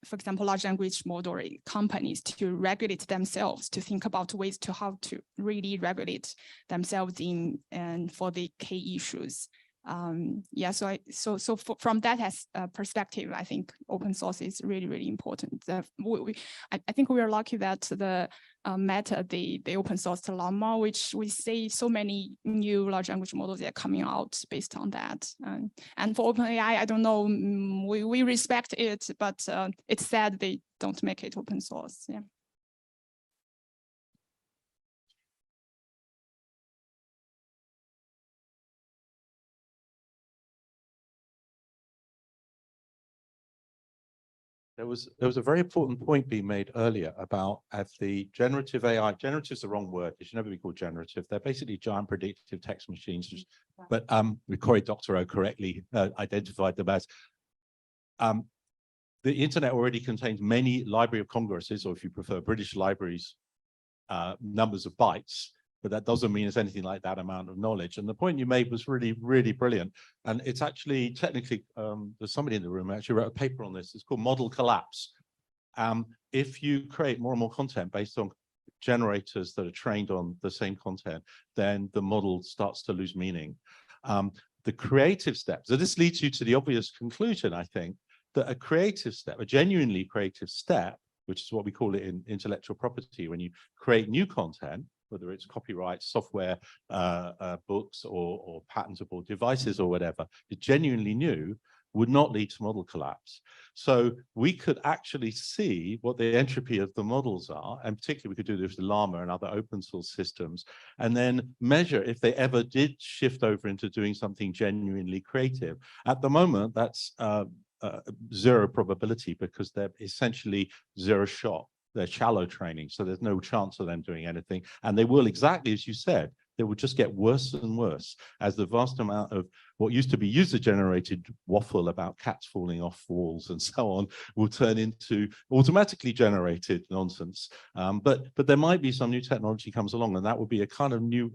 for example, large language model companies to regulate themselves, to think about ways to how to really regulate themselves and for the key issues. Yeah, so from that perspective, I think open source is really, really important. I think we are lucky that the Meta, they open sourced Llama, which we see so many new large language models are coming out based on that. And for OpenAI, I don't know, we respect it, but it's sad they don't make it open source. Yeah. There was a very important point being made earlier about the generative AI. Generative is the wrong word. It should never be called generative. They're basically giant predictive text machines. But Cory Doctorow correctly identified them as. The internet already contains many Library of Congresses, or if you prefer British libraries, numbers of bytes. But that doesn't mean it's anything like that amount of knowledge. And the point you made was really, really brilliant. And it's actually technically, there's somebody in the room who actually wrote a paper on this. It's called model collapse. If you create more and more content based on generators that are trained on the same content, then the model starts to lose meaning. The creative steps, so this leads you to the obvious conclusion, I think, that a creative step, a genuinely creative step, which is what we call it in intellectual property, when you create new content, whether it's copyright, software, books, or patentable devices or whatever, is genuinely new, would not lead to model collapse. So we could actually see what the entropy of the models are, and particularly we could do this with Llama and other open source systems, and then measure if they ever did shift over into doing something genuinely creative. At the moment, that's zero probability because they're essentially zero shot. They're shallow training, so there's no chance of them doing anything. And they will, exactly as you said, they will just get worse and worse as the vast amount of what used to be user-generated waffle about cats falling off walls and so on will turn into automatically generated nonsense. But there might be some new technology comes along, and that would be a kind of new,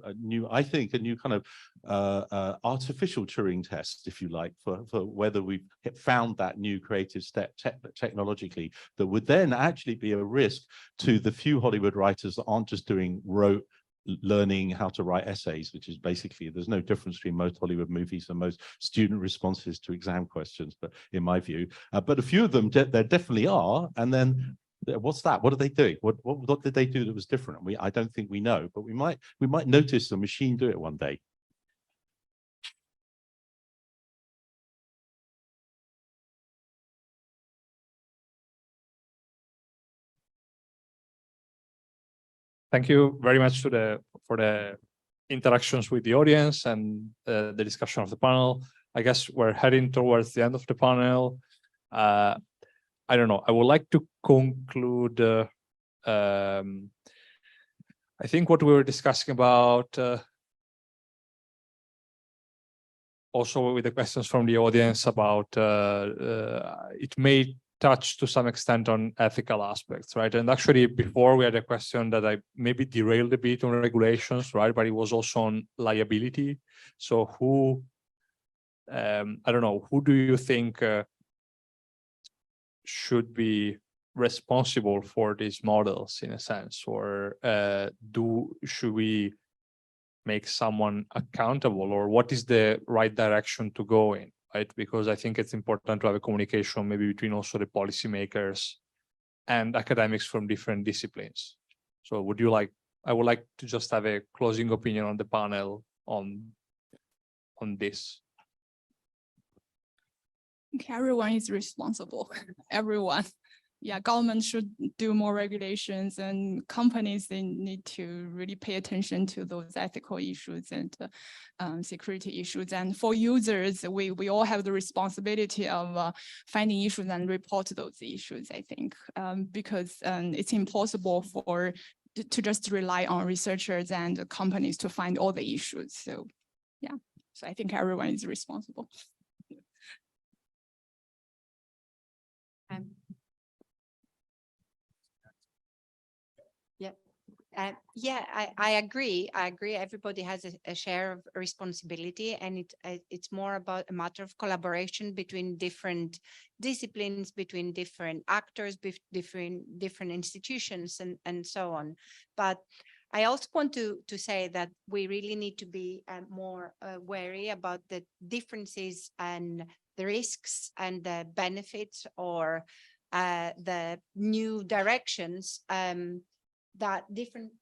I think, a new kind of artificial Turing test, if you like, for whether we've found that new creative step technologically that would then actually be a risk to the few Hollywood writers that aren't just doing rote learning how to write essays, which is basically, there's no difference between most Hollywood movies and most student responses to exam questions, but in my view, but a few of them, there definitely are. And then what's that? What are they doing? What did they do that was different? I don't think we know, but we might notice the machine do it one day. Thank you very much for the interactions with the audience and the discussion of the panel. I guess we're heading towards the end of the panel. I don't know. I would like to conclude. I think what we were discussing about, also with the questions from the audience about, it may touch to some extent on ethical aspects, right? And actually, before we had a question that I maybe derailed a bit on regulations, right? But it was also on liability. So who, I don't know, who do you think should be responsible for these models in a sense, or should we make someone accountable, or what is the right direction to go in? Right? Because I think it's important to have a communication maybe between also the policymakers and academics from different disciplines. So I would like to just have a closing opinion on the panel on this. Okay, everyone is responsible. Everyone. yeah, government should do more regulations, and companies, they need to really pay attention to those ethical issues and security issues. And for users, we all have the responsibility of finding issues and report those issues, I think, because it's impossible to just rely on researchers and companies to find all the issues. So yeah, so I think everyone is responsible. Yeah, I agree. I agree. Everybody has a share of responsibility, and it's more about a matter of collaboration between different disciplines, between different actors, different institutions, and so on. But I also want to say that we really need to be more wary about the differences and the risks and the benefits, or the new directions that different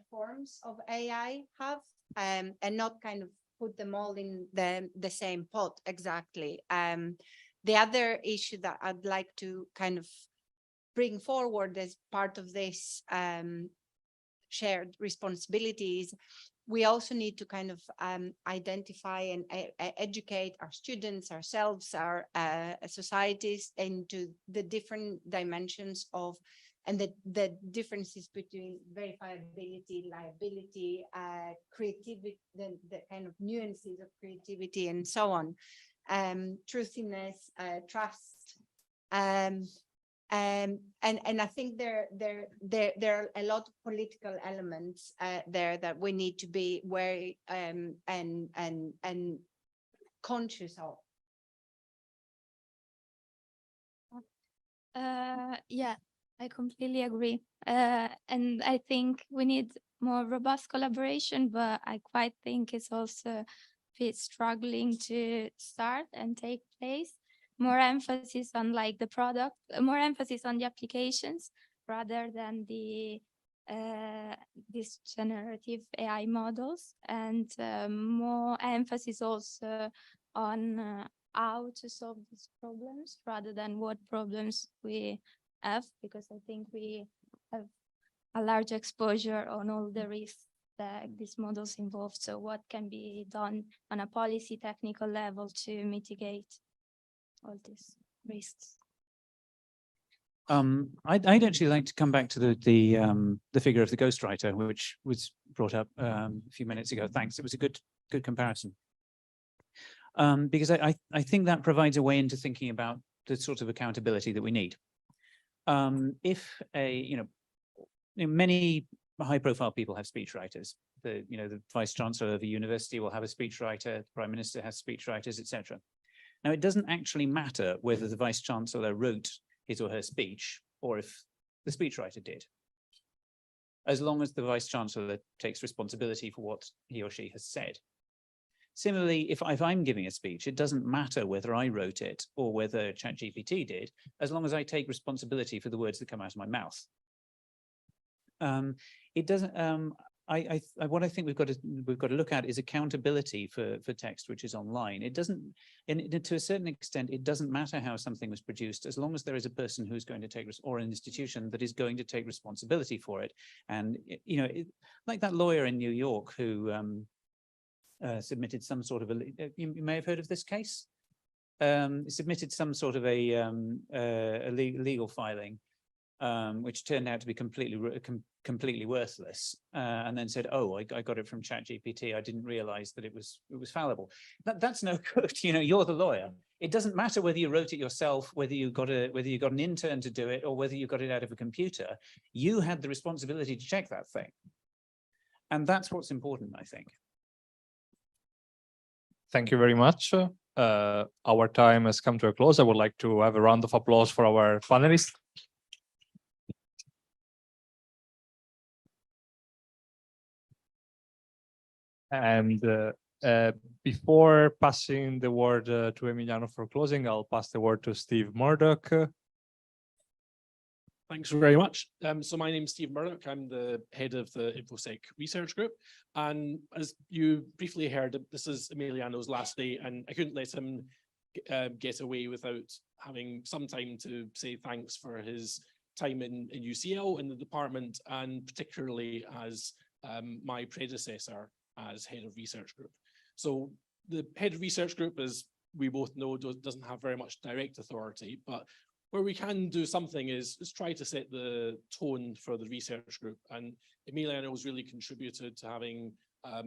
forms of AI have, and not kind of put them all in the same pot exactly. The other issue that I'd like to kind of bring forward as part of this shared responsibilities, we also need to kind of identify and educate our students, ourselves, our societies into the different dimensions of, and the differences between verifiability, liability, creativity, the kind of nuances of creativity, and so on, truthiness, trust, and I think there are a lot of political elements there that we need to be wary and conscious of. Yeah, I completely agree. And I think we need more robust collaboration, but I quite think it's also struggling to start and take place. More emphasis on like the product, more emphasis on the applications rather than the these generative AI models, and more emphasis also on how to solve these problems rather than what problems we have, because I think we have a large exposure on all the risks that these models involve. So what can be done on a policy technical level to mitigate all these risks? I'd actually like to come back to the figure of the ghostwriter, which was brought up a few minutes ago. Thanks. It was a good comparison. Because I think that provides a way into thinking about the sort of accountability that we need. If many high-profile people have speechwriters. The vice chancellor of a university will have a speechwriter. The prime minister has speechwriters, etc. Now, it doesn't actually matter whether the vice chancellor wrote his or her speech or if the speechwriter did, as long as the vice chancellor takes responsibility for what he or she has said. Similarly, if I'm giving a speech, it doesn't matter whether I wrote it or whether ChatGPT did, as long as I take responsibility for the words that come out of my mouth. It doesn't. What I think we've got to look at is accountability for text which is online. It doesn't, and to a certain extent, it doesn't matter how something was produced, as long as there is a person who's going to take, or an institution that is going to take responsibility for it. And like that lawyer in New York who submitted some sort of you may have heard of this case. Submitted some sort of a legal filing, which turned out to be completely worthless, and then said, "Oh, I got it from ChatGPT. I didn't realize that it was fallible." That's no good. You're the lawyer. It doesn't matter whether you wrote it yourself, whether you got an intern to do it, or whether you got it out of a computer. You had the responsibility to check that thing, and that's what's important, I think. Thank you very much. Our time has come to a close. I would like to have a round of applause for our panelists. And before passing the word to Emiliano for closing, I'll pass the word to Steve Murdoch. Thanks very much. So my name is Steve Murdoch. I'm the head of the InfoSec research group. And as you briefly heard, this is Emiliano's last day, and I couldn't let him get away without having some time to say thanks for his time in UCL in the department, and particularly as my predecessor as head of research group. So the head of research group, as we both know, doesn't have very much direct authority, but where we can do something is try to set the tone for the research group. And Emiliano has really contributed to having a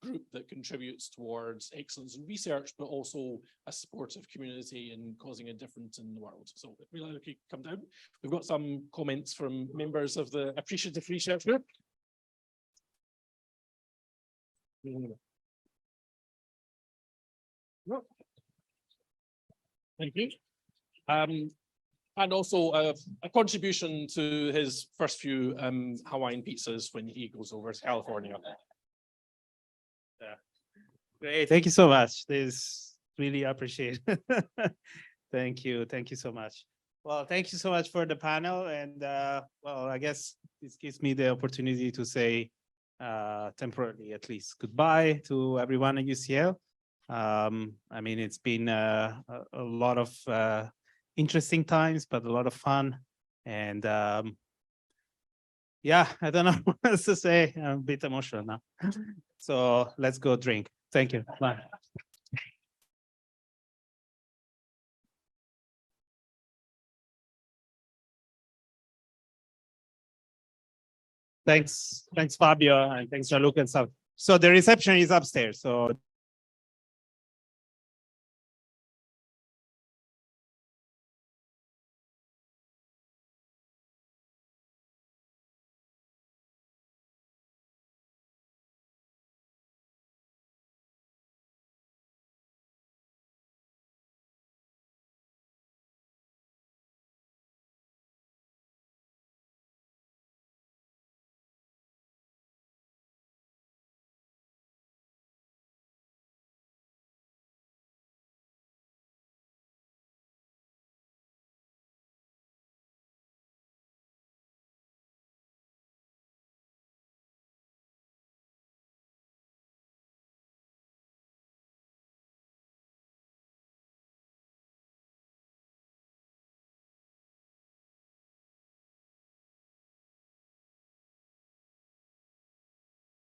group that contributes towards excellence in research, but also a supportive community and causing a difference in the world. So Emiliano, if you come down, we've got some comments from members of the appreciative research group. Thank you. And also a contribution to his first few Hawaiian pizzas when he goes over to California. Yeah. Great, thank you so much. This really appreciate it. Thank you so much. Well, thank you so much for the panel, and well, I guess this gives me the opportunity to say temporarily at least goodbye to everyone at UCL. I mean, it's been a lot of interesting times, but a lot of fun. And yeah, I don't know what else to say. I'm a bit emotional now. So let's go drink. Thank you. Bye. Thanks, Fabio, and thanks, Gianluca and stuff. So the reception is upstairs. So